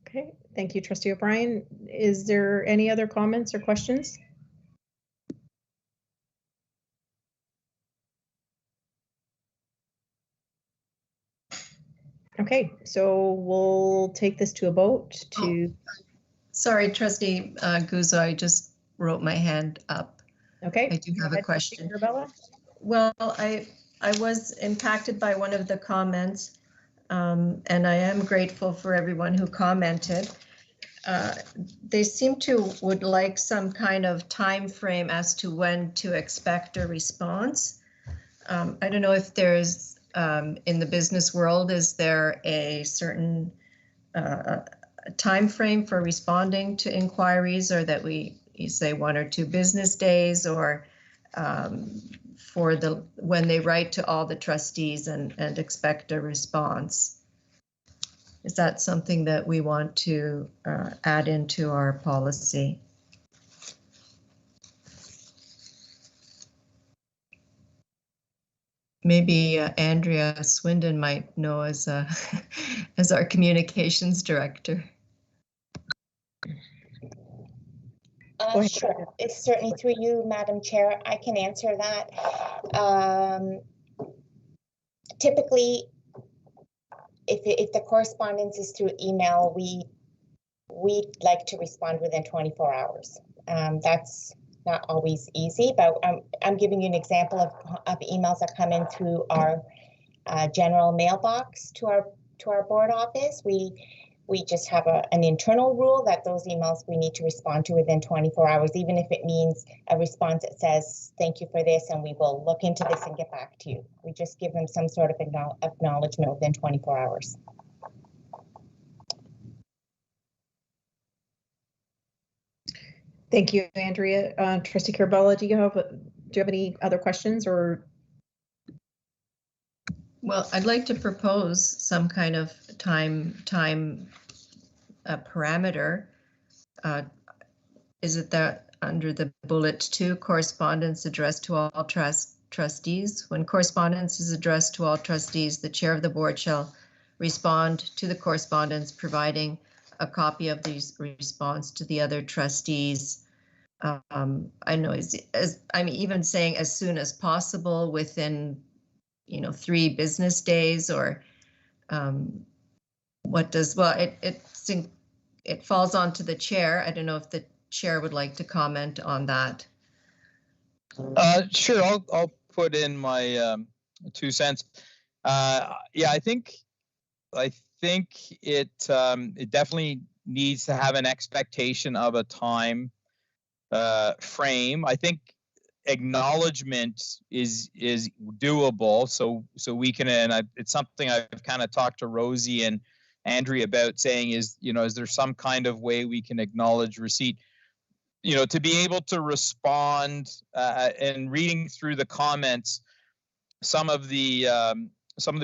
Okay, thank you, Trustee O'Brien. Is there any other comments or questions? Okay, so we'll take this to a vote to. Sorry, Trustee Guzzo, I just wrote my hand up. Okay. I do have a question. Well, I was impacted by one of the comments, and I am grateful for everyone who commented. They seem to would like some kind of time frame as to when to expect a response. I don't know if there's in the business world, is there a certain time frame for responding to inquiries, or that you say 1 or 2 business days, or for when they write to all the trustees and expect a response? Is that something that we want to add into our policy? Maybe Andrea Swindon might know as as our communications director. Sure, it's certainly through you, Madam Chair. I can answer that. Typically, if the correspondence is through email, we like to respond within 24 hours. That's not always easy, but I'm giving you an example of emails that come in through our general mailbox to our board office. We just have an internal rule that those emails we need to respond to within 24 hours, even if it means a response that says, thank you for this, and we will look into this and get back to you. We just give them some sort of acknowledgement within 24 hours. Thank you, Andrea. Trustee Carabella, do you have any other questions or? Well, I'd like to propose some kind of time parameter. Is it that under the bullet 2, correspondence addressed to all trustees? When correspondence is addressed to all trustees, the chair of the board shall respond to the correspondence, providing a copy of the response to the other trustees. I know I'm even saying as soon as possible, within 3 business days, or what does, well, it falls onto the chair. I don't know if the chair would like to comment on that. Sure, I'll put in my 2 cents. Yeah, I think it definitely needs to have an expectation of a time frame. I think acknowledgement is doable, so we can, and it's something I've kind of talked to Rosie and Andrea about, saying is there some kind of way we can acknowledge receipt, to be able to respond, and reading through the comments, some of the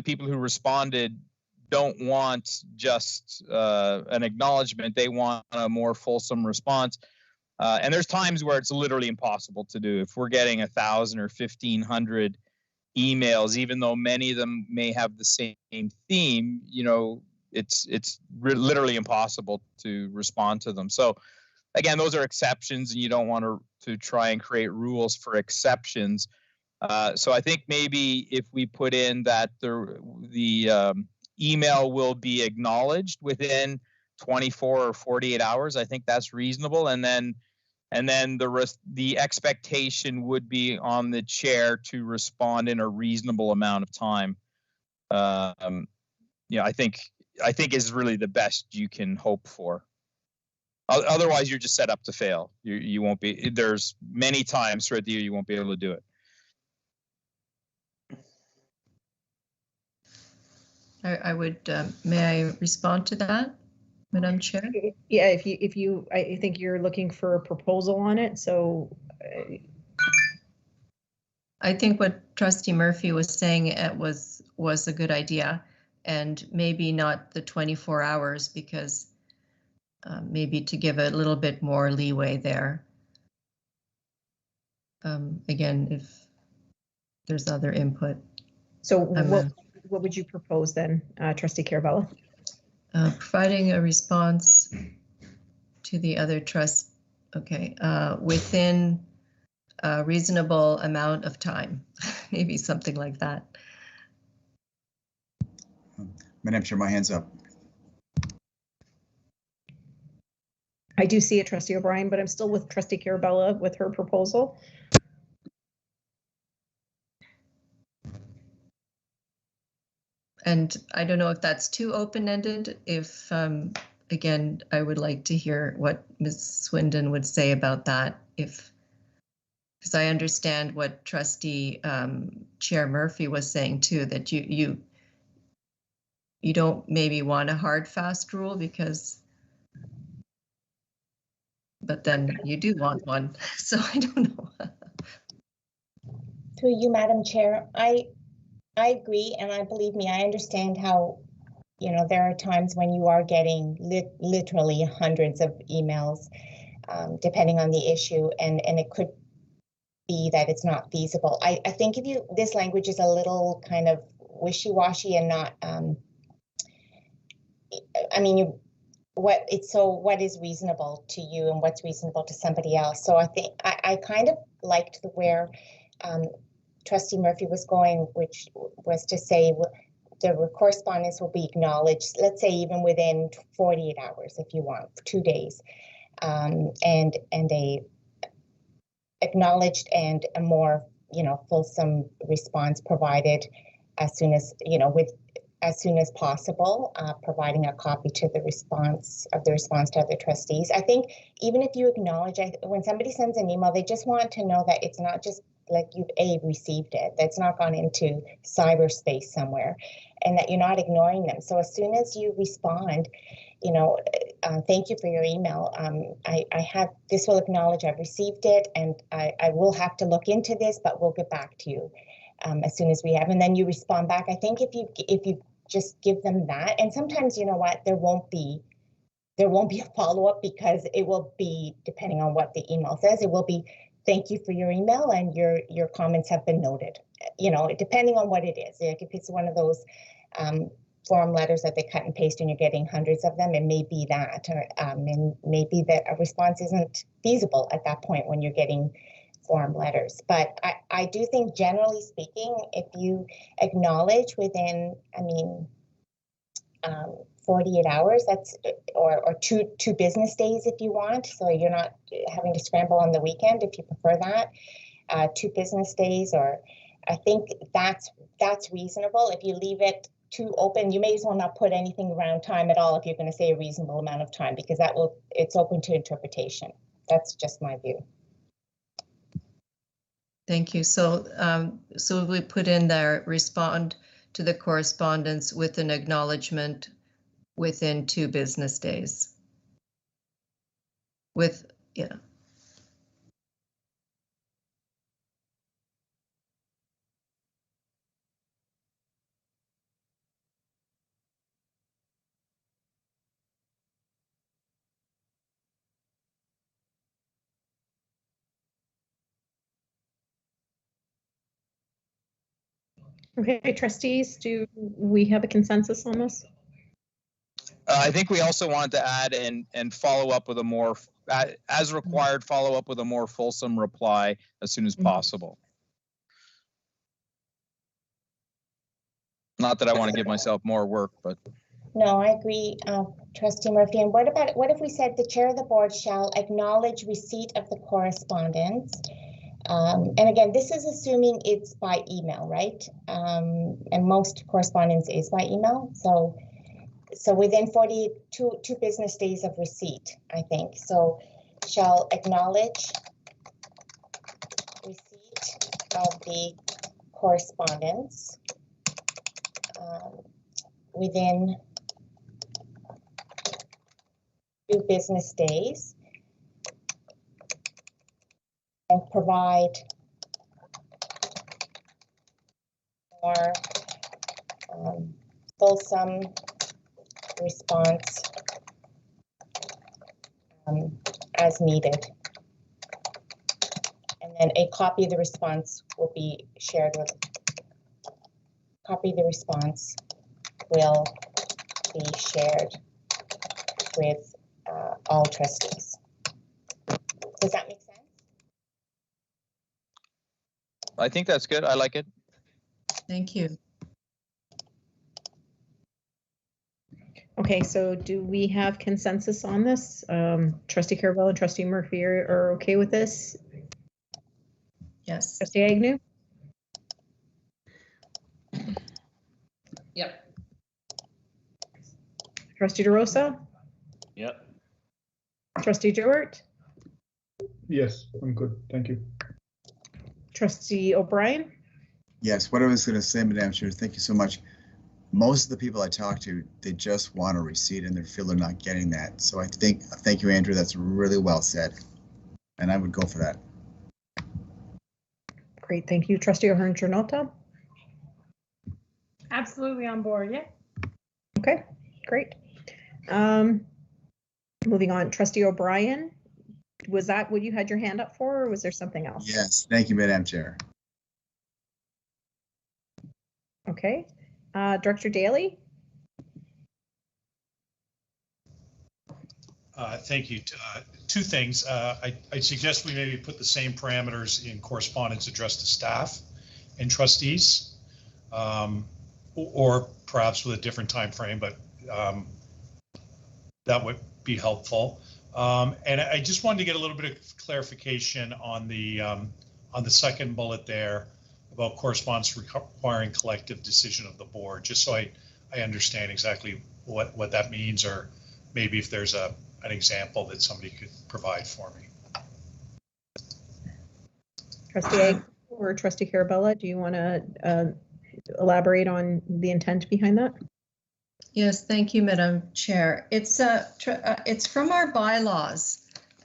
people who responded don't want just an acknowledgement. They want a more fulsome response. And there's times where it's literally impossible to do. If we're getting 1,000 or 1,500 emails, even though many of them may have the same theme, it's literally impossible to respond to them. So again, those are exceptions, and you don't want to try and create rules for exceptions. So I think maybe if we put in that the email will be acknowledged within 24 or 48 hours, I think that's reasonable. And then the expectation would be on the chair to respond in a reasonable amount of time. I think is really the best you can hope for. Otherwise, you're just set up to fail. You won't be. There's many times throughout the year you won't be able to do it. I would. May I respond to that, Madam Chair? Yeah, if you, I think you're looking for a proposal on it. So I think what Trustee Murphy was saying was a good idea, and maybe not the 24 hours, because maybe to give a little bit more leeway there. Again, if there's other input. So what would you propose then, Trustee Carabella? Providing a response to the other trust, okay, within a reasonable amount of time, maybe something like that. Madam Chair, my hand's up. I do see it, Trustee O'Brien, but I'm still with Trustee Carabella with her proposal. And I don't know if that's too open-ended. If, again, I would like to hear what Ms. Swindon would say about that. Because I understand what Trustee Chair Murphy was saying too, that you don't maybe want a hard, fast rule, but then you do want one. So I don't know. Through you, Madam Chair, I agree, and believe me, I understand how, there are times when you are getting literally hundreds of emails, depending on the issue, and it could be that it's not feasible. I think this language is a little kind of wishy-washy and not, what is reasonable to you and what's reasonable to somebody else. So I think I kind of liked where Trustee Murphy was going, which was to say the correspondence will be acknowledged, let's say even within 48 hours if you want, 2 days, and a acknowledged and a more fulsome response provided as soon as as soon as possible, providing a copy to the response to other trustees. I think even if you acknowledge, when somebody sends an email, they just want to know that it's not just like you've received it, that's not gone into cyberspace somewhere, and that you're not ignoring them. So as soon as you respond, thank you for your email. This will acknowledge I've received it, and I will have to look into this, but we'll get back to you as soon as we have. And then you respond back. I think if you just give them that, and sometimes there won't be a follow-up, because it will be, depending on what the email says, it will be thank you for your email and your comments have been noted. Depending on what it is. Like if it's one of those form letters that they cut and paste and you're getting hundreds of them, it may be that, or maybe that a response isn't feasible at that point when you're getting form letters. But I do think, generally speaking, if you acknowledge within, 48 hours, that's, or two business days if you want, so you're not having to scramble on the weekend if you prefer that, 2 business days, or I think that's reasonable. If you leave it too open, you may as well not put anything around time at all if you're going to say a reasonable amount of time, because it's open to interpretation. That's just my view. Thank you. So we put in there, respond to the correspondence with an acknowledgement within 2 business days. Yeah. Okay, trustees, do we have a consensus on this? I think we also wanted to add and follow up with a more, as required, follow up with a more fulsome reply as soon as possible. Not that I want to give myself more work, but. No, I agree, Trustee Murphy. And what if we said the chair of the board shall acknowledge receipt of the correspondence? And again, this is assuming it's by email, right? And most correspondence is by email. So within 42 business days of receipt, I think. So shall acknowledge receipt of the correspondence within 2 business days, and provide more fulsome response as needed. And then a copy of the response will be shared with, will be shared with all trustees. Does that make sense? I think that's good. I like it. Thank you. Okay, so do we have consensus on this? Trustee Carabella and Trustee Murphy are okay with this? Yes. Trustee Agnew? Yep. Trustee DeRosa? Yep. Trustee Jewett? Yes, I'm good. Thank you. Trustee O'Brien? Yes, what I was going to say, Madam Chair, thank you so much. Most of the people I talk to, they just want a receipt and they feel they're not getting that. So I think, thank you, Andrew, that's really well said. And I would go for that. Great, thank you. Trustee O'Hearn-Janota? Absolutely on board, yeah. Okay, great. Moving on, Trustee O'Brien, was that what you had your hand up for, or was there something else? Yes, thank you, Madam Chair. Okay, Director Daly? Thank you. 2 things. I suggest we maybe put the same parameters in correspondence addressed to staff and trustees, or perhaps with a different time frame, but that would be helpful. And I just wanted to get a little bit of clarification on the second bullet there about correspondence requiring collective decision of the board, just so I understand exactly what that means, or maybe if there's an example that somebody could provide for me. Trustee or Trustee Carabella, do you want to elaborate on the intent behind that? Yes, thank you, Madam Chair. It's from our bylaws,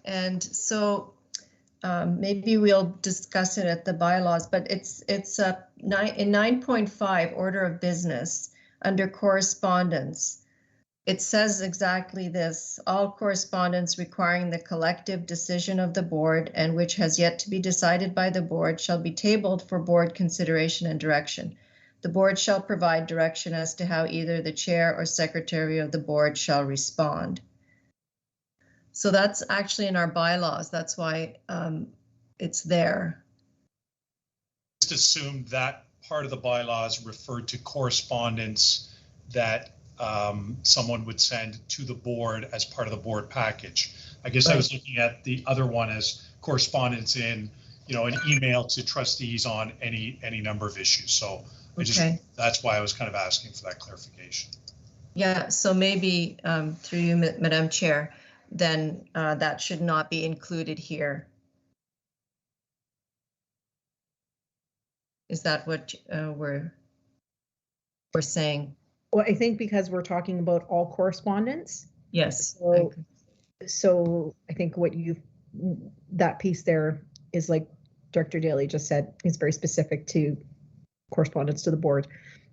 and so maybe we'll discuss it at the bylaws. But it's in 9.5 order of business under correspondence. It says exactly this: all correspondence requiring the collective decision of the board and which has yet to be decided by the board shall be tabled for board consideration and direction. The board shall provide direction as to how either the chair or secretary of the board shall respond. So that's actually in our bylaws. That's why it's there. Just assumed that part of the bylaws referred to correspondence that someone would send to the board as part of the board package. I guess I was looking at the other one as correspondence in, an email to trustees on any number of issues. So that's why I was kind of asking for that clarification. Yeah, so maybe through you, Madam Chair, then that should not be included here. Is that what we're saying? Well, I think because we're talking about all correspondence. Yes. So I think that piece there is, like Director Daly just said, is very specific to correspondence to the board.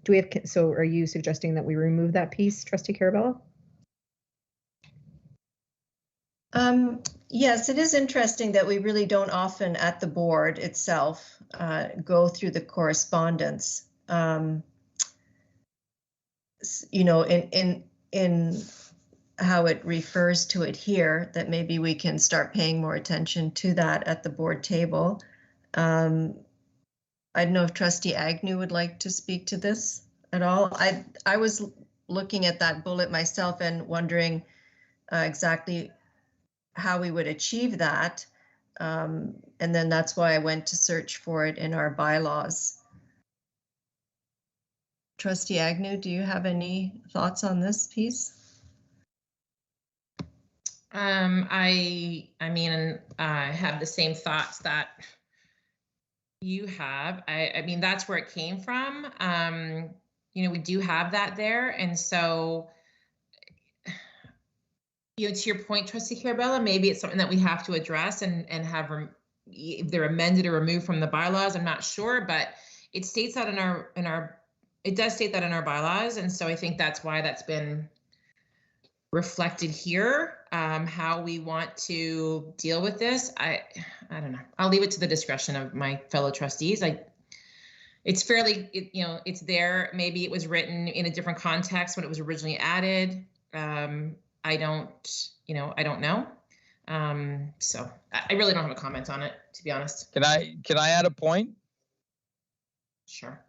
Do we have, so are you suggesting that we remove that piece, Trustee Carabello? Yes, it is interesting that we really don't often at the board itself go through the correspondence. In how it refers to it here, that maybe we can start paying more attention to that at the board table. I don't know if Trustee Agnew would like to speak to this at all. I was looking at that bullet myself and wondering exactly how we would achieve that. And then that's why I went to search for it in our bylaws. Trustee Agnew, do you have any thoughts on this piece? I mean, I have the same thoughts that you have. I mean, that's where it came from. We do have that there. And so, to your point, Trustee Carabella, maybe it's something that we have to address and have, if they're amended or removed from the bylaws, I'm not sure, but it states that it does state that in our bylaws. And so I think that's why that's been reflected here, how we want to deal with this. I don't know. I'll leave it to the discretion of my fellow trustees. It's fairly, it's there. Maybe it was written in a different context when it was originally added. I don't know. So I really don't have a comment on it, to be honest. Can I add a point? Sure.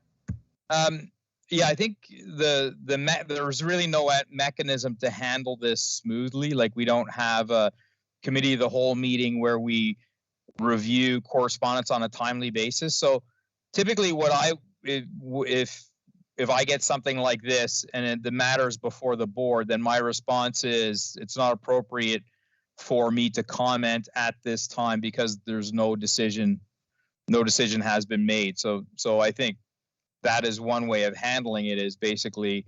Yeah, I think there's really no mechanism to handle this smoothly. Like, we don't have a committee of the whole meeting where we review correspondence on a timely basis. So typically if I get something like this and the matter is before the board, then my response is it's not appropriate for me to comment at this time because there's no decision has been made. So I think that is one way of handling it, is basically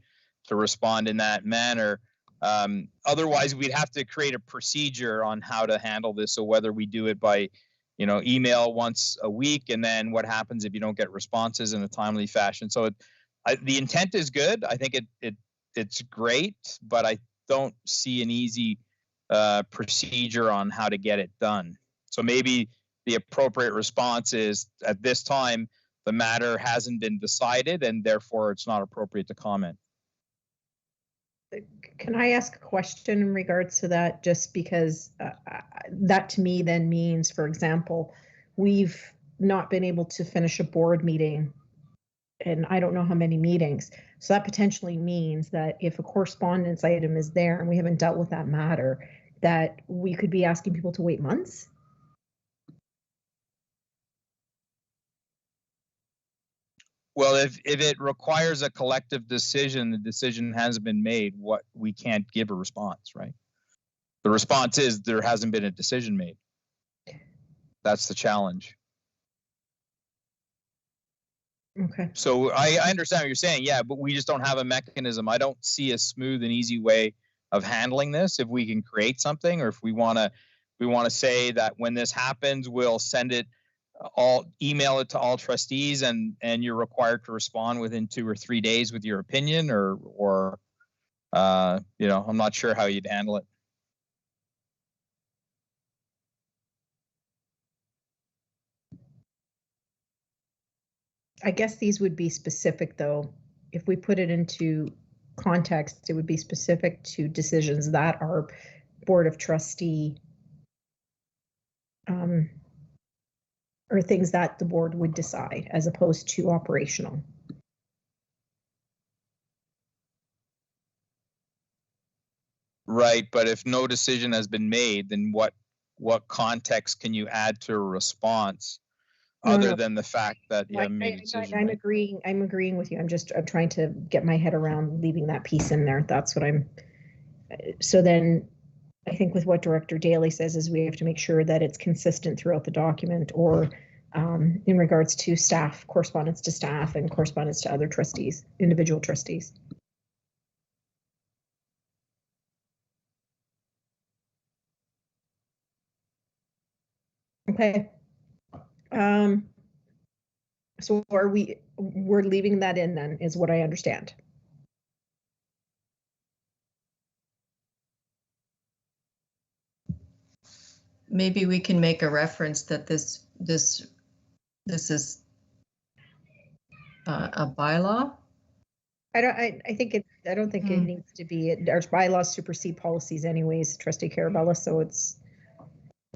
to respond in that manner. Otherwise, we'd have to create a procedure on how to handle this. So whether we do it by, email once a week, and then what happens if you don't get responses in a timely fashion. So the intent is good. I think it's great, but I don't see an easy procedure on how to get it done. So maybe the appropriate response is, at this time, the matter hasn't been decided, and therefore it's not appropriate to comment. Can I ask a question in regards to that? Just because that to me then means, for example, we've not been able to finish a board meeting, and I don't know how many meetings. So that potentially means that if a correspondence item is there and we haven't dealt with that matter, that we could be asking people to wait months. Well, if it requires a collective decision, the decision hasn't been made, we can't give a response, right? The response is there hasn't been a decision made. That's the challenge. Okay. So I understand what you're saying, yeah, but we just don't have a mechanism. I don't see a smooth and easy way of handling this. If we can create something, or if we want to say that when this happens, we'll email it to all trustees, and you're required to respond within 2 or 3 days with your opinion, or I'm not sure how you'd handle it. I guess these would be specific, though. If we put it into context, it would be specific to decisions that our Board of Trustee or things that the board would decide, as opposed to operational. Right, but if no decision has been made, then what context can you add to a response other than the fact that you haven't made a decision? I'm agreeing with you. I'm trying to get my head around leaving that piece in there. That's what I'm. So then I think with what Director Daly says is we have to make sure that it's consistent throughout the document, or in regards to staff, correspondence to staff and correspondence to other trustees, individual trustees. Okay. So we're leaving that in then, is what I understand. Maybe we can make a reference that this is a bylaw. I don't think it needs to be. Our bylaws supersede policies anyways, Trustee Carabella, so it's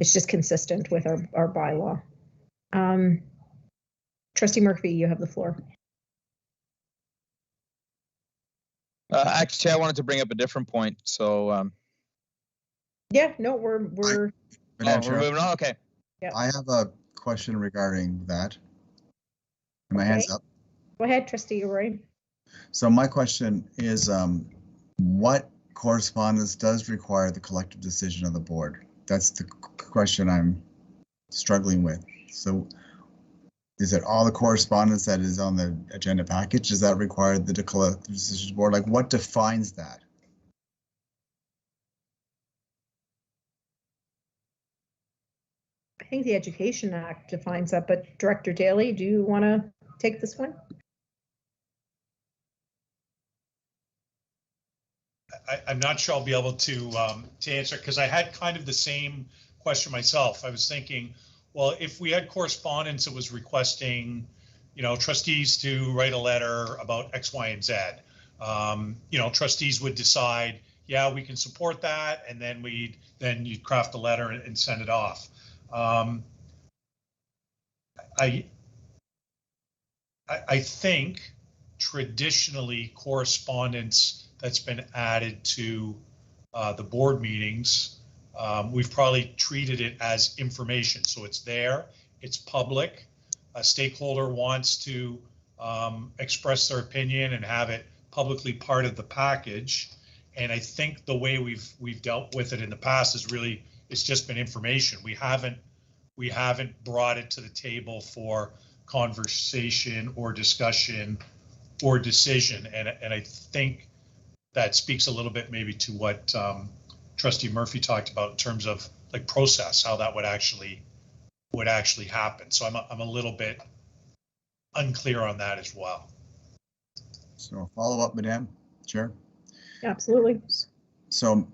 just consistent with our bylaw. Trustee Murphy, you have the floor. Actually, I wanted to bring up a different point. So yeah, no, we're moving on. Okay. Yeah. I have a question regarding that. My hands up. Go ahead, Trustee O'Brien. So my question is, what correspondence does require the collective decision of the board? That's the question I'm struggling with. So is it all the correspondence that is on the agenda package? Does that require the collective decision board? Like, what defines that? I think the Education Act defines that, but Director Daly, do you want to take this one? I'm not sure I'll be able to answer, because I had kind of the same question myself. I was thinking, well, if we had correspondence that was requesting, trustees to write a letter about X, Y, and Z, trustees would decide, yeah, we can support that, and then you'd craft a letter and send it off. I think traditionally correspondence that's been added to the board meetings, we've probably treated it as information. So it's there, it's public. A stakeholder wants to express their opinion and have it publicly part of the package. And I think the way we've dealt with it in the past is really, it's just been information. We haven't brought it to the table for conversation or discussion or decision. And I think that speaks a little bit maybe to what Trustee Murphy talked about in terms of like process, how that would actually happen. So I'm a little bit unclear on that as well. So follow up, Madam Chair. Absolutely. So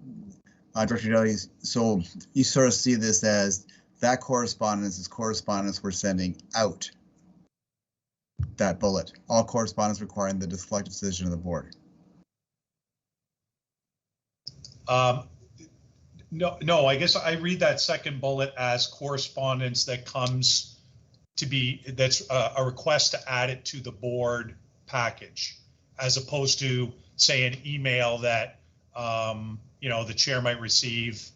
Director Daly, so you sort of see this as that correspondence is correspondence we're sending out. That bullet, all correspondence requiring the collective decision of the board. No, I guess I read that second bullet as correspondence that comes to be, that's a request to add it to the board package, as opposed to say an email that the chair might receive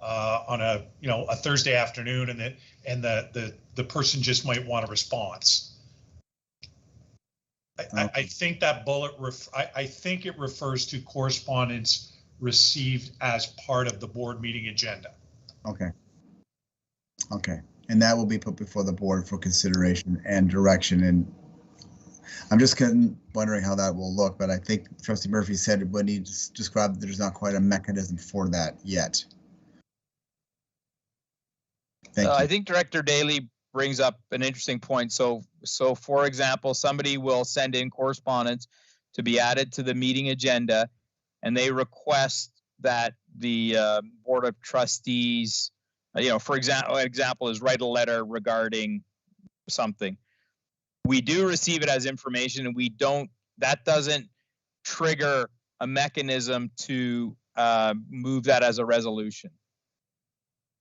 on a Thursday afternoon, and the person just might want a response. I think that bullet I think it refers to correspondence received as part of the board meeting agenda. Okay. And that will be put before the board for consideration and direction. And I'm just wondering how that will look, but I think Trustee Murphy said when he described that there's not quite a mechanism for that yet. Thank you. I think Director Daly brings up an interesting point. So for example, somebody will send in correspondence to be added to the meeting agenda, and they request that the Board of Trustees, for example is write a letter regarding something. we do receive it as information, and that doesn't trigger a mechanism to move that as a resolution.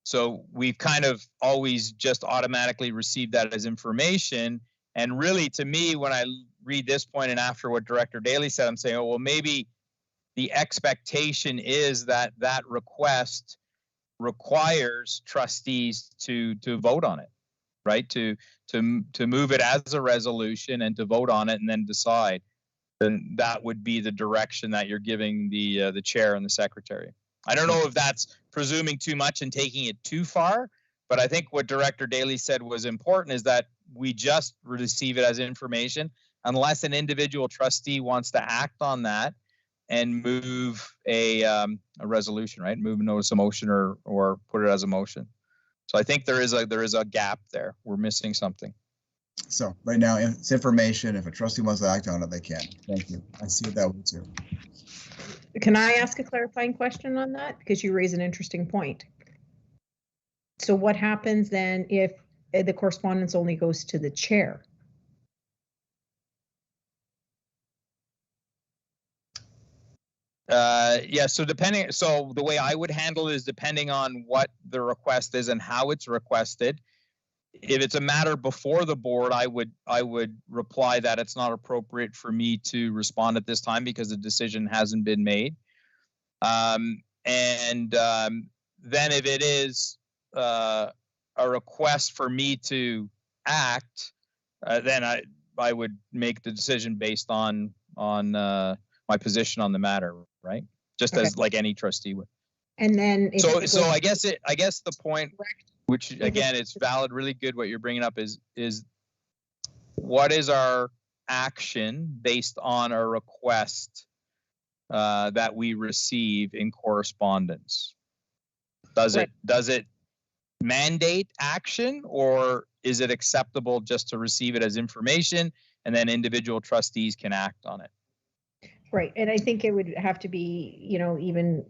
So we've kind of always just automatically received that as information. And really, to me, when I read this point and after what Director Daly said, I'm saying, oh, well, maybe the expectation is that that request requires trustees to vote on it, right? To move it as a resolution and to vote on it and then decide. Then that would be the direction that you're giving the chair and the secretary. I don't know if that's presuming too much and taking it too far, but I think what Director Daly said was important is that we just receive it as information unless an individual trustee wants to act on that and move a resolution, right? Move a notice of motion or put it as a motion. So I think there is a gap there. We're missing something. So right now, it's information. If a trustee wants to act on it, they can. Thank you. I see it that way too. Can I ask a clarifying question on that? Because you raise an interesting point. So what happens then if the correspondence only goes to the chair? Yeah, so the way I would handle it is depending on what the request is and how it's requested. If it's a matter before the board, I would reply that it's not appropriate for me to respond at this time because the decision hasn't been made. Then if it is a request for me to act, then I would make the decision based on my position on the matter, right? Just as like any trustee would. And then so I guess the point, which again, it's valid, really good what you're bringing up is what is our action based on a request that we receive in correspondence? Does it mandate action, or is it acceptable just to receive it as information and then individual trustees can act on it? Right, and I think it would have to be, even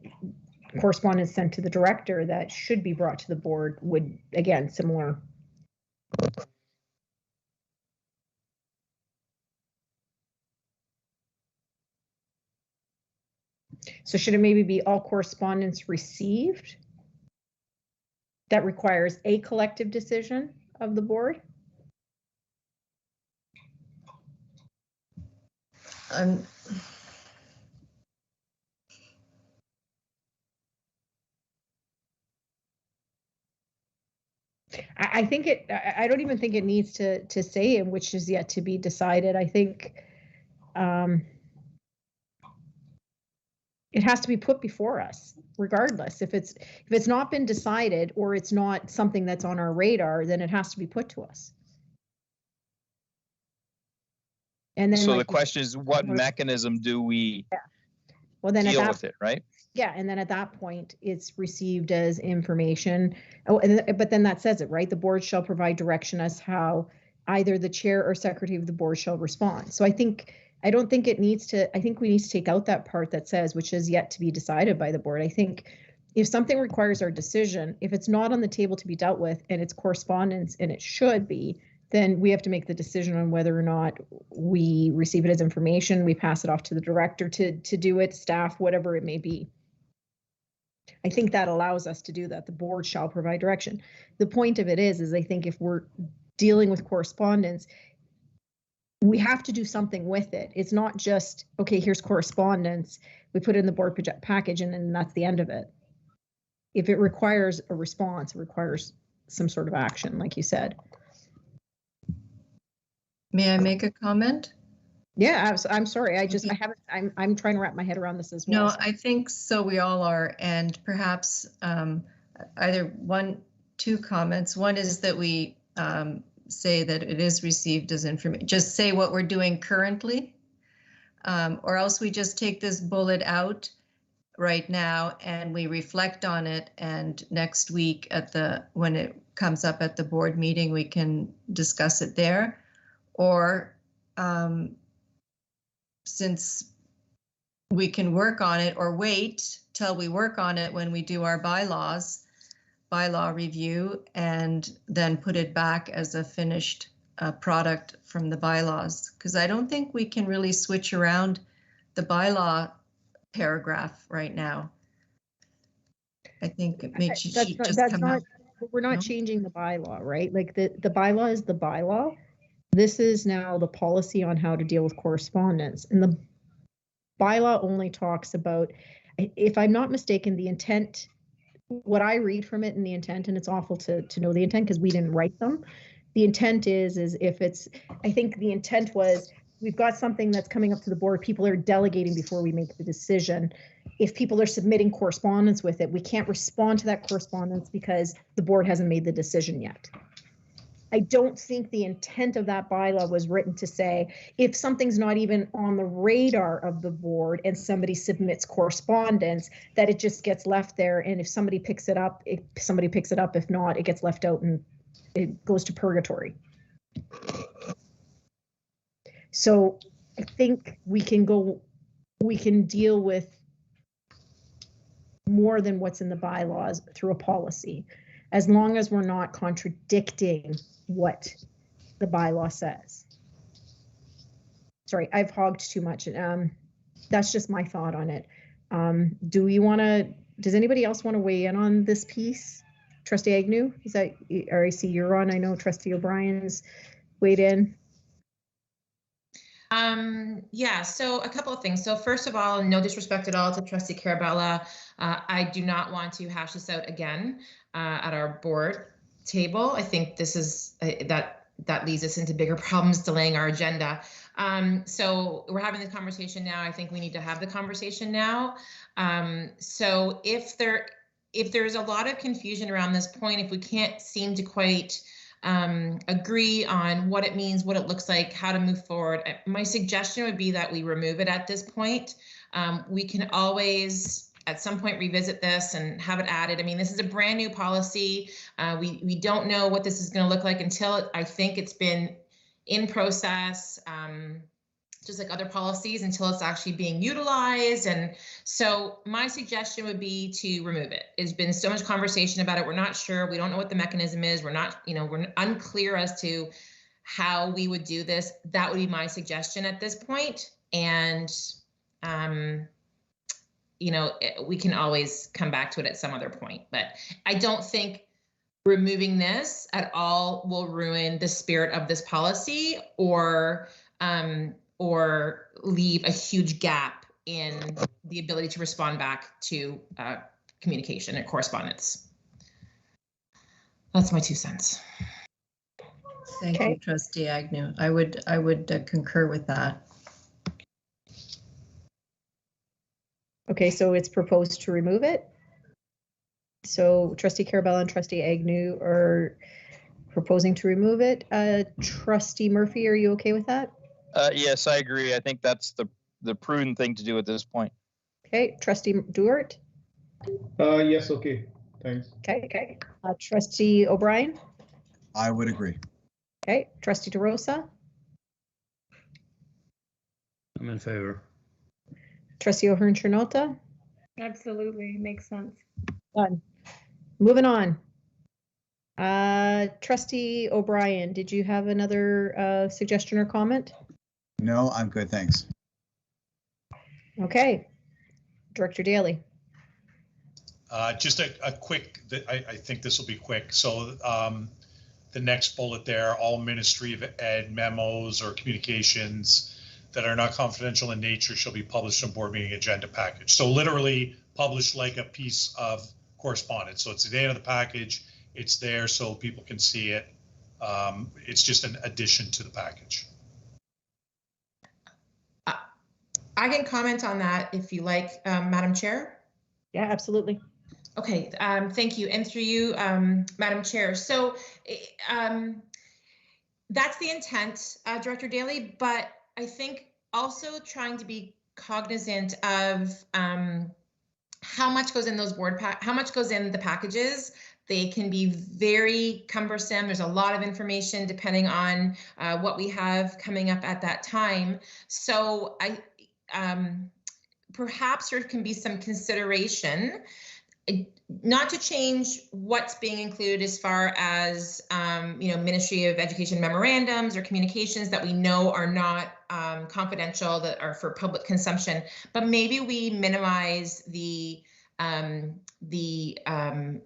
correspondence sent to the director that should be brought to the board would, again, similar. So should it maybe be all correspondence received that requires a collective decision of the board? I think I don't even think it needs to say in which is yet to be decided. I think it has to be put before us, regardless. If it's not been decided or it's not something that's on our radar, then it has to be put to us. And then, so the question is, what mechanism do we deal with it, right? Yeah, and then at that point, it's received as information. Oh, but then that says it, right? The board shall provide direction as how either the chair or secretary of the board shall respond. So I think we need to take out that part that says, which is yet to be decided by the board. I think if something requires our decision, if it's not on the table to be dealt with and it's correspondence and it should be, then we have to make the decision on whether or not we receive it as information, we pass it off to the director to do it, staff, whatever it may be. I think that allows us to do that. The board shall provide direction. The point of it is I think if we're dealing with correspondence, we have to do something with it. It's not just, okay, here's correspondence, we put it in the board package and then that's the end of it. If it requires a response, it requires some sort of action, like you said. May I make a comment? Yeah, I'm sorry. I'm trying to wrap my head around this as well. No, I think so. We all are. And perhaps either two comments. One is that we say that it is received as information. Just say what we're doing currently, or else we just take this bullet out right now and we reflect on it. And next week when it comes up at the board meeting, we can discuss it there. Or since we can work on it, or wait till we work on it when we do our bylaw review, and then put it back as a finished product from the bylaws, because I don't think we can really switch around the bylaw paragraph right now. I think it makes you just come out. We're not changing the bylaw, right? Like the bylaw is the bylaw. This is now the policy on how to deal with correspondence. And the bylaw only talks about, if I'm not mistaken, the intent, what I read from it in the intent, and it's awful to know the intent because we didn't write them. The intent is if it's, I think the intent was, we've got something that's coming up to the board, people are delegating before we make the decision. If people are submitting correspondence with it, we can't respond to that correspondence because the board hasn't made the decision yet. I don't think the intent of that bylaw was written to say, if something's not even on the radar of the board and somebody submits correspondence, that it just gets left there. And if somebody picks it up, somebody picks it up. If not, it gets left out and it goes to purgatory. So I think we can deal with more than what's in the bylaws through a policy, as long as we're not contradicting what the bylaw says. Sorry, I've hogged too much. That's just my thought on it. Does anybody else want to weigh in on this piece? Trustee Agnew, is that, or I see you're on, I know Trustee O'Brien's weighed in. Yeah, so a couple of things. So first of all, no disrespect at all to Trustee Carabella. I do not want to hash this out again at our board table. I think this is that leads us into bigger problems delaying our agenda. So we're having this conversation now. I think we need to have the conversation now. So if there's a lot of confusion around this point, if we can't seem to quite agree on what it means, what it looks like, how to move forward, my suggestion would be that we remove it at this point. We can always at some point revisit this and have it added. I mean, this is a brand new policy. We don't know what this is going to look like until I think it's been in process, just like other policies, until it's actually being utilized. And so my suggestion would be to remove it. There's been so much conversation about it. We're not sure. We don't know what the mechanism is. We're not, we're unclear as to how we would do this. That would be my suggestion at this point. And, we can always come back to it at some other point. But I don't think removing this at all will ruin the spirit of this policy or leave a huge gap in the ability to respond back to communication and correspondence. That's my 2 cents. Thank you, Trustee Agnew. I would concur with that. Okay, so it's proposed to remove it. So Trustee Carabella and Trustee Agnew are proposing to remove it. Trustee Murphy, are you okay with that? Yes, I agree. I think that's the prudent thing to do at this point. Okay, Trustee Duart? Yes, okay, thanks. Okay. Trustee O'Brien? I would agree. Okay, Trustee DeRosa? I'm in favor. Trustee O'Hearn-Trinota? Absolutely, makes sense. Done. Moving on. Trustee O'Brien, did you have another suggestion or comment? No, I'm good, thanks. Okay. Director Daly. Just a quick, I think this will be quick. So the next bullet there, all Ministry of Ed memos or communications that are not confidential in nature shall be published on board meeting agenda package. So literally published like a piece of correspondence. So it's at the end of the package. It's there so people can see it. It's just an addition to the package. I can comment on that if you like, Madam Chair. Yeah, absolutely. Okay, thank you. And through you, Madam Chair. So that's the intent, Director Daly, but I think also trying to be cognizant of how much goes in those how much goes in the packages. They can be very cumbersome. There's a lot of information depending on what we have coming up at that time. So perhaps there can be some consideration not to change what's being included as far as, Ministry of Education memorandums or communications that we know are not confidential, that are for public consumption, but maybe we minimize the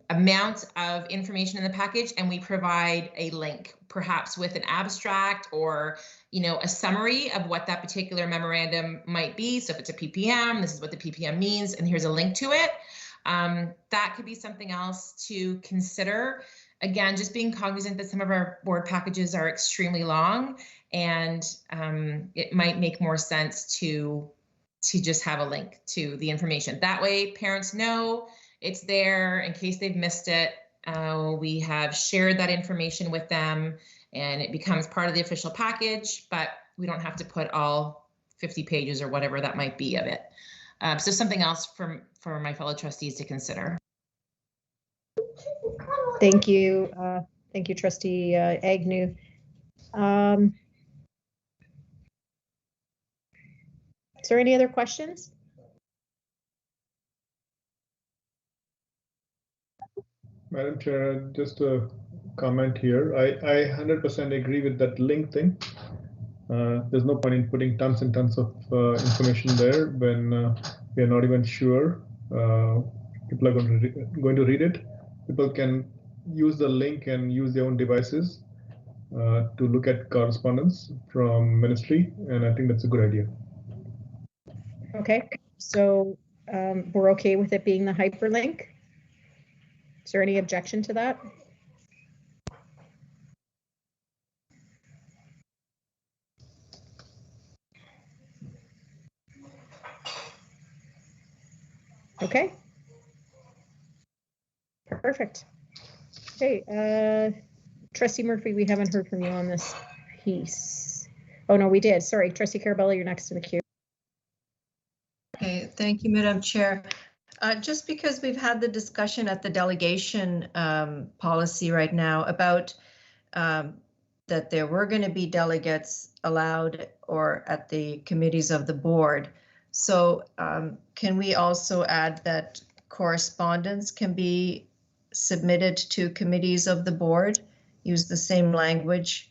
amount of information in the package, and we provide a link, perhaps with an abstract or, a summary of what that particular memorandum might be. So if it's a PPM, this is what the PPM means, and here's a link to it. That could be something else to consider. Again, just being cognizant that some of our board packages are extremely long, and it might make more sense to just have a link to the information. That way parents know it's there in case they've missed it. We have shared that information with them and it becomes part of the official package, but we don't have to put all 50 pages or whatever that might be of it. So something else for my fellow trustees to consider. Thank you. Thank you, Trustee Agnew. Is there any other questions? Madam Chair, just a comment here. I 100% agree with that link thing. There's no point in putting tons and tons of information there when we are not even sure people are going to read it. People can use the link and use their own devices to look at correspondence from ministry, and I think that's a good idea. Okay, so we're okay with it being the hyperlink. Is there any objection to that? Okay. Perfect. Okay, Trustee Murphy, we haven't heard from you on this piece. Oh, no, we did. Sorry, Trustee Carabella, you're next in the queue. Okay, thank you, Madam Chair. Just because we've had the discussion at the delegation policy right now about that there were going to be delegates allowed or at the committees of the board. So can we also add that correspondence can be submitted to committees of the board? Use the same language.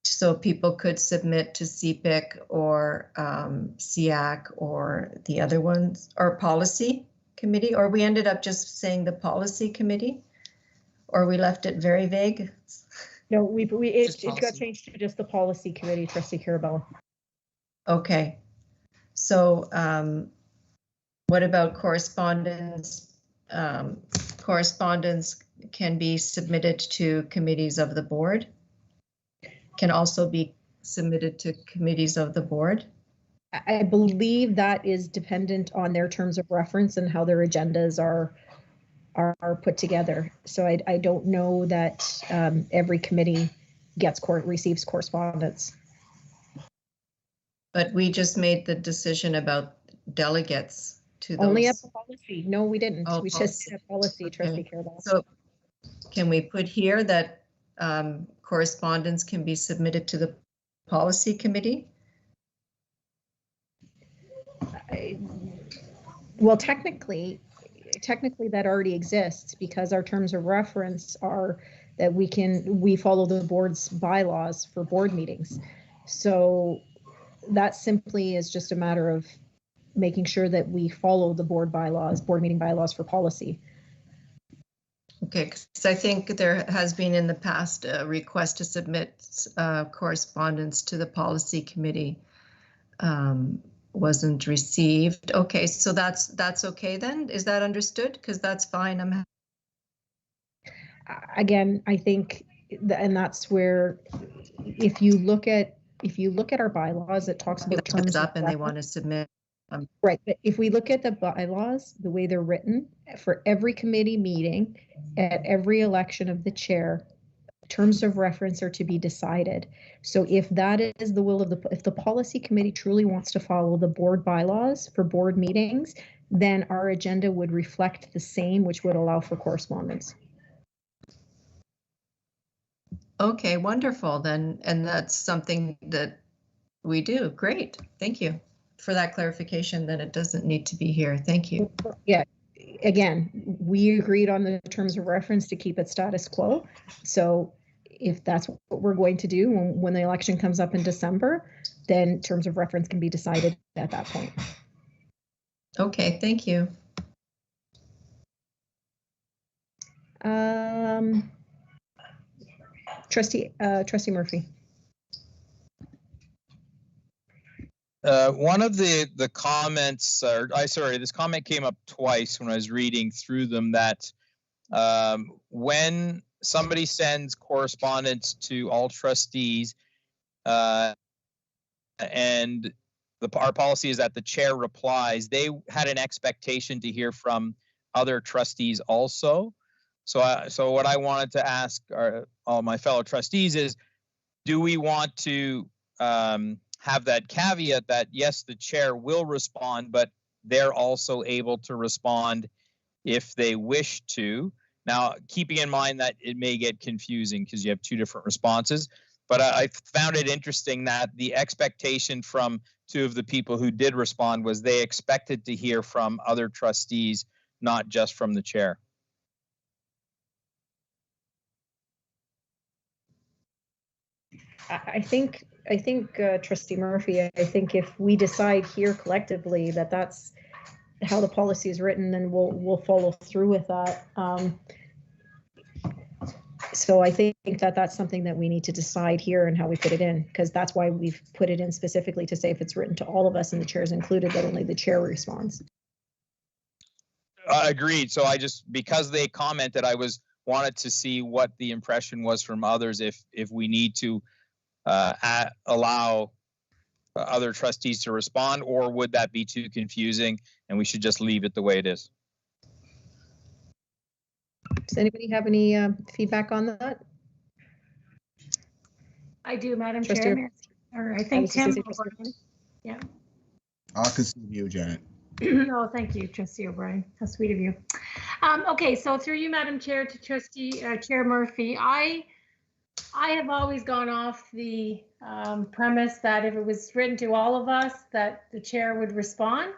So people could submit to CPIC or SEAC or the other ones, or policy committee, or we ended up just saying the policy committee, or we left it very vague. No, it got changed to just the policy committee, Trustee Carabella. Okay, so what about correspondence? Correspondence can be submitted to committees of the board. Can also be submitted to committees of the board. I believe that is dependent on their terms of reference and how their agendas are put together. So I don't know that every committee receives correspondence. But we just made the decision about delegates to those. Only at the policy. No, we didn't. Oh, we just did a policy, okay. Trustee Carabella. So can we put here that correspondence can be submitted to the policy committee? Well, technically that already exists because our terms of reference are that we follow the board's bylaws for board meetings. So that simply is just a matter of making sure that we follow the board meeting bylaws for policy. Okay, because I think there has been in the past a request to submit correspondence to the policy committee wasn't received. Okay, so that's okay then? Is that understood? Because that's fine. Again, I think, and that's where if you look at our bylaws, it talks about terms up and they want to submit. Right, but if we look at the bylaws, the way they're written, for every committee meeting, at every election of the chair, terms of reference are to be decided. So if that is the will of if the policy committee truly wants to follow the board bylaws for board meetings, then our agenda would reflect the same, which would allow for correspondence. Okay, wonderful then, and that's something that we do. Great, thank you. for that clarification, then it doesn't need to be here. Thank you. Yeah, again, we agreed on the terms of reference to keep it status quo. So if that's what we're going to do when the election comes up in December, then terms of reference can be decided at that point. Okay, thank you. Trustee Murphy. One of the comments, this comment came up twice when I was reading through them, that when somebody sends correspondence to all trustees, and our policy is that the chair replies, they had an expectation to hear from other trustees also. So what I wanted to ask all my fellow trustees is, do we want to have that caveat that yes, the chair will respond, but they're also able to respond if they wish to? Now, keeping in mind that it may get confusing because you have two different responses, but I found it interesting that the expectation from two of the people who did respond was they expected to hear from other trustees, not just from the chair. I think Trustee Murphy, I think if we decide here collectively that that's how the policy is written, then we'll follow through with that. So I think that that's something that we need to decide here and how we put it in, because that's why we've put it in specifically to say if it's written to all of us and the chair is included, that only the chair responds. Agreed. So because they commented, I wanted to see what the impression was from others, if we need to allow other trustees to respond, or would that be too confusing and we should just leave it the way it is? Does anybody have any feedback on that? I do, Madam Chair. Or I think Tim. Yeah. I'll concede you, Janet. No, thank you, Trustee O'Brien. How sweet of you. Okay, so through you, Madam Chair, to Chair Murphy, I have always gone off the premise that if it was written to all of us, that the chair would respond.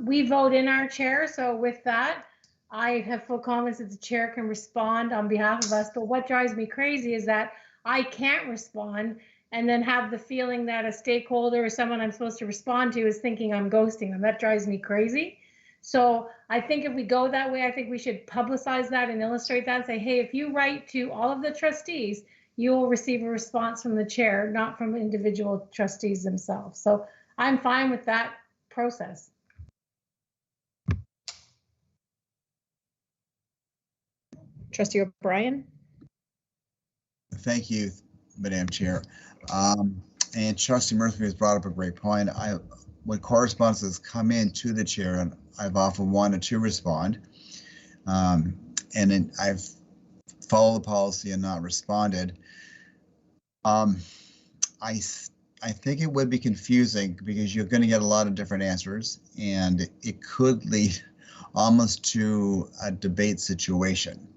We vote in our chair, so with that, I have full confidence that the chair can respond on behalf of us. But what drives me crazy is that I can't respond and then have the feeling that a stakeholder or someone I'm supposed to respond to is thinking I'm ghosting them. That drives me crazy. So I think if we go that way, I think we should publicize that and illustrate that and say, hey, if you write to all of the trustees, you will receive a response from the chair, not from individual trustees themselves. So I'm fine with that process. Trustee O'Brien. Thank you, Madam Chair. And Trustee Murphy has brought up a great point. When correspondences come in to the chair, and I've often wanted to respond, and then I've followed the policy and not responded. I think it would be confusing because you're going to get a lot of different answers, and it could lead almost to a debate situation.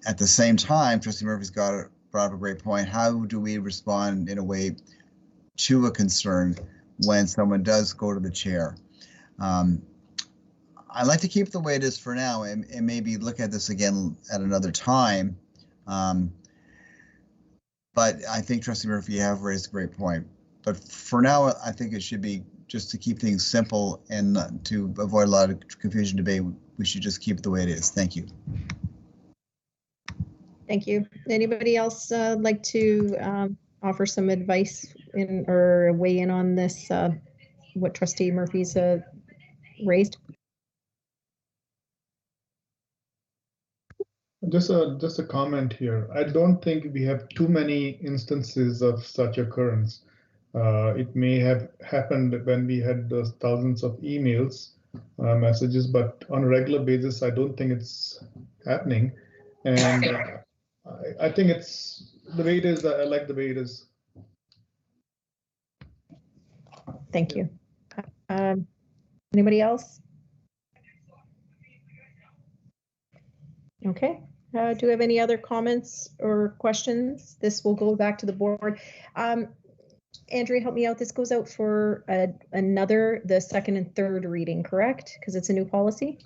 At the same time, Trustee Murphy's brought up a great point. How do we respond in a way to a concern when someone does go to the chair? I'd like to keep it the way it is for now and maybe look at this again at another time. But I think, Trustee Murphy, you have raised a great point. But for now, I think it should be just to keep things simple and to avoid a lot of confusion debate. We should just keep it the way it is. Thank you. Thank you. Anybody else like to offer some advice or weigh in on this, what Trustee Murphy's raised? Just a comment here. I don't think we have too many instances of such occurrence. It may have happened when we had those thousands of emails, messages, but on a regular basis, I don't think it's happening. And I think it's the way it is. I like the way it is. Thank you. Anybody else? Okay. Do we have any other comments or questions? This will go back to the board. Andrea, help me out. This goes out for the second and third reading, correct? Because it's a new policy.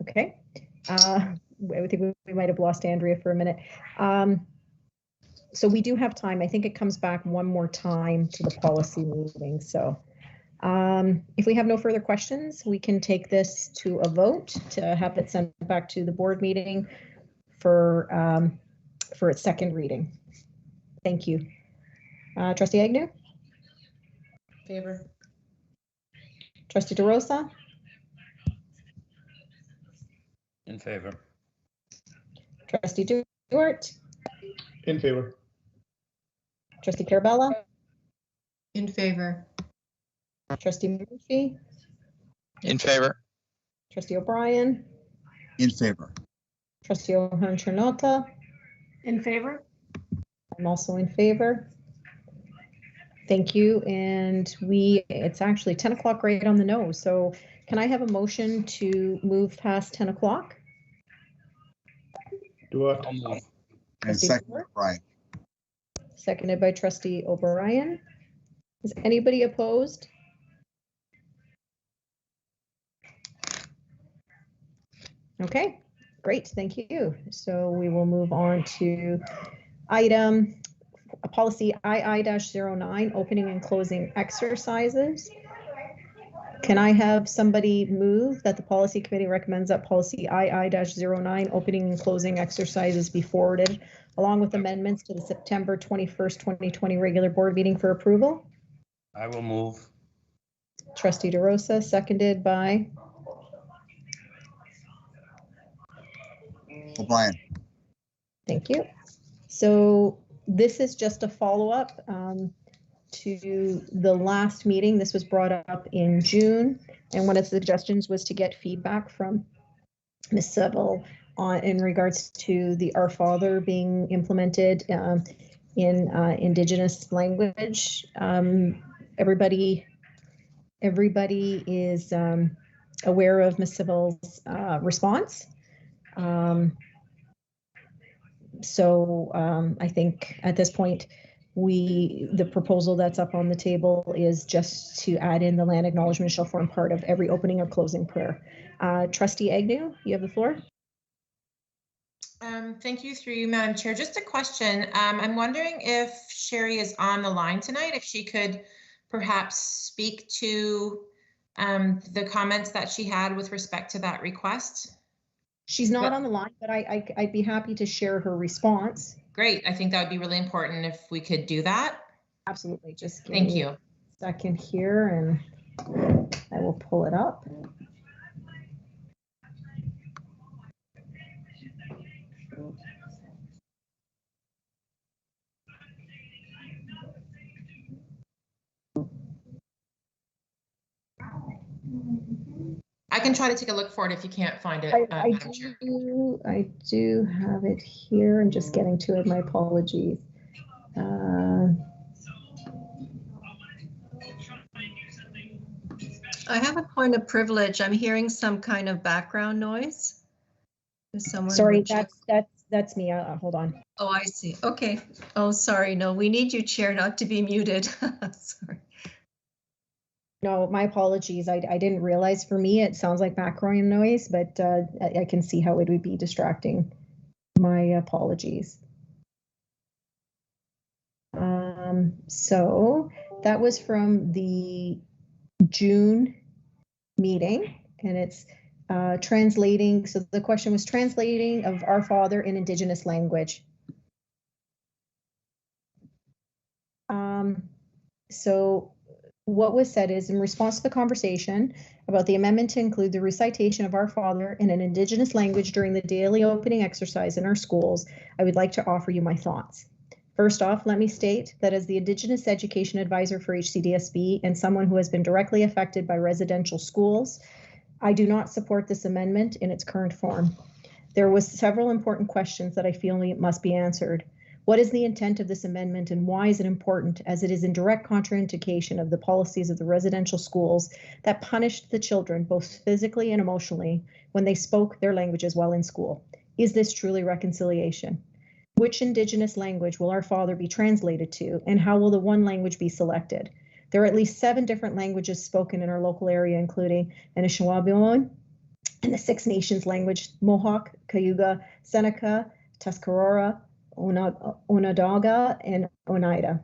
Okay. I think we might have lost Andrea for a minute. So we do have time. I think it comes back one more time to the policy meeting. So if we have no further questions, we can take this to a vote to have it sent back to the board meeting for its second reading. Thank you. Trustee Agnew? Favor. Trustee DeRosa? In favor. Trustee Stewart? In favor. Trustee Carabella? In favor. Trustee Murphy? In favor. Trustee O'Brien? In favor. Trustee O'Brien-Chernotta? In favor. I'm also in favor. Thank you. And it's actually 10 o'clock right on the nose. So can I have a motion to move past 10 o'clock? Do it. And second, O'Brien. Seconded by Trustee O'Brien. Is anybody opposed? Okay, great, thank you. So we will move on to item policy II-09, opening and closing exercises. Can I have somebody move that the policy committee recommends that policy II-09, opening and closing exercises be forwarded along with amendments to the September 21st, 2020 regular board meeting for approval? I will move. Trustee DeRosa, seconded by O'Brien. Thank you. So this is just a follow-up to the last meeting. This was brought up in June, and one of the suggestions was to get feedback from Ms. Seville in regards to the Our Father being implemented in Indigenous language. Everybody is aware of Ms. Seville's response. I think at this point, the proposal that's up on the table is just to add in the land acknowledgement shall form part of every opening or closing prayer. Trustee Agnew, you have the floor. Thank you, through you, Madam Chair. Just a question. I'm wondering if Sherry is on the line tonight, if she could perhaps speak to the comments that she had with respect to that request. She's not on the line, but I'd be happy to share her response. Great. I think that would be really important if we could do that. Absolutely. Just give Thank me you. a second here and I will pull it up. I can try to take a look for it if you can't find it. I do have it here. I'm just getting to it. My apologies. I have a point of privilege. I'm hearing some kind of background noise. Is someone? Sorry, that's me. Hold on. Oh, I see. Okay. Oh, sorry. No, we need you, Chair, not to be muted. Sorry. No, my apologies. I didn't realize. For me, it sounds like background noise, but I can see how it would be distracting. My apologies. So that was from the June meeting, and it's translating. So the question was translating of Our Father in Indigenous language. So what was said is, in response to the conversation about the amendment to include the recitation of Our Father in an Indigenous language during the daily opening exercise in our schools, I would like to offer you my thoughts. First off, let me state that as the Indigenous Education Advisor for HCDSB and someone who has been directly affected by residential schools, I do not support this amendment in its current form. There was several important questions that I feel must be answered. What is the intent of this amendment and why is it important, as it is in direct contraindication of the policies of the residential schools that punished the children both physically and emotionally when they spoke their languages while in school? Is this truly reconciliation? Which Indigenous language will our father be translated to, and how will the one language be selected? There are at least 7 different languages spoken in our local area, including Anishinaabe and the Six Nations language, Mohawk, Cayuga, Seneca, Tuscarora, Onondaga, and Oneida.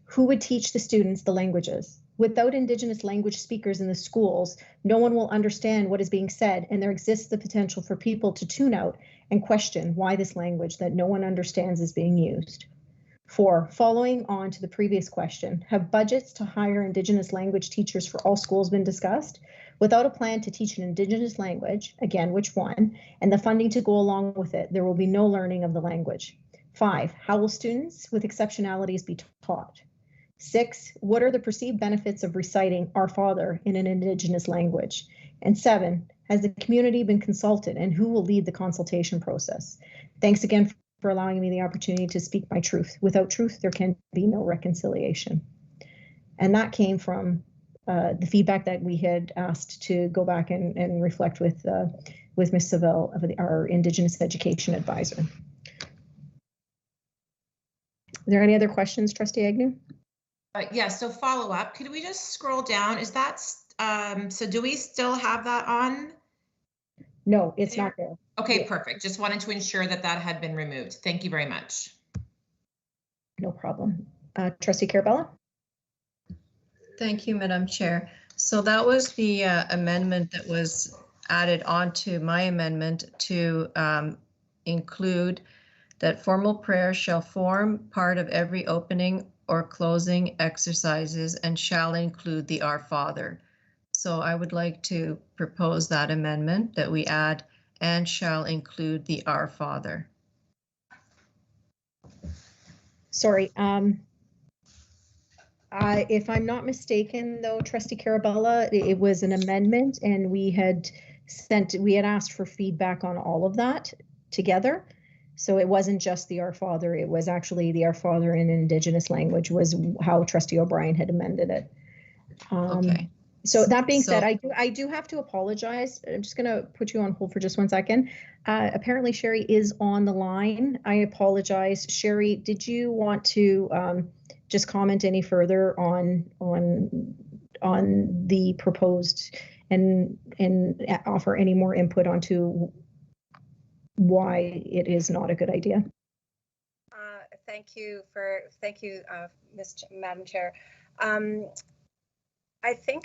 Who would teach the students the languages? Without Indigenous language speakers in the schools, no one will understand what is being said, and there exists the potential for people to tune out and question why this language that no one understands is being used. 4, following on to the previous question, have budgets to hire Indigenous language teachers for all schools been discussed? Without a plan to teach an Indigenous language, again, which one, and the funding to go along with it, there will be no learning of the language. 5, how will students with exceptionalities be taught? 6, what are the perceived benefits of reciting Our Father in an Indigenous language? And 7, has the community been consulted, and who will lead the consultation process? Thanks again for allowing me the opportunity to speak my truth. Without truth, there can be no reconciliation. And that came from the feedback that we had asked to go back and reflect with Ms. Savelle, our Indigenous Education Advisor. Are there any other questions, Trustee Agnew? Yeah, so follow up. Could we just scroll down? Is that, so do we still have that on? No, it's not there. Okay, perfect. Just wanted to ensure that that had been removed. Thank you very much. No problem. Trustee Carabella? Thank you, Madam Chair. So that was the amendment that was added onto my amendment to include that formal prayer shall form part of every opening or closing exercises and shall include the Our Father. So I would like to propose that amendment that we add and shall include the Our Father. Sorry, if I'm not mistaken though, Trustee Carabella, it was an amendment and we had asked for feedback on all of that together. So it wasn't just the Our Father, it was actually the Our Father in an Indigenous language was how Trustee O'Brien had amended it. Okay. So that being said, I do have to apologize. I'm just going to put you on hold for just 1 second. Apparently Sherry is on the line. I apologize. Sherry, did you want to just comment any further on the proposed and offer any more input onto why it is not a good idea? Thank you, Madam Chair. I think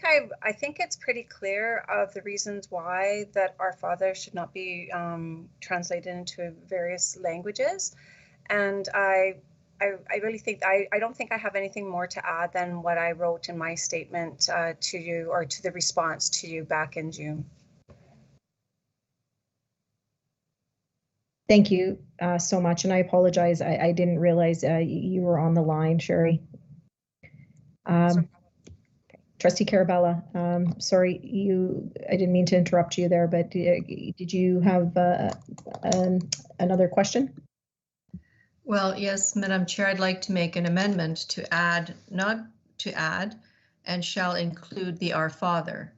it's pretty clear of the reasons why that Our Father should not be translated into various languages, and I really think I don't think I have anything more to add than what I wrote in my statement to you, or to the response to you back in June. Thank you so much, and I apologize. I didn't realize you were on the line, Sherry. Trustee Carabella, sorry, I didn't mean to interrupt you there, but did you have another question? Well, yes, Madam Chair, I'd like to make an amendment to add, not to add, and shall include the Our Father.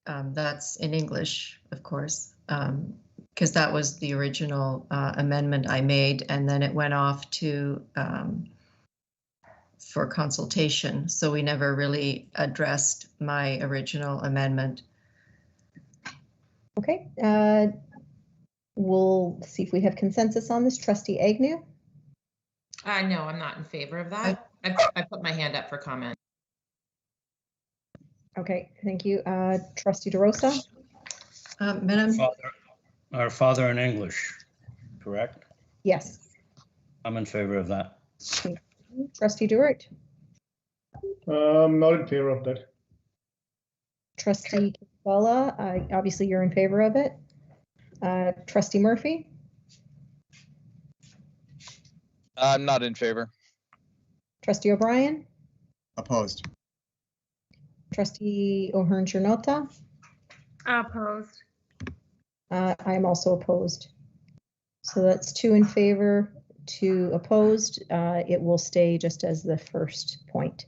That's in English, of course, because that was the original amendment I made, and then it went off to for consultation, so we never really addressed my original amendment. Okay, we'll see if we have consensus on this. Trustee Agnew? No, I'm not in favor of that. I put my hand up for comment. Okay, thank you. Trustee DeRosa? Madam? Our Father in English, correct? Yes. I'm in favor of that. Trustee DeWitt? Not in favor of that. Trustee Bella, obviously you're in favor of it. Trustee Murphy? I'm not in favor. Trustee O'Brien? Opposed. Trustee O'Hearn-Chernota? Opposed. I am also opposed. So that's 2 in favor, 2 opposed. It will stay just as the first point.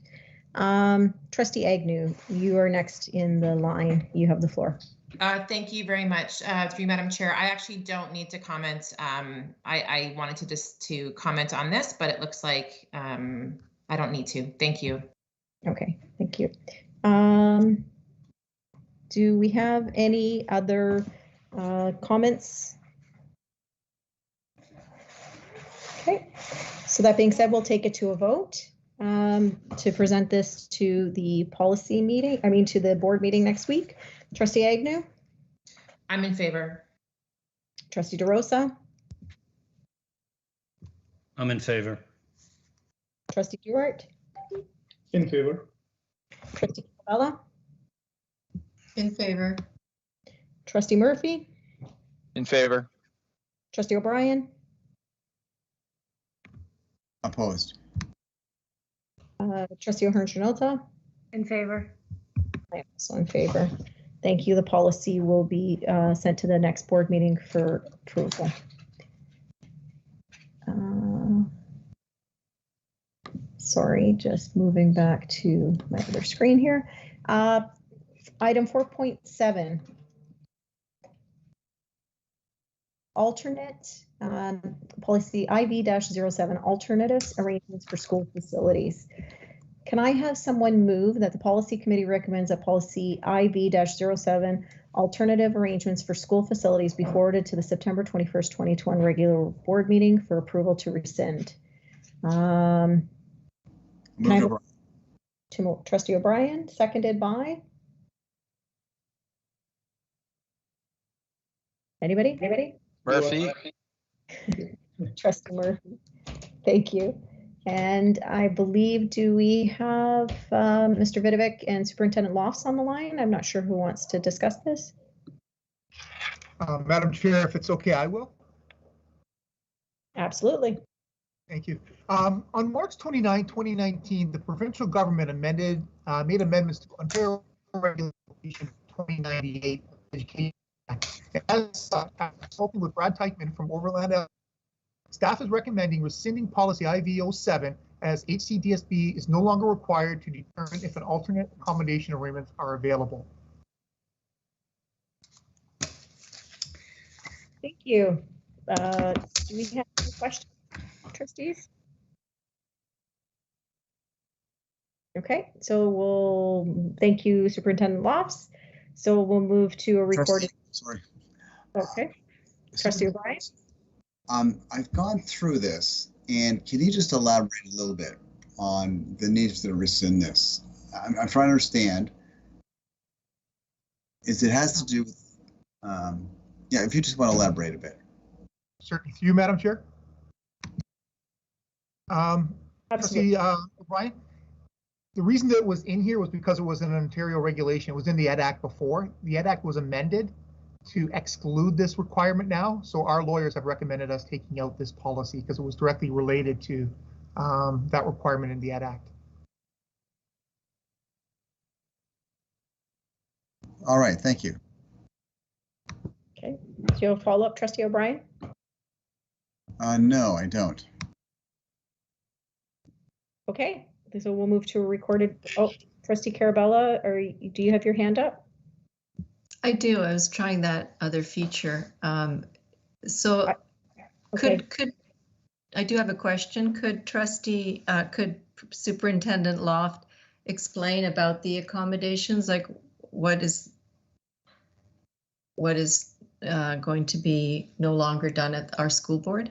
Trustee Agnew, you are next in the line. You have the floor. Thank you very much, through Madam Chair. I actually don't need to comment. I wanted to just comment on this, but it looks like I don't need to. Thank you. Okay, thank you. Do we have any other comments? Okay, so that being said, we'll take it to a vote to present this to the policy meeting, to the board meeting next week. Trustee Agnew? I'm in favor. Trustee DeRosa? I'm in favor. Trustee Duart? In favor. Trustee Cabela? In favor. Trustee Murphy? In favor. Trustee O'Brien? Opposed. Trustee O'Hearn-Chanota? In favor. I am also in favor. Thank you. The policy will be sent to the next board meeting for approval. Sorry, just moving back to my other screen here. Item 4.7. Alternate policy IV-07 alternatives arrangements for school facilities. Can I have someone move that the policy committee recommends that policy IV-07 alternative arrangements for school facilities be forwarded to the September 21st, 2021 regular board meeting for approval to rescind? Can I have Trustee O'Brien, seconded by? Anybody? Murphy. Trustee Murphy. Thank you. And I believe, do we have Mr. Vidovic and Superintendent Lofts on the line? I'm not sure who wants to discuss this. Madam Chair, if it's okay, I will. Absolutely. Thank you. On March 29, 2019, the provincial government made amendments to Ontario Regulation 2098 Education Act. As consulting with Brad Teichman from Overland, staff is recommending rescinding policy IV-07 as HCDSB is no longer required to determine if an alternate accommodation arrangements are available. Thank you. Do we have any questions, trustees? Okay, so we'll thank you, Superintendent Lofts. So we'll move to a recorded. Sorry. Okay. Trustee O'Brien. I've gone through this, and can you just elaborate a little bit on the need to rescind this? I'm trying to understand. It has to do with, yeah, if you just want to elaborate a bit. Certainly. To you, Madam Chair. Trustee O'Brien, the reason that it was in here was because it was an Ontario regulation. It was in the Ed Act before. The Ed Act was amended to exclude this requirement now. So our lawyers have recommended us taking out this policy because it was directly related to that requirement in the Ed Act. All right, thank you. Okay, do you have a follow-up, Trustee O'Brien? No, I don't. Okay, so we'll move to a recorded. Oh, Trustee Carabella, do you have your hand up? I do. I was trying that other feature. Okay. Could I do have a question? Could Superintendent Loft explain about the accommodations? Like what is going to be no longer done at our school board?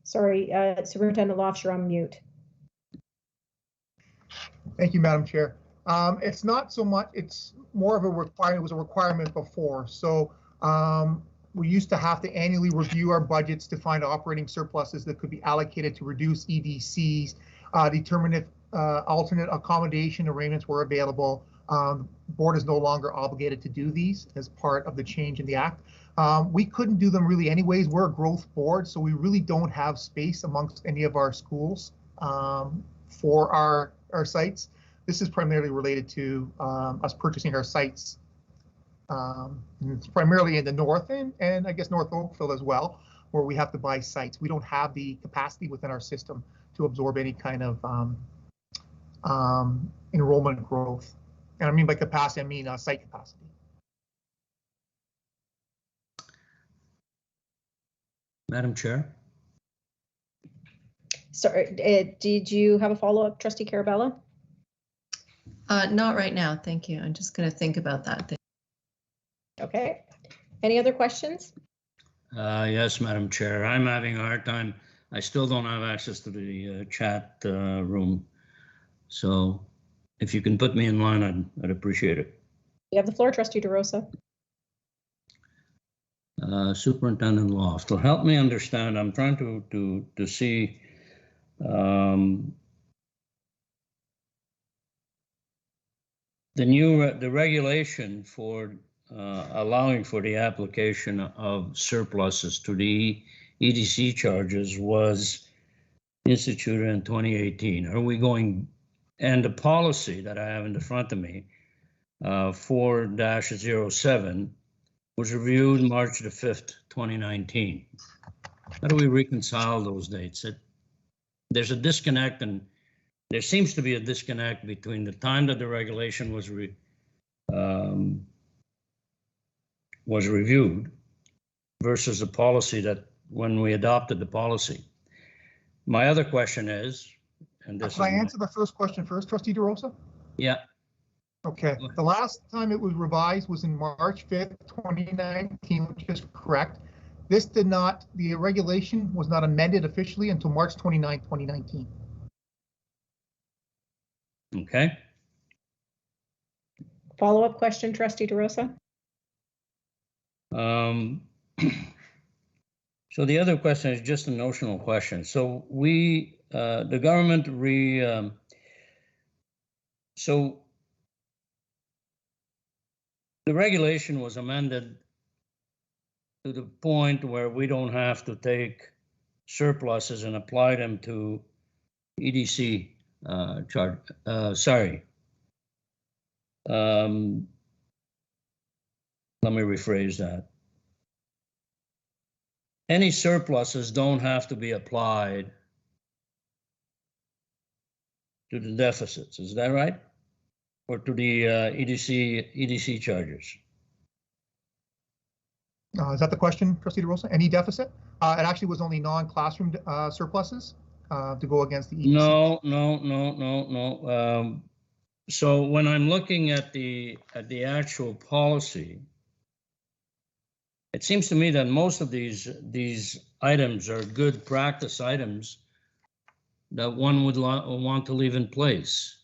Sorry, Superintendent Lofts, you're on mute. Thank you, Madam Chair. It's not so much, it's more of a requirement. It was a requirement before. So we used to have to annually review our budgets to find operating surpluses that could be allocated to reduce EDCs, determine if alternate accommodation arrangements were available. The board is no longer obligated to do these as part of the change in the Act. We couldn't do them really anyways. We're a growth board, so we really don't have space amongst any of our schools for our sites. This is primarily related to us purchasing our sites It's primarily in the north and I guess North Oakville as well, where we have to buy sites. We don't have the capacity within our system to absorb any kind of enrollment growth. And I mean by capacity, I mean site capacity. Madam Chair. Sorry, did you have a follow-up, Trustee Carabella? Not right now, thank you. I'm just going to think about that. Okay. Any other questions? Yes, Madam Chair. I'm having a hard time. I still don't have access to the chat room. So if you can put me in line, I'd appreciate it. You have the floor, Trustee DeRosa. Superintendent Loft. To help me understand, I'm trying to see the regulation for allowing for the application of surpluses to the EDC charges was instituted in 2018. Are we going, and the policy that I have in the front of me, 4-07, was reviewed March the 5th, 2019. How do we reconcile those dates? There's a disconnect, and there seems to be a disconnect between the time that the regulation was reviewed versus the policy that when we adopted the policy. My other question is, and this Can I answer the first question first, Trustee DeRosa? Yeah. Okay. The last time it was revised was in March 5th, 2019, which is correct. This did not, the regulation was not amended officially until March 29, 2019. Okay. Follow-up question, Trustee DeRosa? So the other question is just a notional question. So we, the government so the regulation was amended to the point where we don't have to take surpluses and apply them to EDC charge. Sorry. Let me rephrase that. Any surpluses don't have to be applied to the deficits. Is that right? Or to the EDC charges? Is that the question, Trustee DeRosa? Any deficit? It actually was only non-classroom surpluses to go against the EDC. No. So when I'm looking at the actual policy, it seems to me that most of these items are good practice items that one would want to leave in place.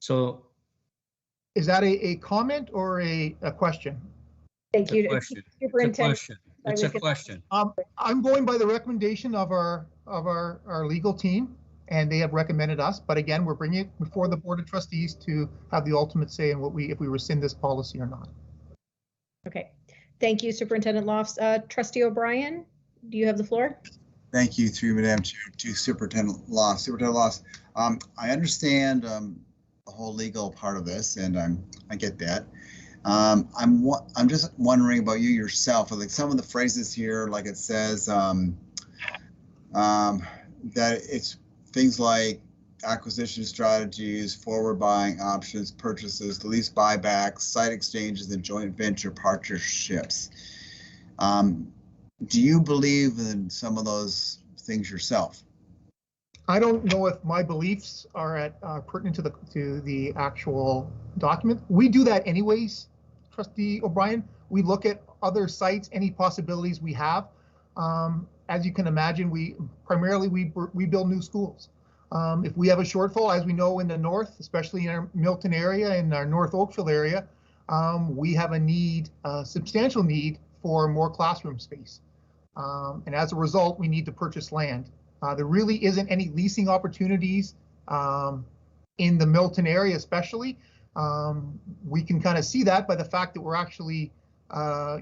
So, is that a comment or a question? Thank you, Superintendent. It's a question. I'm going by the recommendation of our legal team, and they have recommended us. But again, we're bringing it before the Board of Trustees to have the ultimate say in if we rescind this policy or not. Okay. Thank you, Superintendent Lofts. Trustee O'Brien, do you have the floor? Thank you, through Madam Chair, to Superintendent Lofts. Superintendent Lofts, I understand the whole legal part of this, and I get that. I'm just wondering about you yourself. Like some of the phrases here, like it says that it's things like acquisition strategies, forward buying options, purchases, lease buybacks, site exchanges, and joint venture partnerships. Do you believe in some of those things yourself? I don't know if my beliefs are pertinent to the actual document. We do that anyways, Trustee O'Brien. We look at other sites, any possibilities we have. As you can imagine, we build new schools. If we have a shortfall, as we know in the north, especially in our Milton area and our North Oakville area, we have a substantial need for more classroom space. And as a result, we need to purchase land. There really isn't any leasing opportunities in the Milton area, especially. We can kind of see that by the fact that we're actually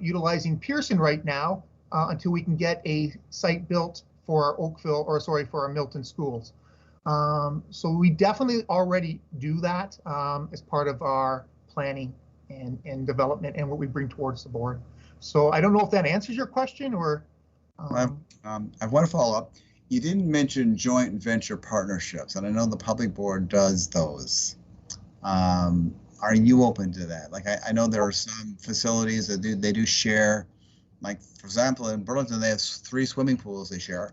utilizing Pearson right now until we can get a site built for our for our Milton schools. So we definitely already do that as part of our planning and development and what we bring towards the board. So I don't know if that answers your question or. I want to follow up. You didn't mention joint venture partnerships, and I know the public board does those. Are you open to that? Like I know there are some facilities that they do share, like for example in Burlington they have 3 swimming pools they share,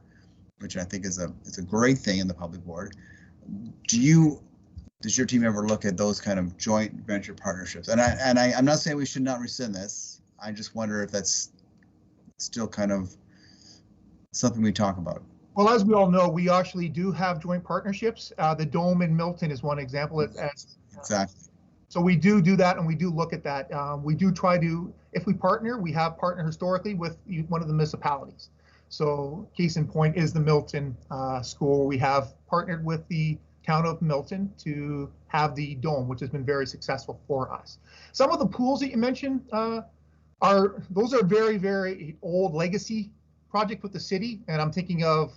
which I think is a great thing in the public board. Does your team ever look at those kind of joint venture partnerships? And I'm not saying we should not rescind this. I just wonder if that's still kind of something we talk about. Well, as we all know, we actually do have joint partnerships. The Dome in Milton is one example. Exactly. So we do that, and we do look at that. We do try to, if we partner, we have partnered historically with one of the municipalities. So case in point is the Milton school. We have partnered with the town of Milton to have the Dome, which has been very successful for us. Some of the pools that you mentioned those are very, very old legacy project with the city, and I'm thinking of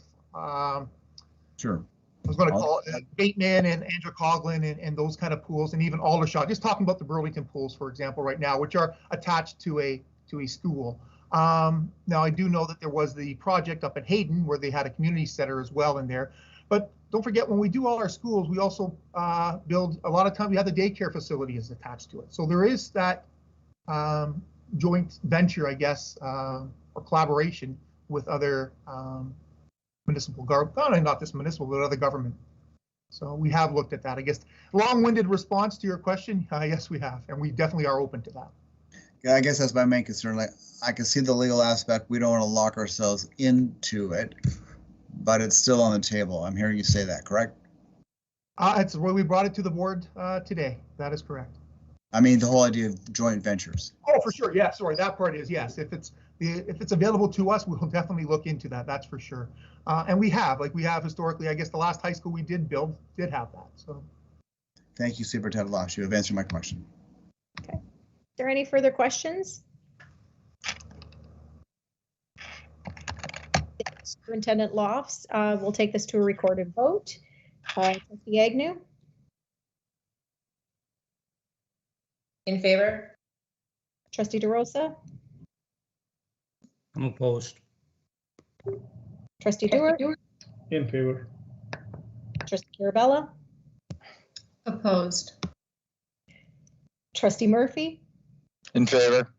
sure. I was going to call it Bateman and Andrew Coughlin and those kind of pools, and even Aldershot. Just talking about the Burlington pools, for example, right now, which are attached to a school. Now I do know that there was the project up at Hayden where they had a community center as well in there. But don't forget, when we do all our schools, we also build a lot of times we have the daycare facility is attached to it. So there is that joint venture, I guess, or collaboration with other municipal government, not just municipal, but other government. So we have looked at that. I guess long-winded response to your question, yes, we have, and we definitely are open to that. Yeah, I guess that's my main concern. Like, I can see the legal aspect. We don't want to lock ourselves into it, but it's still on the table. I'm hearing you say that, correct? It's where we brought it to the board today. That is correct. I mean, the whole idea of joint ventures. Oh, for sure. Yeah, sorry. That part is yes. If it's available to us, we'll definitely look into that. That's for sure. And we have historically, I guess the last high school we did build did have that. So. Thank you, Superintendent Lofts. You have answered my question. Okay. Is there any further questions? Superintendent Lofts, we'll take this to a recorded vote. Trustee Agnew? In favor? Trustee DeRosa? I'm opposed. Trustee Dewar? In favor. Trustee Carabella? Opposed. Trustee Murphy? In favor.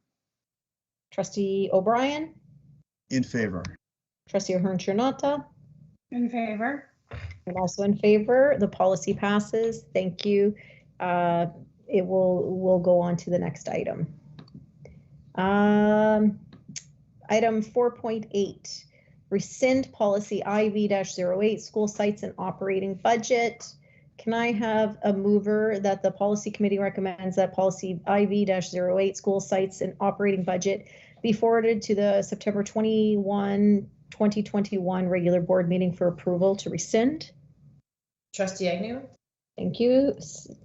Trustee O'Brien? In favor. Trustee Ahern-Chernata? In favor. I'm also in favor. The policy passes. Thank you. We'll go on to the next item. Item 4.8, rescind policy IV-08, school sites and operating budget. Can I have a mover that the policy committee recommends that policy IV-08, school sites and operating budget, be forwarded to the September 21, 2021 regular board meeting for approval to rescind? Trustee Agnew? Thank you.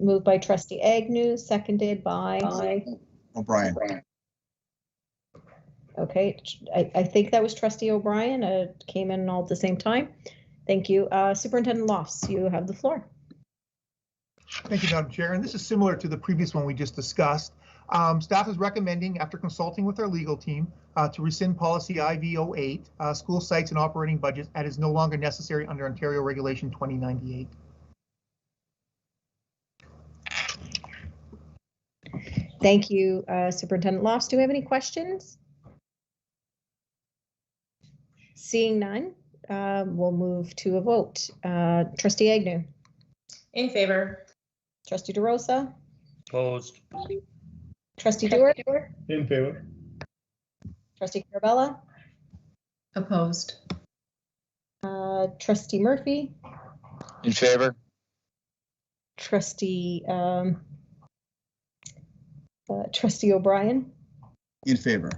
Moved by Trustee Agnew, seconded by O'Brien. Okay, I think that was Trustee O'Brien. Came in all at the same time. Thank you. Superintendent Lofts, you have the floor. Thank you, Madam Chair. And this is similar to the previous one we just discussed. Staff is recommending, after consulting with our legal team, to rescind policy IV-08, school sites and operating budgets, that is no longer necessary under Ontario Regulation 2098. Thank you, Superintendent Lofts. Do we have any questions? Seeing none, we'll move to a vote. Trustee Agnew? In favor. Trustee DeRosa? Opposed. Trustee Dewar? In favor. Trustee Carabella? Opposed. Trustee Murphy? In favor. Trustee O'Brien? In favor.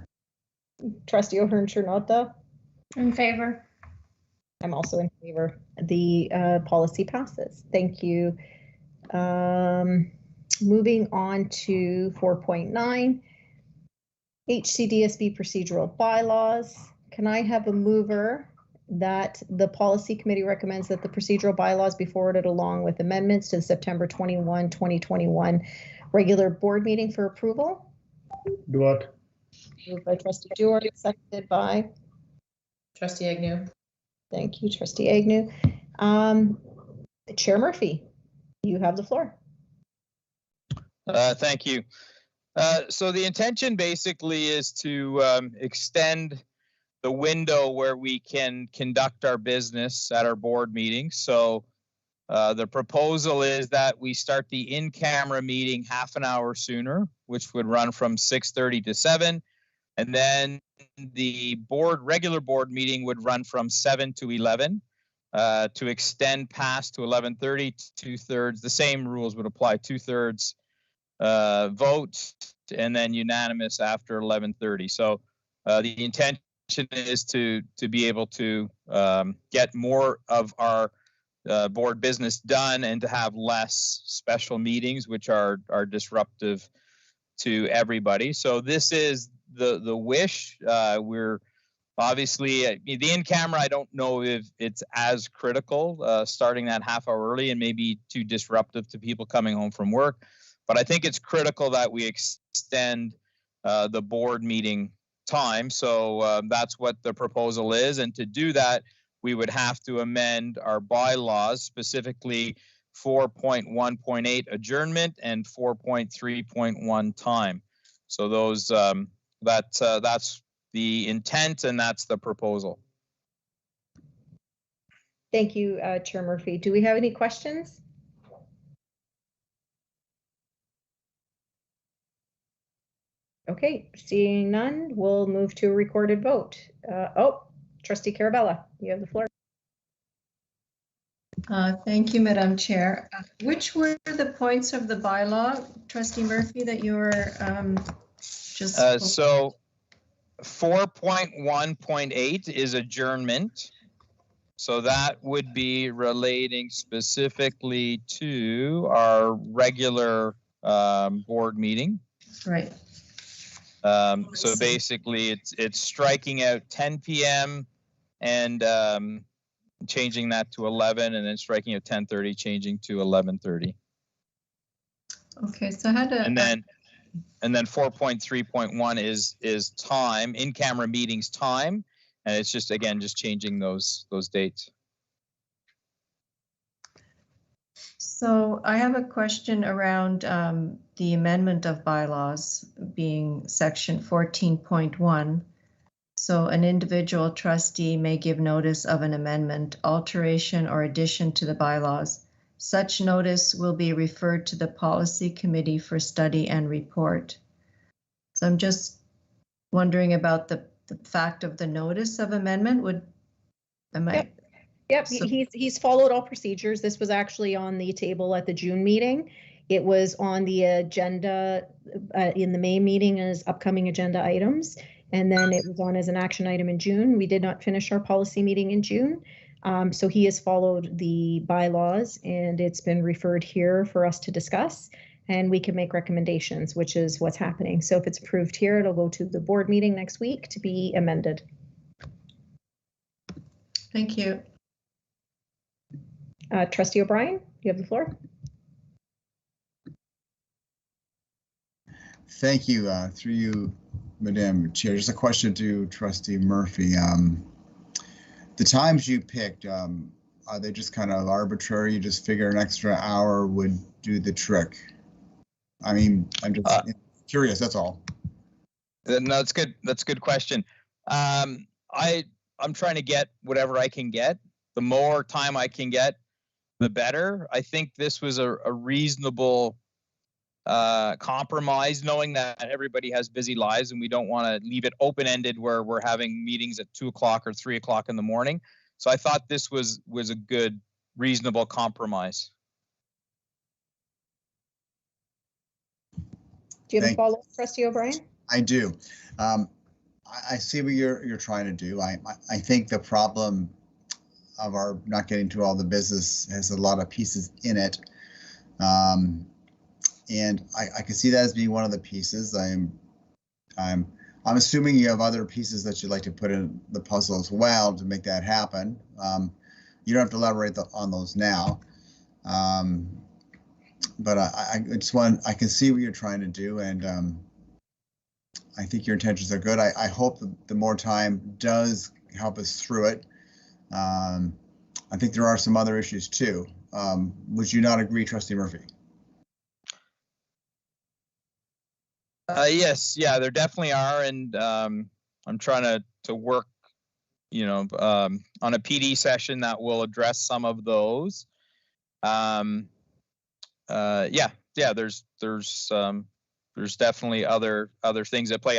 Trustee Ahern-Chernata? In favor. I'm also in favor. The policy passes. Thank you. Moving on to 4.9, HCDSB procedural bylaws. Can I have a mover that the policy committee recommends that the procedural bylaws be forwarded along with amendments to the September 21, 2021 regular board meeting for approval. Duart. Moved by Trustee Duart, seconded by Trustee Agnew. Thank you, Trustee Agnew. Chair Murphy, you have the floor. Thank you. So the intention basically is to extend the window where we can conduct our business at our board meetings. So the proposal is that we start the in-camera meeting half an hour sooner, which would run from 6:30 to 7. And then the regular board meeting would run from 7 to 11. To extend past to 11:30, 2/3. The same rules would apply: 2/3 vote, and then unanimous after 11:30. So the intention is to be able to get more of our board business done and to have less special meetings, which are disruptive to everybody. So this is the wish. We're obviously the in-camera, I don't know if it's as critical, starting that half hour early and maybe too disruptive to people coming home from work. But I think it's critical that we extend the board meeting time. So that's what the proposal is. And to do that, we would have to amend our bylaws, specifically 4.1.8 adjournment and 4.3.1 time. So those that's the intent, and that's the proposal. Thank you, Chair Murphy. Do we have any questions? Okay, seeing none, we'll move to a recorded vote. Trustee Carabella, you have the floor. Thank you, Madam Chair. Which were the points of the bylaw, Trustee Murphy, that you were just... So 4.1.8 is adjournment. So that would be relating specifically to our regular board meeting. Right. So basically it's striking out 10 p.m. and changing that to 11, and then striking out 10:30, changing to 11:30. Okay, so I had a... And then 4.3.1 is time, in-camera meetings time, and it's just, again, just changing those dates. So I have a question around the amendment of bylaws being section 14.1. So an individual trustee may give notice of an amendment, alteration, or addition to the bylaws. Such notice will be referred to the policy committee for study and report. So I'm just wondering about the fact of the notice of amendment. Yep, so he's followed all procedures. This was actually on the table at the June meeting. It was on the agenda in the May meeting as upcoming agenda items. And then it was on as an action item in June. We did not finish our policy meeting in June. So he has followed the bylaws, and it's been referred here for us to discuss, and we can make recommendations, which is what's happening. So if it's approved here, it'll go to the board meeting next week to be amended. Thank you. Trustee O'Brien, you have the floor. Thank you. Through you, Madam Chair, just a question to Trustee Murphy. The times you picked, are they just kind of arbitrary? You just figure an extra hour would do the trick? I mean, I'm just curious, that's all. No, that's good. That's a good question. I'm trying to get whatever I can get. The more time I can get, the better. I think this was a reasonable compromise, knowing that everybody has busy lives and we don't want to leave it open-ended where we're having meetings at 2 o'clock or 3 o'clock in the morning. So I thought this was a good, reasonable compromise. Do you have a follow-up, Trustee O'Brien? I do. I see what you're trying to do. I think the problem of our not getting to all the business has a lot of pieces in it. And I can see that as being one of the pieces. I'm I'm assuming you have other pieces that you'd like to put in the puzzle as well to make that happen. You don't have to elaborate on those now. But I just I can see what you're trying to do, and I think your intentions are good. I hope that the more time does help us through it. I think there are some other issues too. Would you not agree, Trustee Murphy? Yes, yeah, there definitely are, and I'm trying to work, you know, on a PD session that will address some of those. Yeah, there's definitely other things at play.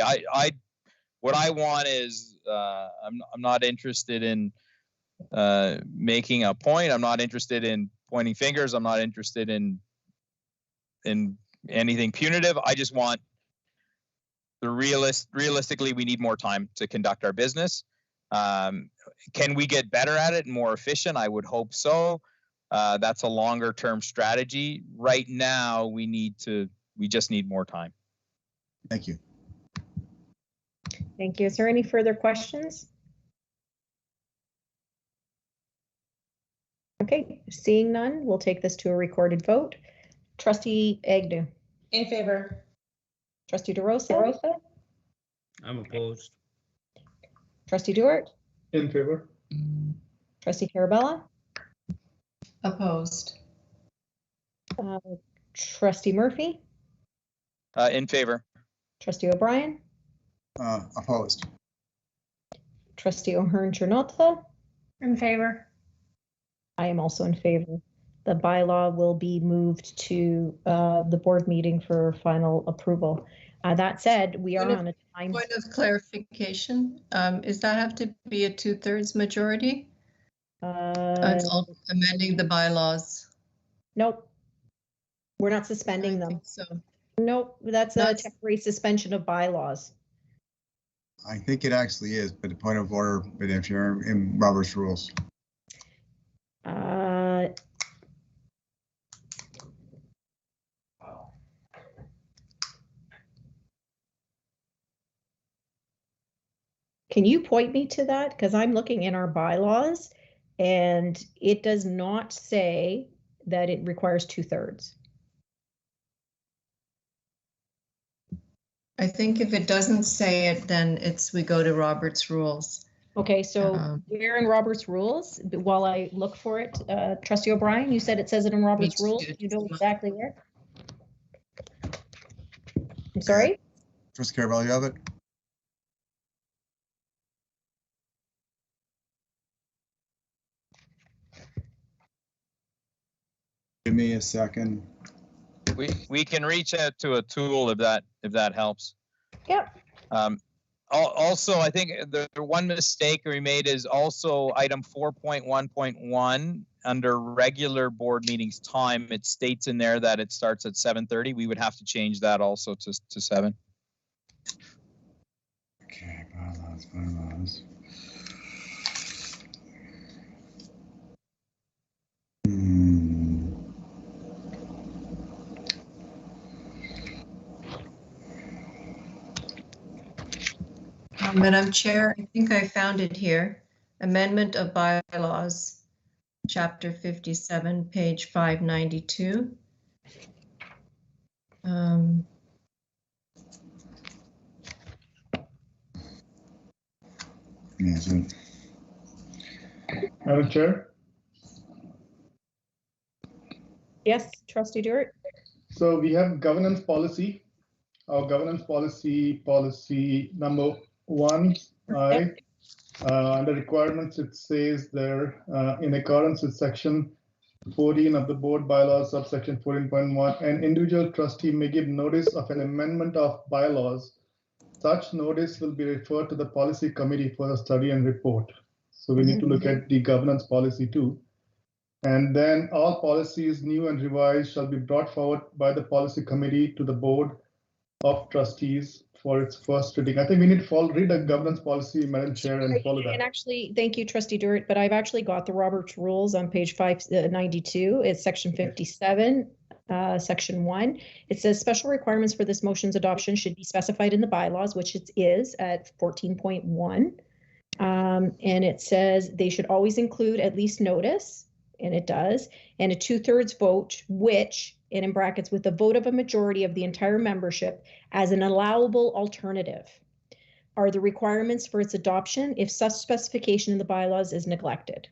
What I want is I'm not interested in making a point. I'm not interested in pointing fingers. I'm not interested in anything punitive. I just want realistically, we need more time to conduct our business. Can we get better at it and more efficient? I would hope so. That's a longer term strategy. Right now, we just need more time. Thank you. Thank you. Is there any further questions? Okay, seeing none, we'll take this to a recorded vote. Trustee Agnew. In favor. Trustee DeRosa. I'm opposed. Trustee Dewart. In favor. Trustee Carabella. Opposed. Trustee Murphy. In favor. Trustee O'Brien. Opposed. Trustee O'Hearn-Chernotha. In favor. I am also in favor. The bylaw will be moved to the board meeting for final approval. That said, we are on a time. Point of clarification, does that have to be a 2/3 majority? Amending the bylaws. Nope. We're not suspending them. So. Nope, that's a temporary suspension of bylaws. I think it actually is, but the point of order, but if you're in Robert's rules. Can you point me to that? Because I'm looking in our bylaws and it does not say that it requires 2/3. I think if it doesn't say it, then we go to Robert's rules. Okay, so we're in Robert's rules. While I look for it, Trustee O'Brien, you said it says it in Robert's rules. You know exactly where? I'm sorry? Trustee Carabella, you have it? Give me a second. We can reach out to a tool if that helps. Yep. Also, I think the one mistake we made is also item 4.1.1 under regular board meetings time. It states in there that it starts at 7:30. We would have to change that also to 7. Okay, bylaws. Madam Chair, I think I found it here. Amendment of bylaws, chapter 57, page 592. Madam Chair? Yes, Trustee Dewart. So we have governance policy. Our governance policy number 1I. Under requirements, it says there, in accordance with section 14 of the board bylaws, subsection 14.1, an individual trustee may give notice of an amendment of bylaws. Such notice will be referred to the policy committee for the study and report. So we need to look at the governance policy too. And then all policies, new and revised, shall be brought forward by the policy committee to the board of trustees for its first reading. I think we need to read the governance policy, Madam Chair, and follow that. And actually, thank you, Trustee Dewart, but I've actually got the Roberts rules on page 592. It's section 57. section 1. It says special requirements for this motion's adoption should be specified in the bylaws, which it is at 14.1. And it says they should always include at least notice, and it does, and a 2/3 vote, which, and in brackets, with the vote of a majority of the entire membership as an allowable alternative, are the requirements for its adoption if such specification in the bylaws is neglected.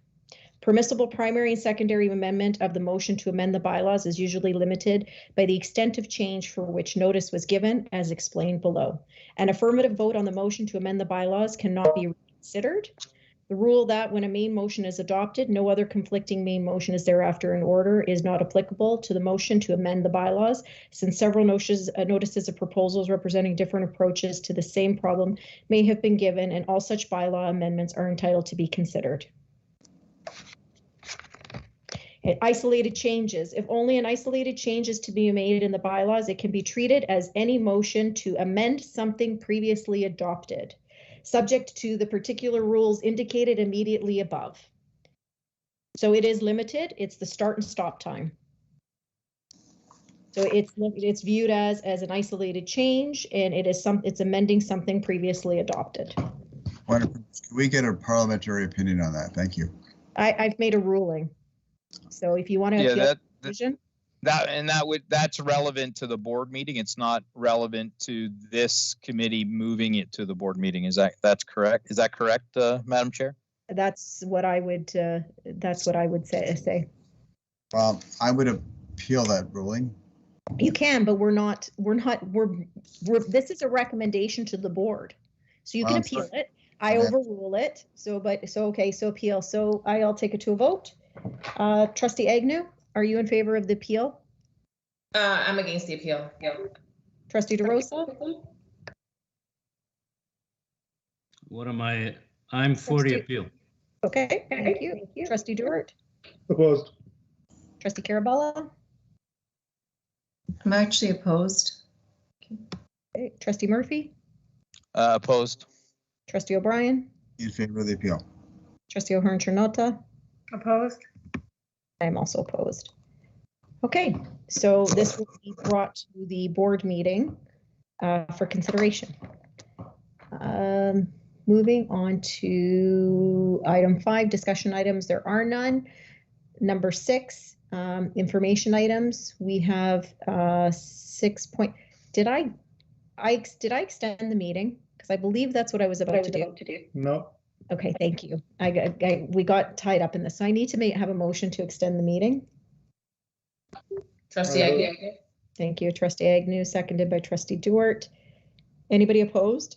Permissible primary and secondary amendment of the motion to amend the bylaws is usually limited by the extent of change for which notice was given, as explained below. An affirmative vote on the motion to amend the bylaws cannot be reconsidered. The rule that when a main motion is adopted, no other conflicting main motion is thereafter in order is not applicable to the motion to amend the bylaws, since several notices of proposals representing different approaches to the same problem may have been given, and all such bylaw amendments are entitled to be considered. Isolated changes. If only an isolated change is to be made in the bylaws, it can be treated as any motion to amend something previously adopted, subject to the particular rules indicated immediately above. So it is limited. It's the start and stop time. So it's viewed as an isolated change, and it's amending something previously adopted. Wonderful. Can we get a parliamentary opinion on that? Thank you. I've made a ruling. So if you want to appeal the decision, that's relevant to the board meeting. It's not relevant to this committee moving it to the board meeting. That's correct? Is that correct, Madam Chair? That's what I would say. Well, I would appeal that ruling. You can, but this is a recommendation to the board. So you can appeal it. I overrule it. So appeal. So I'll take it to a vote. Trustee Agnew, are you in favor of the appeal? I'm against the appeal. Yep. Trustee DeRosa? What am I? I'm for the appeal. Okay, thank you. Trustee Dewart? Opposed. Trustee Carabella? I'm actually opposed. Okay. Trustee Murphy? Opposed. Trustee O'Brien? In favor of the appeal. Trustee O'Hearn-Chernotta? Opposed. I'm also opposed. Okay, so this will be brought to the board meeting for consideration. Moving on to item 5, discussion items. There are none. Number 6, information items. We have 6 point. Did I extend the meeting? Because I believe that's what I was about to do. No. Okay, thank you. We got tied up in this. So I need to have a motion to extend the meeting. Trustee Agnew. Thank you, Trustee Agnew, seconded by Trustee Dewart. Anybody opposed?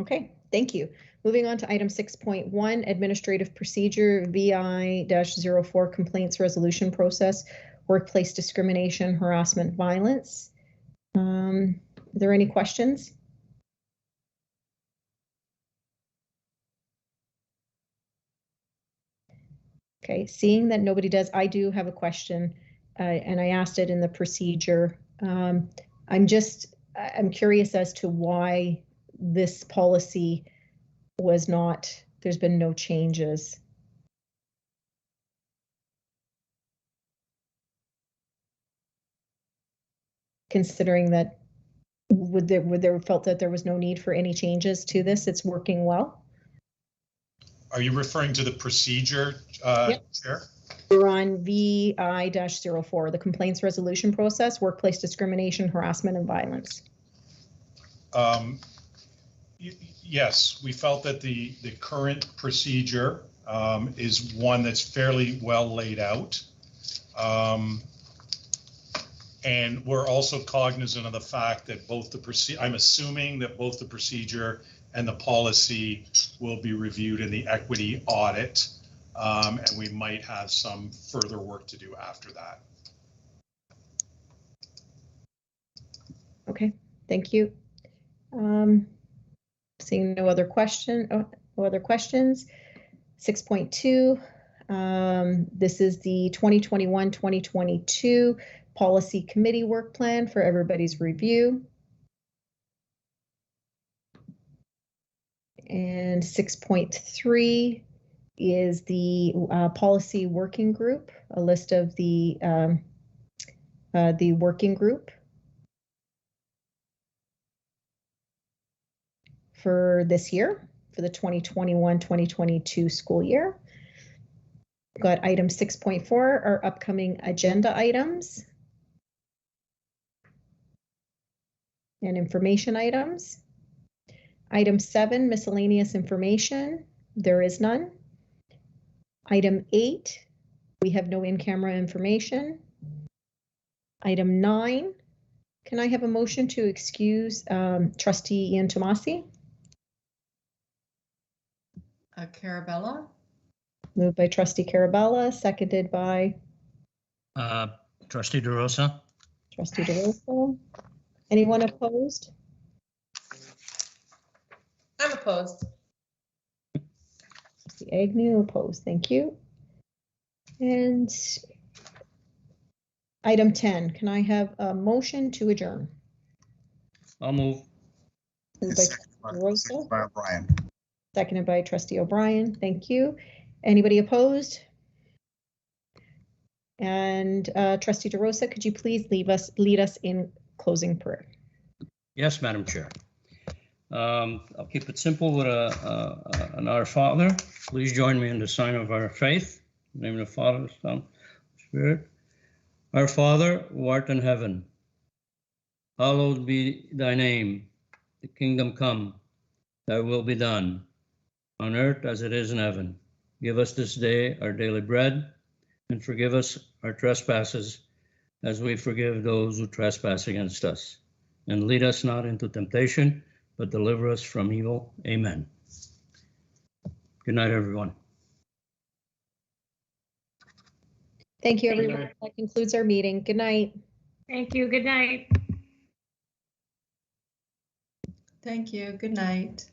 Okay, thank you. Moving on to item 6.1, administrative procedure VI-04 complaints resolution process, workplace discrimination, harassment, violence. Are there any questions? Okay, seeing that nobody does, I do have a question, and I asked it in the procedure. I'm curious as to why this policy was not, there's been no changes. Considering that, would there felt that there was no need for any changes to this? It's working well. Are you referring to the procedure, Chair? We're on VI-04, the complaints resolution process, workplace discrimination, harassment, and violence. Yes, we felt that the current procedure is one that's fairly well laid out. And we're also cognizant of the fact that I'm assuming that both the procedure and the policy will be reviewed in the equity audit, and we might have some further work to do after that. Okay, thank you. Seeing no other questions. 6.2, this is the 2021-2022 policy committee work plan for everybody's review. And 6.3 is the policy working group, a list of the working group for this year, for the 2021-2022 school year. We've got item 6.4, our upcoming agenda items and information items. Item 7, miscellaneous information, there is none. Item 8, we have no in-camera information. Item 9, can I have a motion to excuse Trustee Ian Tomasi? Carabella. Moved by Trustee Carabella, seconded by Trustee DeRosa. Trustee DeRosa. Anyone opposed? I'm opposed. Trustee Agnew opposed, thank you. And item 10, can I have a motion to adjourn? I'll move. Moved by DeRosa. By O'Brien. Seconded by Trustee O'Brien, thank you. Anybody opposed? And Trustee DeRosa, could you please lead us in closing prayer? Yes, Madam Chair. I'll keep it simple with an Our Father. Please join me in the sign of our faith. In the name of the Father, the Son, the Spirit. Our Father, who art in heaven, hallowed be thy name. The kingdom come, thy will be done, on earth as it is in heaven. Give us this day our daily bread, and forgive us our trespasses, as we forgive those who trespass against us. And lead us not into temptation, but deliver us from evil. Amen. Good night, everyone. Thank you, everyone. That concludes our meeting. Good night. Thank you. Good night. Thank you. Good night.